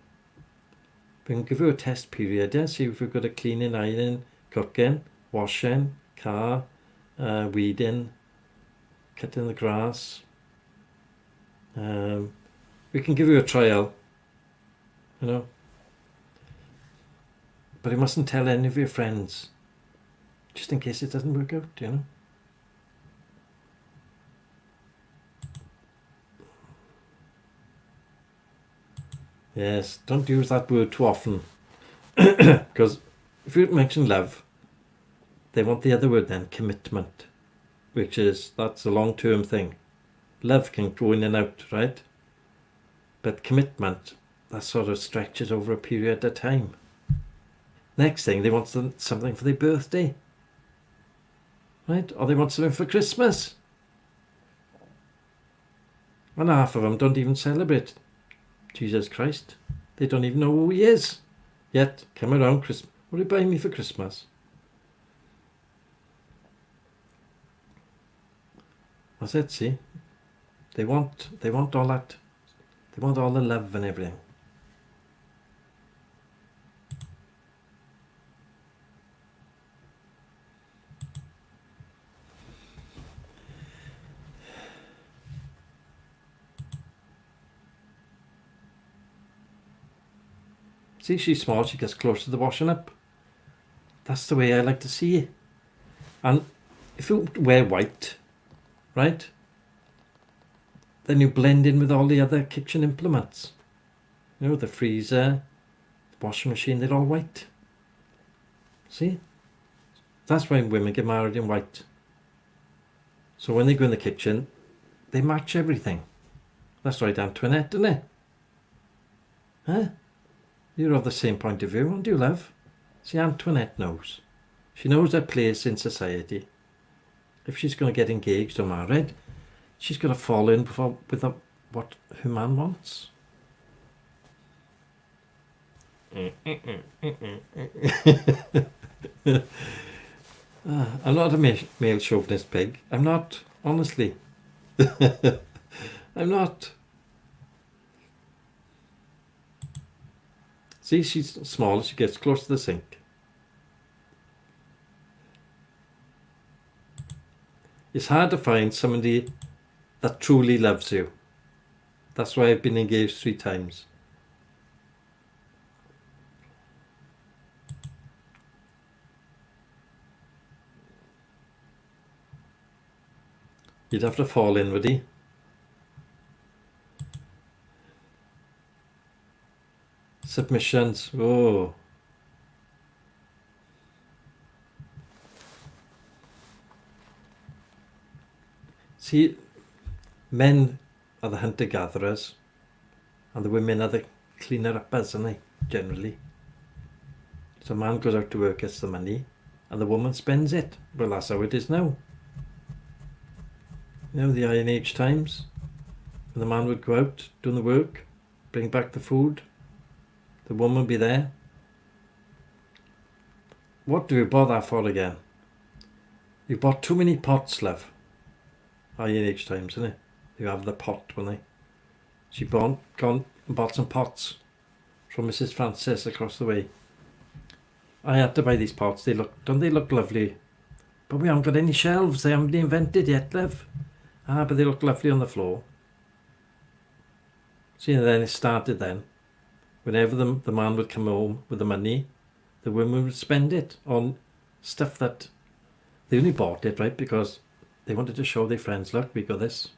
We can give you a test period, yeah? See if we've got a cleaning, ironing, cooking, washing, car, weeding, cutting the grass. We can give you a trial, you know. But you mustn't tell any of your friends, just in case it doesn't work out, you know. Yes, don't use that word too often. Because if you mention love, they want the other word then, commitment, that's a long-term thing. Love can go in and out, right? But commitment, that sort of stretches over a period of time. Next thing, they want something for their birthday, right? Or they want something for Christmas. And half of them don't even celebrate Jesus Christ. They don't even know who he is. Yet, come around Christmas. What are you buying me for Christmas? That's it, see? They want all that. They want all the love and everything. See, she's small, she gets close to the washing up. That's the way I like to see it. And if you wear white, right, then you blend in with all the other kitchen implements. You know, the freezer, the washing machine, they're all white. See? That's why women get married in white. So when they go in the kitchen, they match everything. That's right, Antoinette, isn't it? Huh? You're of the same point of view, aren't you, love? See, Antoinette knows. She knows her place in society. If she's going to get engaged or married, she's going to fall in with what her man wants. I'm not a male chauvinist pig. I'm not, honestly. I'm not. See, she's small, she gets close to the sink. It's hard to find somebody that truly loves you. That's why I've been engaged 3 times. You'd have to fall in, would he? Submissions. Oh. See, men are the hunter-gatherers and the women are the cleaner-uppers, aren't they, generally? So a man goes out to work, gets the money, and the woman spends it. Well, that's how it is now. You know, the Iron Age times, when the man would go out doing the work, bring back the food, the woman would be there. What do we bother for again? You bought too many pots, love. INH times, isn't it? You have the pot, when they. She gone and bought some pots from Mrs. Francis across the way. I had to buy these pots. Don't they look lovely? But we haven't got any shelves. They haven't been invented yet, love. But they look lovely on the floor. See, and then it started then. Whenever the man would come home with the money, the women would spend it on stuff that they only bought it, right, because they wanted to show their friends, look, we got this.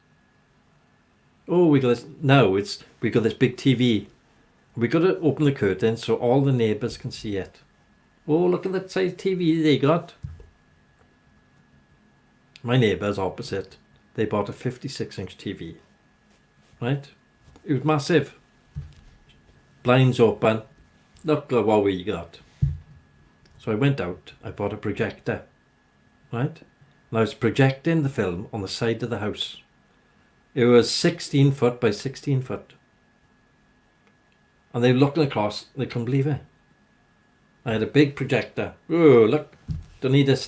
Oh, we got this. No, we got this big TV. We got to open the curtain so all the neighbours can see it. Oh, look at that size TV they got. My neighbours opposite, they bought a 56-inch TV. Right? It was massive. Blinds open. Look at what we got. So I went out, I bought a projector. Right? And I was projecting the film on the side of the house. It was 16 foot by 16 foot. And they were looking across, they couldn't believe it. I had a big projector. Oh, look, don't need a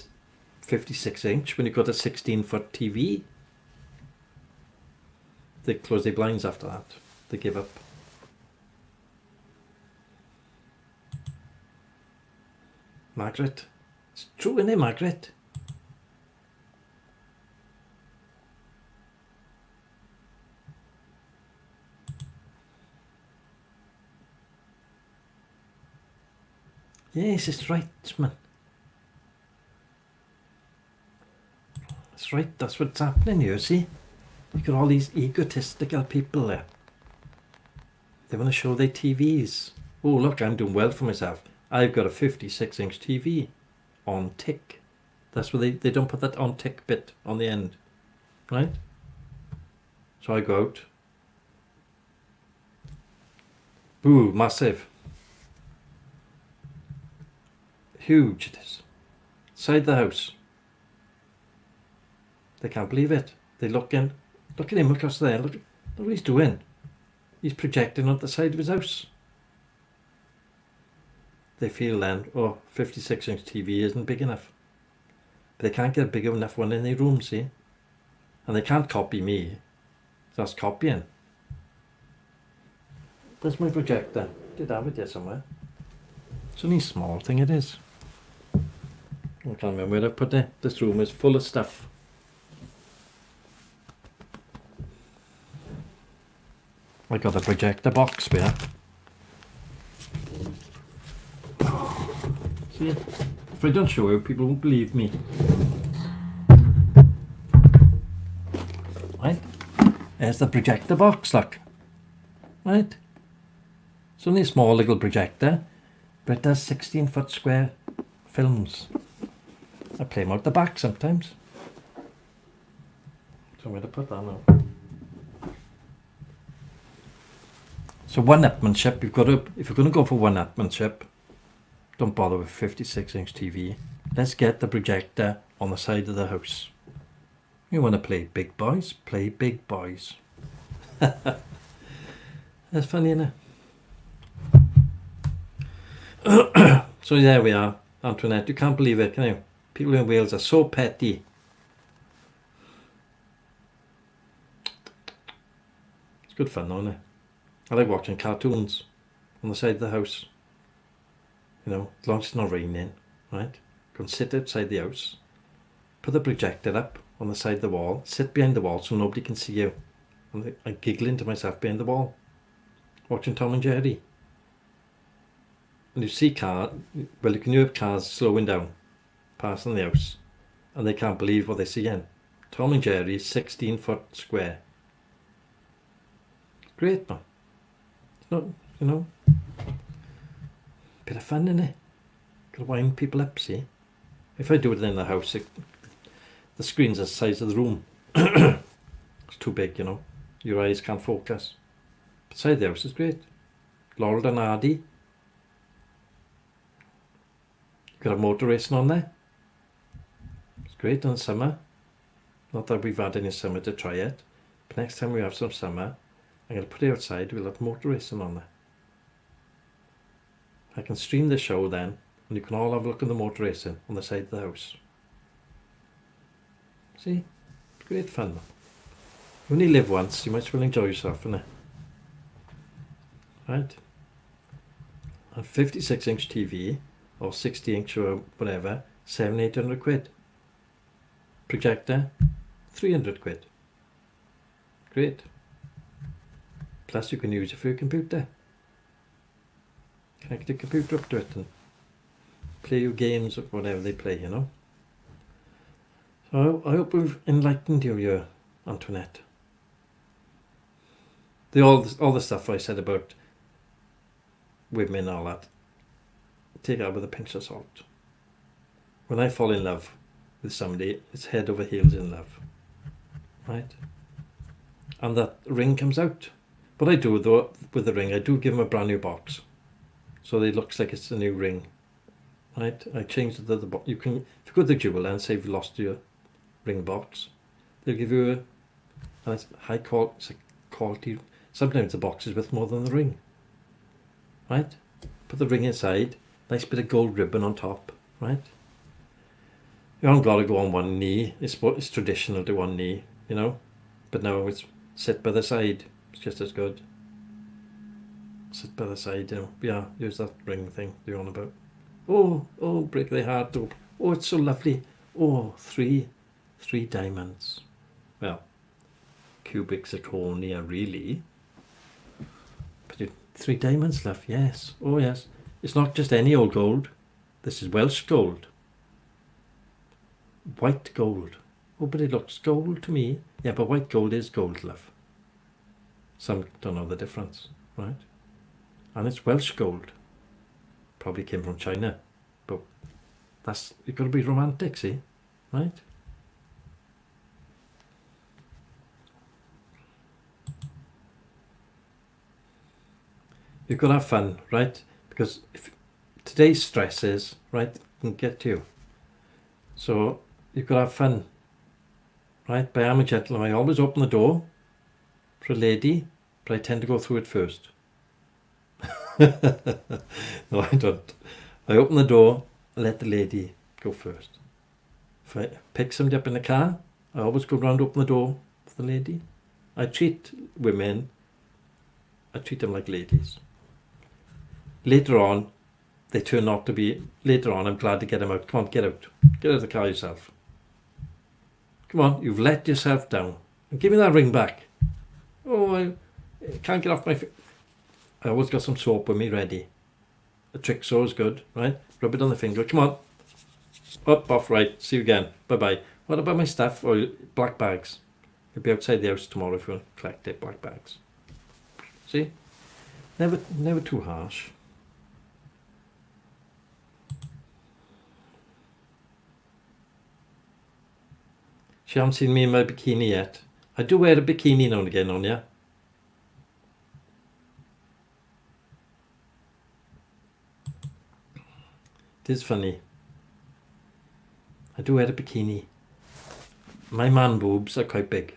56-inch when you've got a 16-foot TV. They closed their blinds after that. They give up. Margaret. It's true, isn't it, Margaret? Yes, it's right, man. It's right, that's what's happening here, see? You got all these egotistical people there. They want to show their TVs. Oh, look, I'm doing well for myself. I've got a 56-inch TV on tick. That's where they don't put that on tick bit on the end, right? So I go out. Ooh, massive. Huge it is. Inside the house. They can't believe it. They look at him across there. Look what he's doing. He's projecting on the side of his house. They feel then, oh, 56-inch TV isn't big enough. But they can't get a big enough one in their room, see? And they can't copy me. That's copying. There's my projector. Did have it here somewhere. It's only a small thing it is. I can't remember where I put it. This room is full of stuff. I got a projector box there. See, if I don't show you, people won't believe me. Right? There's the projector box, look. Right? It's only a small little projector, but it does 16-foot square films. I play them out the back sometimes. So I'm going to put that now. So one-upmanship, if you're going to go for one-upmanship, don't bother with 56-inch TV. Let's get the projector on the side of the house. You want to play big boys? Play big boys. That's funny, isn't it? So there we are, Antoinette. You can't believe it, can you? People in Wales are so petty. It's good fun, though, isn't it? I like watching cartoons on the side of the house. You know, as long as it's not raining, right? Go and sit outside the house, put the projector up on the side of the wall, sit behind the wall so nobody can see you. And I'm giggling to myself behind the wall, watching Tom and Jerry. And you see you can hear cars slowing down, passing the house, and they can't believe what they're seeing. Tom and Jerry is 16-foot square. Great, man. It's not, you know, bit of fun, innit? Gotta wind people up, see? If I do it in the house, the screen's the size of the room. It's too big, you know. Your eyes can't focus. Beside the house is great. Laurel and Hardy. You could have motor racing on there. It's great in the summer. Not that we've had any summer to try it. But next time we have some summer, I'm going to put it outside, we'll have motor racing on there. I can stream the show then, and you can all have a look at the motor racing on the side of the house. See? Great fun. You only live once, you might as well enjoy yourself, innit? Right? A 56-inch TV, or 60-inch or whatever, 700-800 quid. Projector, 300 quid. Great. Plus you can use it for your computer. Connect your computer up to it and play your games or whatever they play, you know. So I hope we've enlightened you here, Antoinette. All the stuff I said about women and all that, take that with a pinch of salt. When I fall in love with somebody, it's head over heels in love. Right? And that ring comes out. What I do though with the ring, I do give them a brand new box, so it looks like it's a new ring. Right? I changed the box. You can, if you go to the jeweler and say you've lost your ring box, they'll give you a high quality. Sometimes the box is worth more than the ring. Right? Put the ring inside. Nice bit of gold ribbon on top. Right? You haven't got to go on one knee. It's traditional to one knee, you know. But now it's sit by the side. It's just as good. Sit by the side, you know. Yeah, use that ring thing you're on about. Oh, break their heart. Oh, it's so lovely. Oh, three diamonds. Well, cubic zirconia, really. But 3 diamonds, love. Yes. Oh, yes. It's not just any old gold. This is Welsh gold. White gold. Oh, but it looks gold to me. Yeah, but white gold is gold, love. Some don't know the difference, right? And it's Welsh gold. Probably came from China. But you've got to be romantic, see? Right? You've got to have fun, right? Because if today's stresses, right, can get to you. So you've got to have fun, right? But I am a gentleman. I always open the door for a lady, but I tend to go through it first. No, I don't. I open the door and let the lady go first. If I pick somebody up in the car, I always go round, open the door for the lady. I treat women, I treat them like ladies. Later on, they turn out to be, later on, I'm glad to get them out. Come on, get out. Get out of the car yourself. Come on, you've let yourself down. And give me that ring back. Oh, I can't get off my feet. I always got some soap with me ready. A trick saw is good, right? Rub it on the finger. Come on. Up, off, right. See you again. Bye-bye. What about my stuff? Or black bags? You'll be outside the house tomorrow if you want to collect it, black bags. See? Never too harsh. She hasn't seen me in my bikini yet. I do wear a bikini now and again on ya. It is funny. I do wear a bikini. My man boobs are quite big,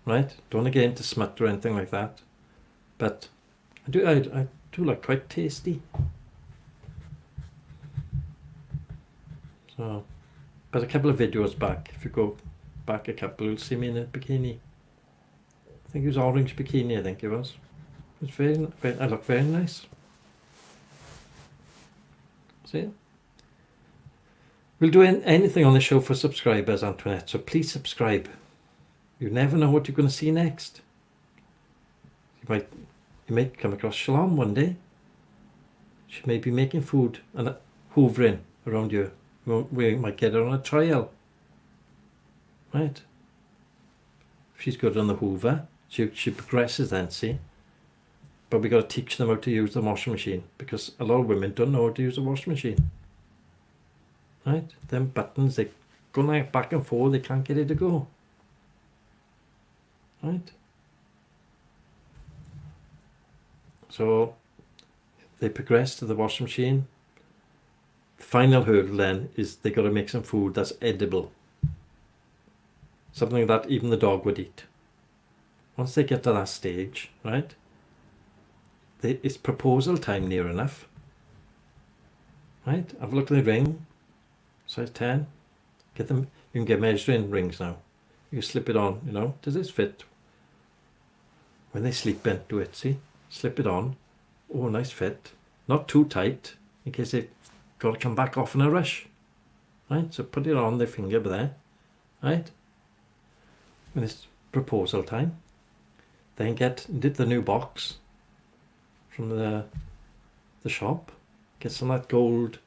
right? Don't want to get into smut or anything like that, but I do look quite tasty. So, but a couple of videos back, if you go back a couple, you'll see me in a bikini. I think it was orange bikini. I think it was. It was very I look very nice. See? We'll do anything on the show for subscribers, Antoinette, so please subscribe. You never know what you're going to see next. You might come across Shalom one day. She may be making food and hoovering around you. We might get her on a trial. Right? If she's good on the hoover, she progresses then, see? But we got to teach them how to use the washing machine, because a lot of women don't know how to use a washing machine. Right? Them buttons, they go like back and forth, they can't get it to go. Right? So they progress to the washing machine. The final hurdle then is they got to make some food that's edible. Something that even the dog would eat. Once they get to that stage, right? It's proposal time near enough. Right? Have a look at the ring. Size 10. Get them. You can get measuring rings now. You slip it on, you know. Does this fit? When they sleep in, do it, see? Slip it on. Oh, nice fit. Not too tight, in case they've got to come back off in a rush. Right, so put it on their finger there. Right? When it's proposal time. Then dip the new box from the shop. Get some of that gold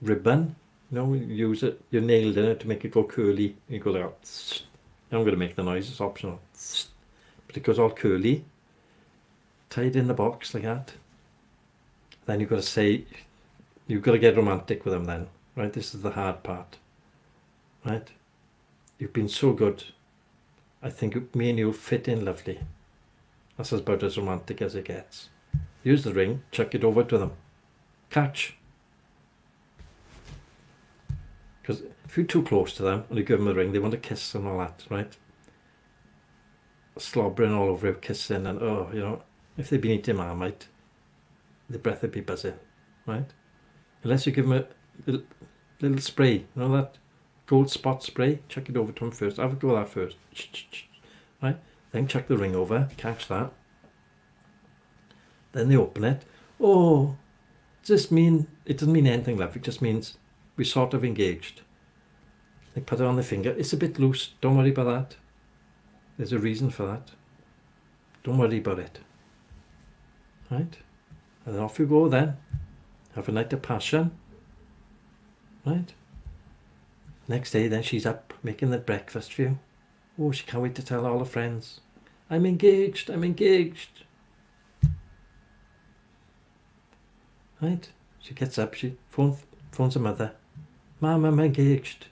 ribbon. You know, use it, you nailed in it to make it go curly. You go like, I'm going to make the noise, it's optional. But it goes all curly. Tie it in the box like that. Then you've got to say, you've got to get romantic with them then. Right, this is the hard part. Right? You've been so good. I think me and you fit in lovely. That's about as romantic as it gets. Use the ring, chuck it over to them. Catch. Because if you're too close to them and you give them a ring, they want to kiss and all that, right? Slobbering all over you, kissing, and oh, you know, if they've been eating Marmite, the breath would be buzzing, right? Unless you give them a little spray, you know that gold spot spray, chuck it over to them first. Have a go at that first, right? Then chuck the ring over, catch that. Then they open it. Oh, does this mean, it doesn't mean anything, love, it just means we're sort of engaged. They put it on the finger. It's a bit loose. Don't worry about that. There's a reason for that. Don't worry about it. Right? And then off you go then. Have a night of passion. Right? Next day then she's up making the breakfast for you. Oh, she can't wait to tell all her friends. I'm engaged. I'm engaged. Right? She gets up. She phones her mother. Mum, I'm engaged.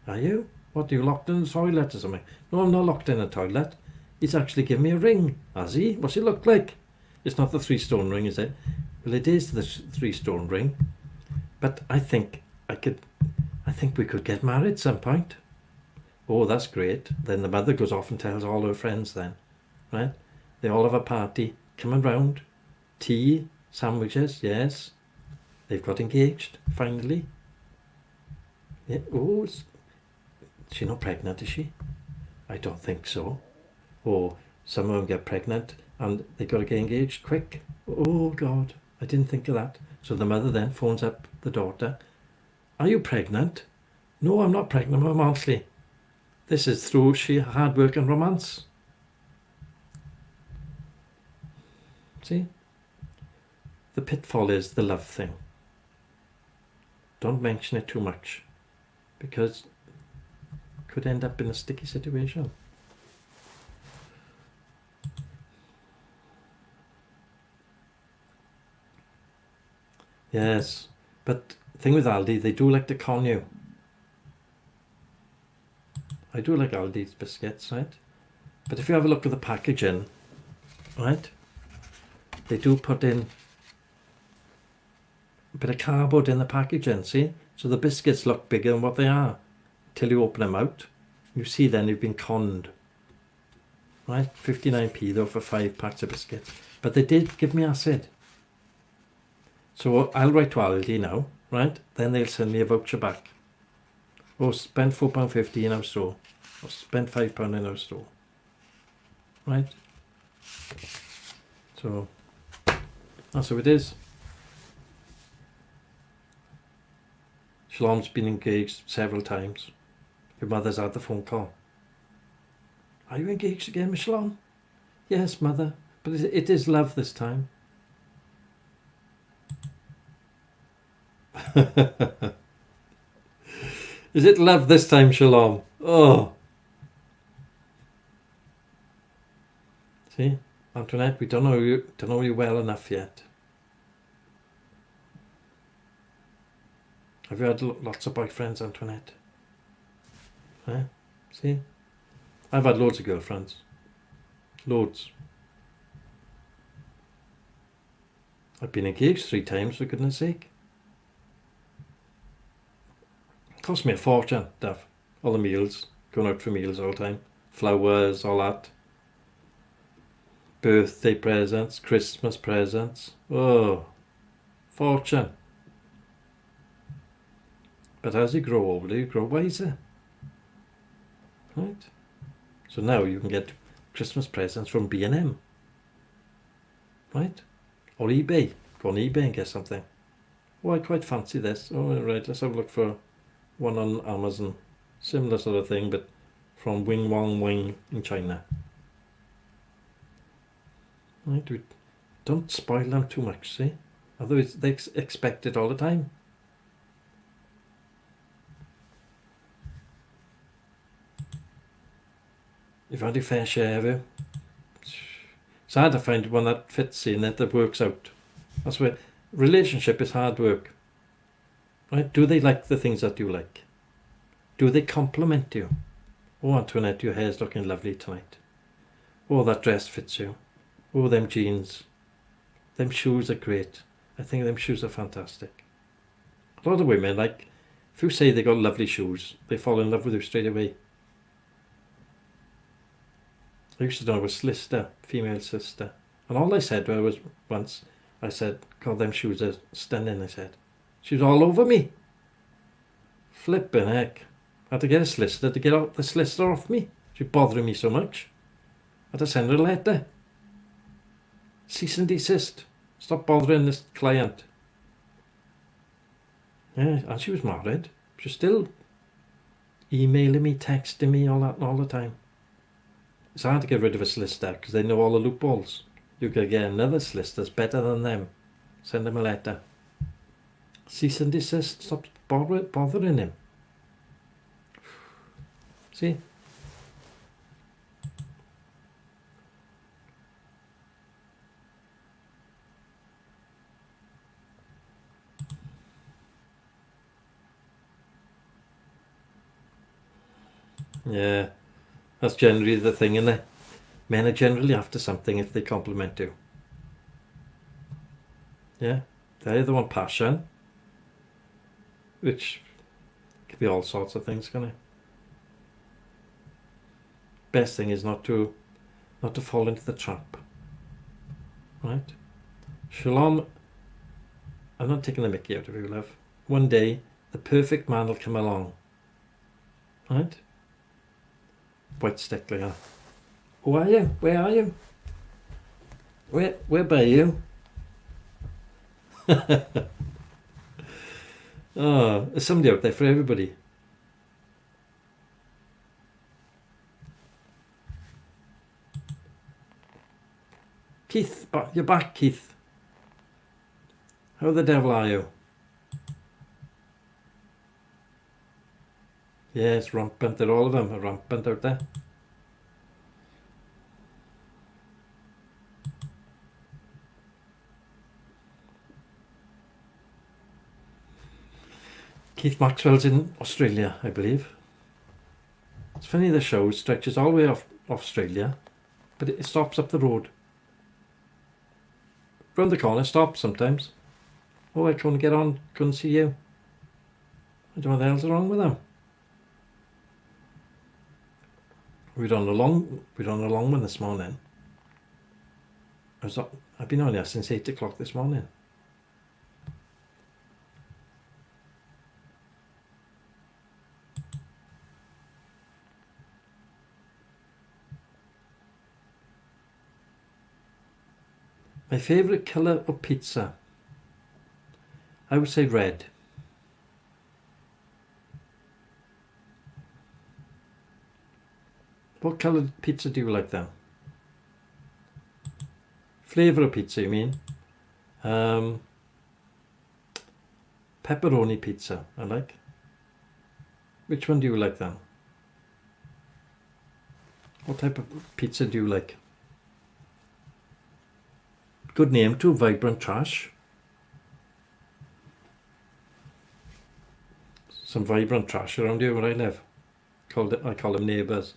Are you? What, are you locked in the toilet or something? No, I'm not locked in the toilet. He's actually given me a ring. Has he? What's it look like? It's not the 3-stone ring, is it? Well, it is the 3-stone ring. But I think we could get married some point. Oh, that's great. Then the mother goes off and tells all her friends then. Right? They all have a party. Coming round. Tea, sandwiches, yes. They've got engaged, finally. Yeah. Oh, she's not pregnant, is she? I don't think so. Oh, some of them get pregnant and they got to get engaged quick. Oh, God, I didn't think of that. So the mother then phones up the daughter. Are you pregnant? No, I'm not pregnant, Mum, honestly. This is through sheer hard work and romance. See? The pitfall is the love thing. Don't mention it too much, because it could end up in a sticky situation. Yes, but the thing with Aldi, they do like to con you. I do like Aldi's biscuits, right? But if you have a look at the packaging, right, they do put in a bit of cardboard in the packaging, see? So the biscuits look bigger than what they are till you open them out. You see then you've been conned. Right? 59p though for 5 packs of biscuits. But they did give me acid. So I'll write to Aldi now, right? Then they'll send me a voucher back. Oh, spend £4.50 in our store. Or spend £5 in our store. Right? So that's how it is. Shalom's been engaged several times. Your mother's had the phone call. Are you engaged again, Miss Shalom? Yes, mother, but it is love this time. Is it love this time, Shalom? Oh. See, Antoinette, we don't know you well enough yet. Have you had lots of boyfriends, Antoinette? Eh? See? I've had loads of girlfriends. Loads. I've been engaged 3 times, for goodness sake. Cost me a fortune, Dav. All the meals. Going out for meals all the time. Flowers, all that. Birthday presents, Christmas presents. Oh, fortune. But as you grow older, you grow wiser. Right? So now you can get Christmas presents from B&M. Right? Or eBay. Go on eBay and get something. Oh, I quite fancy this. Oh, right, let's have a look for one on Amazon. Similar sort of thing, but from Wing Wang Wing in China. Right? We don't spoil them too much, see? Otherwise, they expect it all the time. You've had your fair share, have you? It's hard to find one that fits in it, that works out. That's where relationship is hard work. Right? Do they like the things that you like? Do they compliment you? Oh, Antoinette, your hair's looking lovely tonight. Oh, that dress fits you. Oh, them jeans. Them shoes are great. I think them shoes are fantastic. A lot of women, like, if you say they got lovely shoes, they fall in love with you straight away. I used to know a sister, female sister, and all I said to her was once, I said, God, them shoes are stunning, I said. She was all over me. Flipping heck. I had to get a solicitor to get the solicitor off me. She was bothering me so much. I had to send her a letter. Cease and desist. Stop bothering this client. Yeah, and she was married. She was still emailing me, texting me, all the time. It's hard to get rid of a solicitor because they know all the loopholes. You could get another solicitor's better than them. Send him a letter. Cease and desist. Stop bothering him. See? Yeah, that's generally the thing, isn't it? Men are generally after something if they compliment you. Yeah, they either want passion, which could be all sorts of things, can it? Best thing is not to fall into the trap. Right? Shalom. I'm not taking the mickey out of you, love. One day, the perfect man will come along. Right? White stick like that. Who are you? Where are you? Where by you? Oh, there's somebody out there for everybody. Keith, you're back, Keith. How the devil are you? Yes, rampant. All of them are rampant out there. Keith Maxwell's in Australia, I believe. It's funny, the show stretches all the way off Australia, but it stops up the road. Round the corner, stops sometimes. Oh, I couldn't get on, couldn't see you. I don't know what the hell's wrong with them. We're on a long one this morning. I've been on here since 8 o'clock this morning. My favourite colour of pizza, I would say red. What coloured pizza do you like then? Flavour of pizza, you mean? Pepperoni pizza, I like. Which one do you like then? What type of pizza do you like? Good name too, Vibrant Trash. Some vibrant trash around here where I live. I call them neighbours.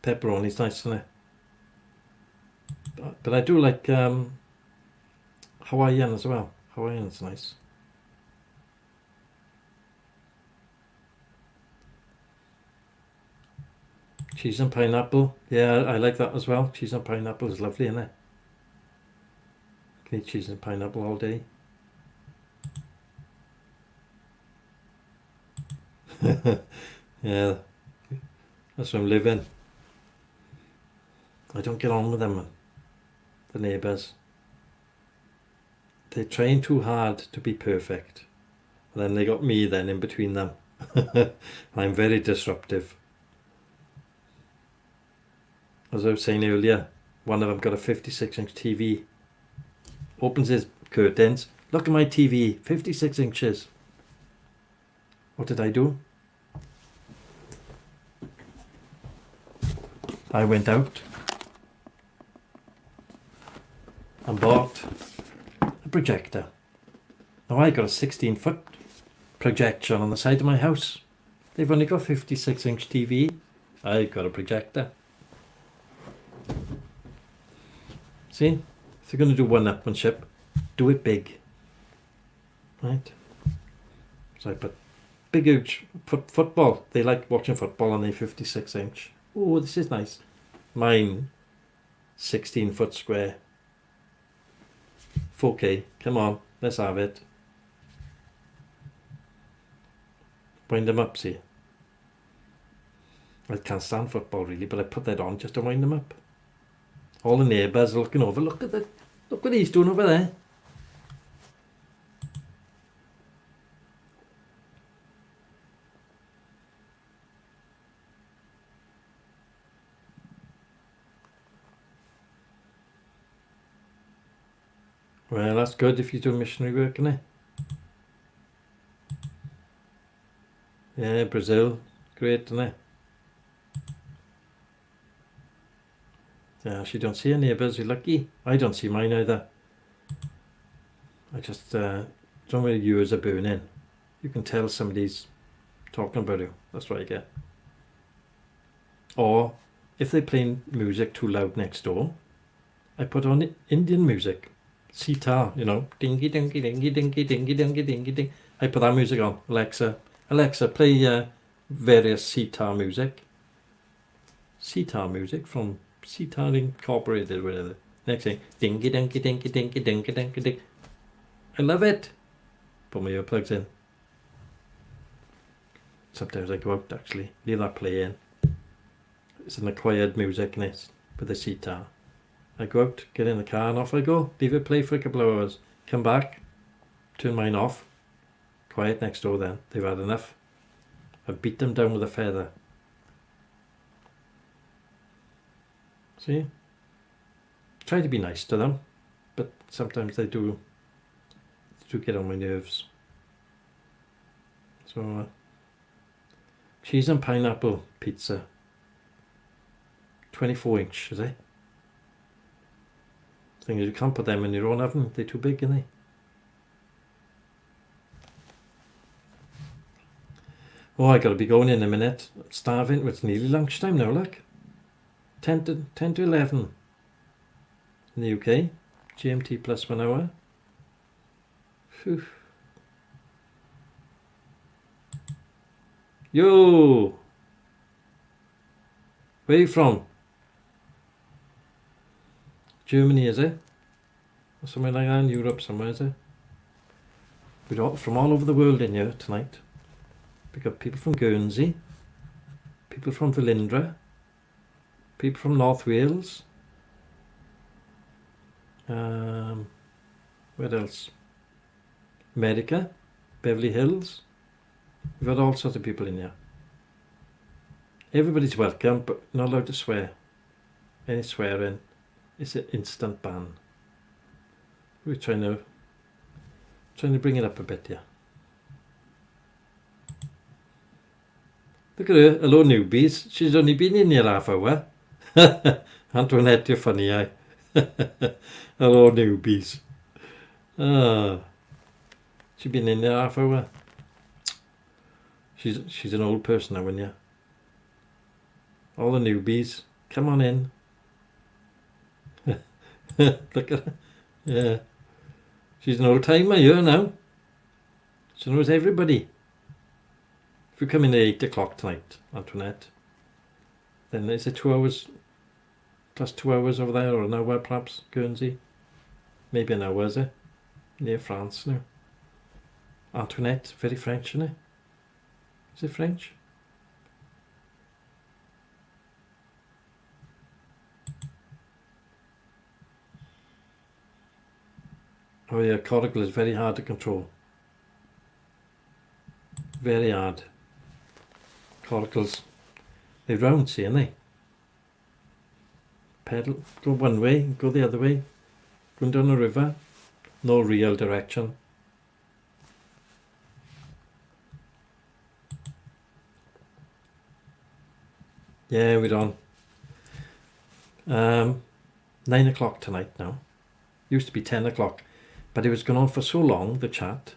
Pepperoni's nice, isn't it? But I do like Hawaiian as well. Hawaiian's nice. Cheese and pineapple. Yeah, I like that as well. Cheese and pineapple is lovely, isn't it? Can eat cheese and pineapple all day. Yeah, that's where I'm living. I don't get on with them, man. The neighbours. They're trying too hard to be perfect. And then they got me then in between them. I'm very disruptive. As I was saying earlier, one of them got a 56-inch TV. Opens his curtains. Look at my TV, 56 inches. What did I do? I went out and bought a projector. Now I got a 16-foot projection on the side of my house. They've only got 56-inch TV. I got a projector. See, if you're going to do one-upmanship, do it big, right? So I put big, huge football. They like watching football on a 56-inch. Oh, this is nice. Mine, 16-foot square. 4K. Come on, let's have it. Wind them up, see. I can't stand football really, but I put that on just to wind them up. All the neighbours are looking over. Look at that. Look what he's doing over there. Well, that's good if you do missionary work, isn't it? Yeah, Brazil. Great, isn't it? Yeah, she don't see her neighbours. You're lucky. I don't see mine either. I just don't know where your ears are burning. You can tell somebody's talking about you. That's what I get. Or if they're playing music too loud next door, I put on Indian music. Sitar, you know, dingy dingy dingy dingy dingy dingy dingy ding. I put that music on. Alexa, play various sitar music. Sitar music from Sitar Incorporated, whatever. Next thing, dingy dingy dingy dingy dingy dingy ding. I love it. Put my earplugs in. Sometimes I go out actually, leave that playing. It's an acquired music in it with the sitar. I go out, get in the car and off I go. Leave it play for a couple of hours. Come back, turn mine off. Quiet next door then. They've had enough. I've beat them down with a feather. See? Try to be nice to them, but sometimes they do get on my nerves. So, cheese and pineapple pizza. 24-inch, is it? Thing is, you can't put them in your own oven. They're too big, aren't they? Oh, I gotta be going in a minute. I'm starving. It's nearly lunchtime now, look. 10 to 11 in the UK. GMT plus 1 hour. Whew. Yo! Where are you from? Germany, is it? Or somewhere like that in Europe somewhere, is it? We're all, from all over the world in here tonight. We've got people from Guernsey, people from Velindre, people from North Wales. Where else? America, Beverly Hills. We've got all sorts of people in here. Everybody's welcome, but not allowed to swear. Any swearing, it's an instant ban. We're trying to bring it up a bit, yeah. Look at her, hello newbies. She's only been in here half hour. Antoinette, you're funny, eh? Hello newbies. She's been in there half hour. She's an old person now, isn't you? All the newbies, come on in. Look at her. Yeah. She's an old timer here now. She knows everybody. If you come in at 8 o'clock tonight, Antoinette, Then is it 2 hours, plus 2 hours over there, or an hour perhaps, Guernsey? Maybe an hour, is it? Near France now. Antoinette, very French, isn't it? Is it French? Oh yeah, coracle is very hard to control. Very hard. Coracles, they're round, see, aren't they? Pedal, go one way, go the other way. Going down a river, no real direction. Yeah, we're on. 9 o'clock tonight now. Used to be 10 o'clock, but it was going on for so long, the chat.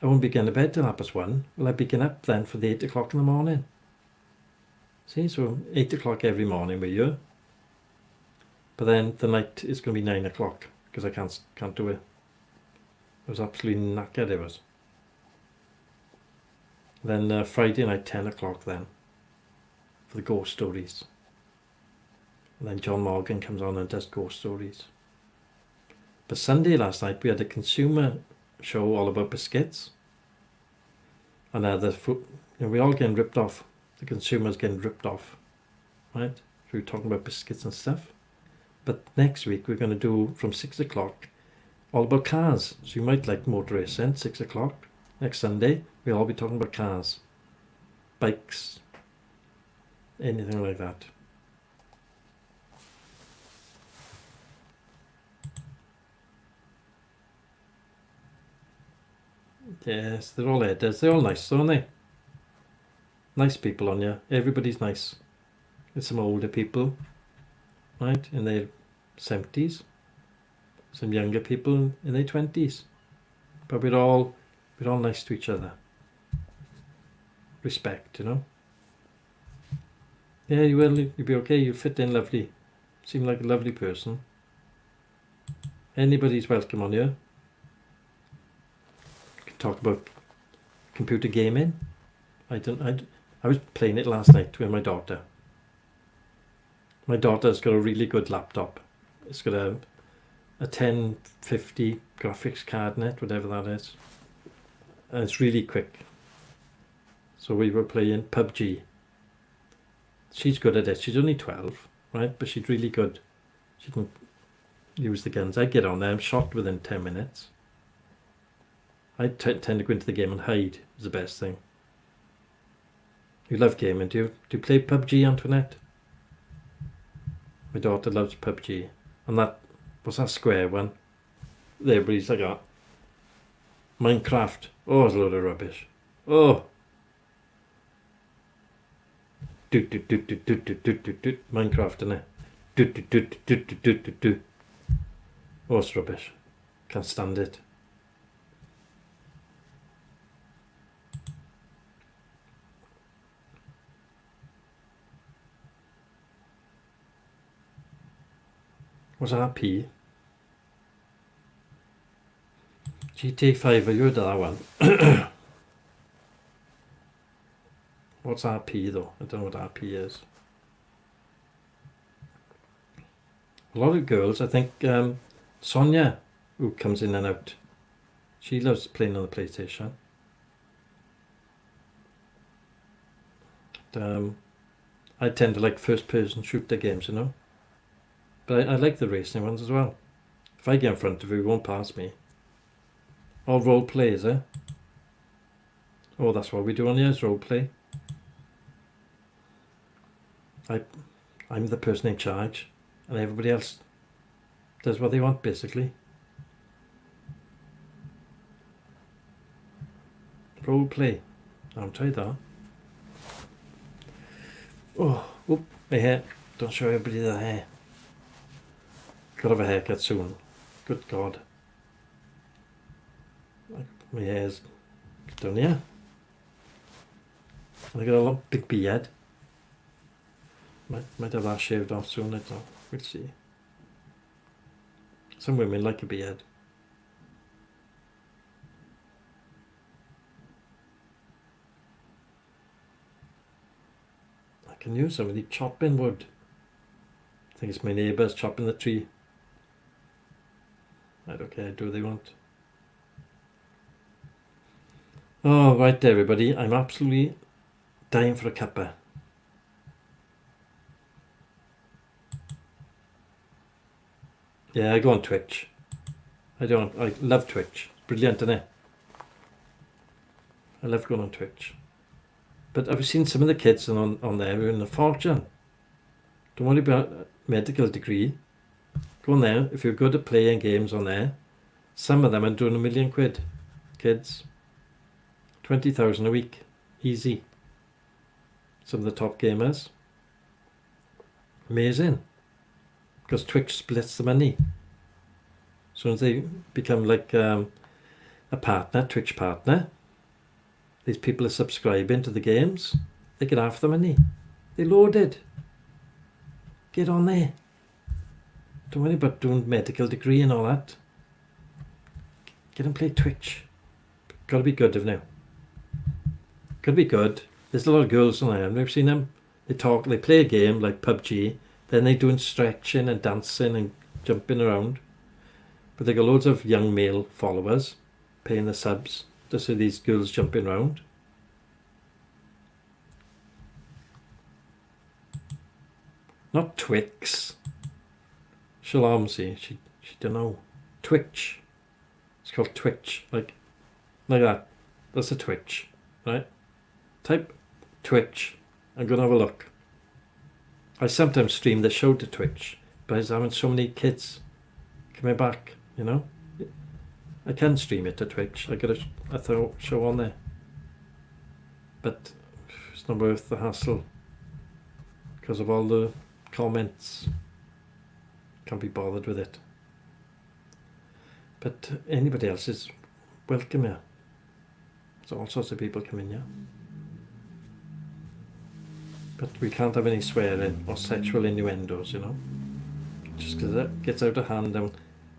I won't be getting to bed till 1:30. Well, I'd be getting up then for the 8 o'clock in the morning. See, so 8 o'clock every morning with you. But then the night is going to be 9 o'clock because I can't do it. I was absolutely knackered, it was. Then Friday night 10 o'clock then for the ghost stories. And then John Morgan comes on and does ghost stories. But Sunday last night we had a consumer show all about biscuits. And the food, we're all getting ripped off. The consumer's getting ripped off, right? So we're talking about biscuits and stuff. But next week we're going to do from 6 o'clock all about cars. So you might like motor racing, 6 o'clock. Next Sunday we'll all be talking about cars, bikes, anything like that. Yes, they're all editors. They're all nice, aren't they? Nice people on you. Everybody's nice. There's some older people, right, in their 70s. Some younger people in their 20s. But we're all nice to each other. Respect, you know. Yeah, you will. You'll be okay. You fit in lovely. Seem like a lovely person. Anybody's welcome on here. Can talk about computer gaming. I was playing it last night with my daughter. My daughter's got a really good laptop. It's got a 1050 graphics card in it, whatever that is. And it's really quick. So we were playing PUBG. She's good at it. She's only 12, right? But she's really good. She can use the guns. I get on there. I'm shot within 10 minutes. I tend to go into the game and hide. Is the best thing. You love gaming, do you play PUBG, Antoinette? My daughter loves PUBG. And that, what's that square one? Everybody's like that. Minecraft. Oh, it's a load of rubbish. Oh. Minecraft, innit? Oh, it's rubbish. Can't stand it. What's RP? GTA 5, I heard that one. What's RP though? I don't know what RP is. A lot of girls, I think Sonia, who comes in and out, she loves playing on the PlayStation. I tend to like first person shooter games, you know. But I like the racing ones as well. If I get in front of you, it won't pass me. All role play, is it? Oh, that's what we do on here, is role play. I'm the person in charge, and everybody else does what they want, basically. Role play. I'll try that. Oh, whoop, my hair. Don't show everybody the hair. Gotta have a haircut soon. Good God. My hair's down here. And I got a lot big beard. Might have that shaved off soon, I don't know. We'll see. Some women like a beard. can use somebody chopping wood. I think it's my neighbours chopping the tree. I don't care, do what they want. Oh, right, everybody. I'm absolutely dying for a cuppa. Yeah, I go on Twitch. I love Twitch. Brilliant, isn't it? I love going on Twitch. But I've seen some of the kids on there who are in a fortune. Don't worry about a medical degree. Go on there. If you're good at playing games on there, some of them are doing £1 million. Kids. 20,000 a week. Easy. Some of the top gamers. Amazing. Because Twitch splits the money. As soon as they become like a partner, Twitch partner, these people are subscribing to the games, they get half the money. They loaded. Get on there. Don't worry about doing medical degree and all that. Get and play Twitch. Gotta be good, haven't you? Gotta be good. There's a lot of girls on there. I've never seen them. They play a game like PUBG, then they're doing stretching and dancing and jumping around. But they got loads of young male followers paying the subs to see these girls jumping around. Not Twix. Shalom, see, she don't know. Twitch. It's called Twitch, like that. That's a Twitch, right? Type Twitch and go and have a look. I sometimes stream the show to Twitch, but I was having so many kids coming back, you know. I can stream it to Twitch. I got a show on there, but it's not worth the hassle because of all the comments. Can't be bothered with it. But anybody else is welcome here. There's all sorts of people coming here. But we can't have any swearing or sexual innuendos, you know. Just because that gets out of hand and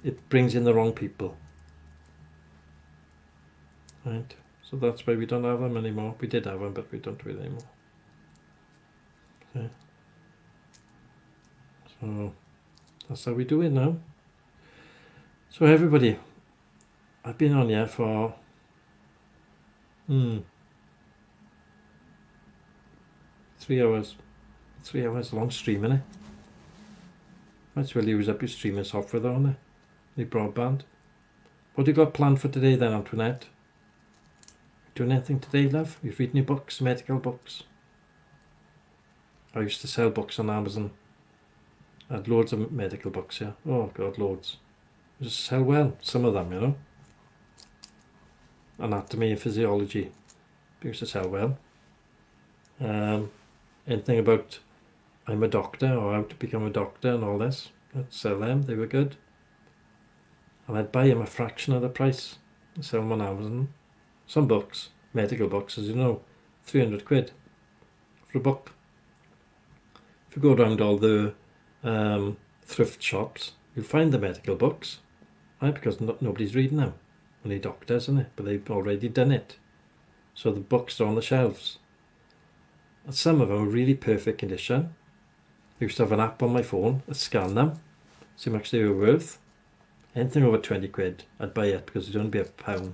it brings in the wrong people. Right? So that's why we don't have them anymore. We did have them, but we don't do it anymore. Okay. So that's how we do it now. So everybody, I've been on here for 3 hours. 3 hours long streaming it. Might as well use up your streaming software though, on it. The broadband. What do you got planned for today then, Antoinette? Doing anything today, love? You reading your books, medical books? I used to sell books on Amazon. I had loads of medical books, yeah. Oh god, loads. I just sell well, some of them, you know. Anatomy and physiology. I used to sell well. Anything about I'm a doctor or how to become a doctor and all this. I'd sell them, they were good. And I'd buy them a fraction of the price and sell them on Amazon. Some books, medical books, as you know, 300 quid for a book. If you go around all the thrift shops, you'll find the medical books, right? Because nobody's reading them. Only doctors, isn't it? But they've already done it. So the books are on the shelves. And some of them are really perfect condition. I used to have an app on my phone that scanned them, see how much they were worth. Anything over 20 quid, I'd buy it because it'd only be £1.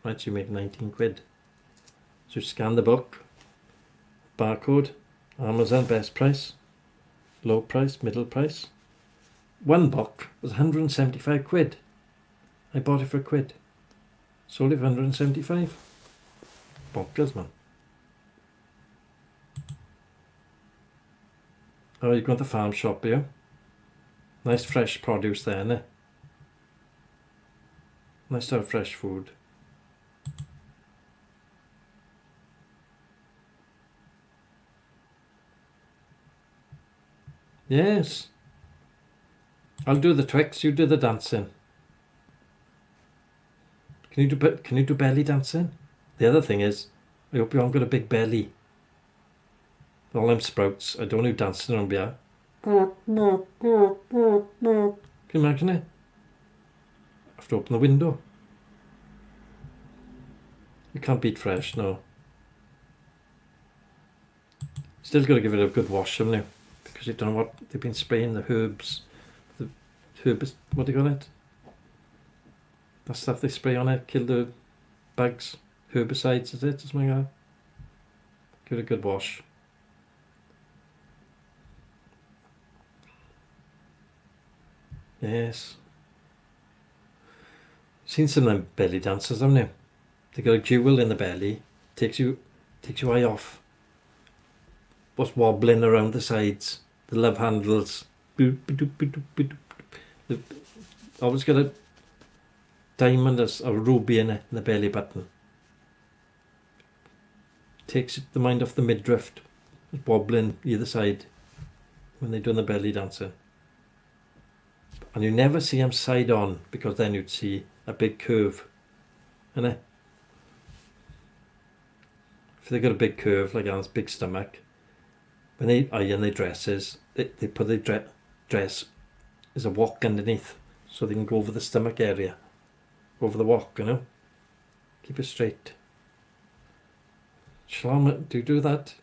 Right, so you make 19 quid. So you scan the book, barcode, Amazon best price, low price, middle price. One book was 175 quid. I bought it for £1. Sold it for 175. Bonkers, man. Oh, you've got the farm shop here. Nice fresh produce there, isn't it? Nice to have fresh food. Yes. I'll do the Twix, you do the dancing. Can you do belly dancing? The other thing is, I hope you haven't got a big belly. All them sprouts, I don't know who dancing around here. Can you imagine it? I have to open the window. You can't beat fresh, no. Still got to give it a good wash, haven't you? Because you don't know what they've been spraying, the herbs. The herbs, what do you call it? That stuff they spray on it, kill the bugs. Herbicides, is it? Something like that. Give it a good wash. Yes. Seen some of them belly dancers, haven't you? They got a jewel in the belly, takes your eye off. What's wobbling around the sides, the love handles. They've always got a diamond or a ruby in it, in the belly button. Takes the mind off the midriff, wobbling either side when they're doing the belly dancing. And you never see them side on, because then you'd see a big curve, innit? If they got a big curve like Anne's big stomach, when they iron their dresses, they put their dress as a walk underneath, so they can go over the stomach area, over the walk, you know. Keep it straight. Shalom, do you do that?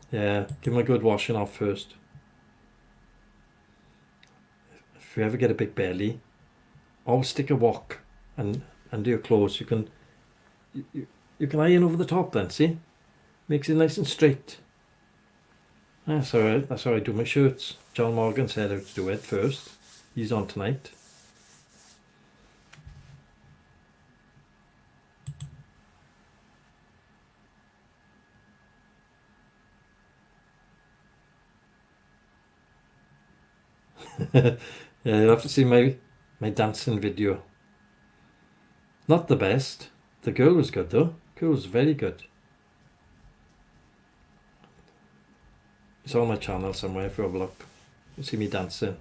Yeah, give them a good washing off first. If you ever get a big belly, always stick a wok and under your clothes. You can iron over the top then, see? Makes it nice and straight. That's alright, that's how I do my shirts. John Morgan said how to do it first. He's on tonight. Yeah, you'll have to see my dancing video. Not the best. The girl was good though. The girl was very good. It's on my channel somewhere if you have a look. You see me dancing.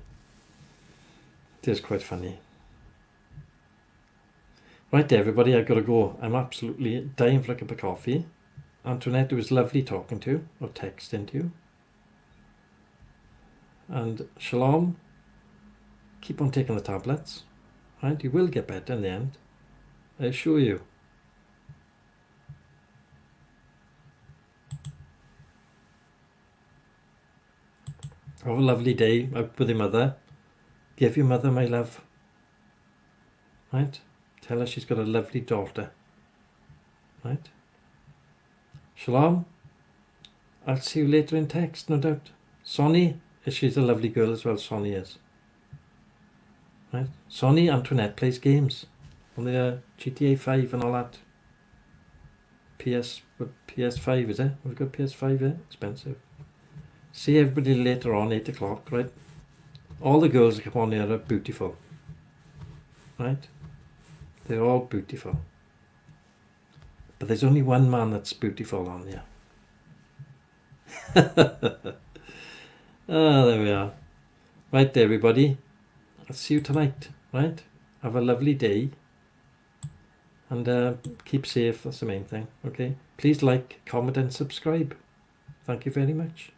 It is quite funny. Right everybody, I've got to go. I'm absolutely dying for a cup of coffee. Antoinette, it was lovely talking to you, or texting to you. And Shalom, keep on taking the tablets. Right, you will get better in the end. I assure you. Have a lovely day out with your mother. Give your mother my love. Right? Tell her she's got a lovely daughter. Right? Shalom. I'll see you later in text, no doubt. Sonny, she's a lovely girl as well, Sonny is. Right? Sonny Antoinette plays games on the GTA 5 and all that. PS5 is it? Have we got PS5 here? Expensive. See everybody later on, 8 o'clock, right? All the girls that come on here are beautiful. Right? They're all beautiful. But there's only one man that's beautiful on here. Ah, there we are. Right, everybody. I'll see you tonight, right? Have a lovely day. And keep safe, that's the main thing, okay? Please like, comment and subscribe. Thank you very much.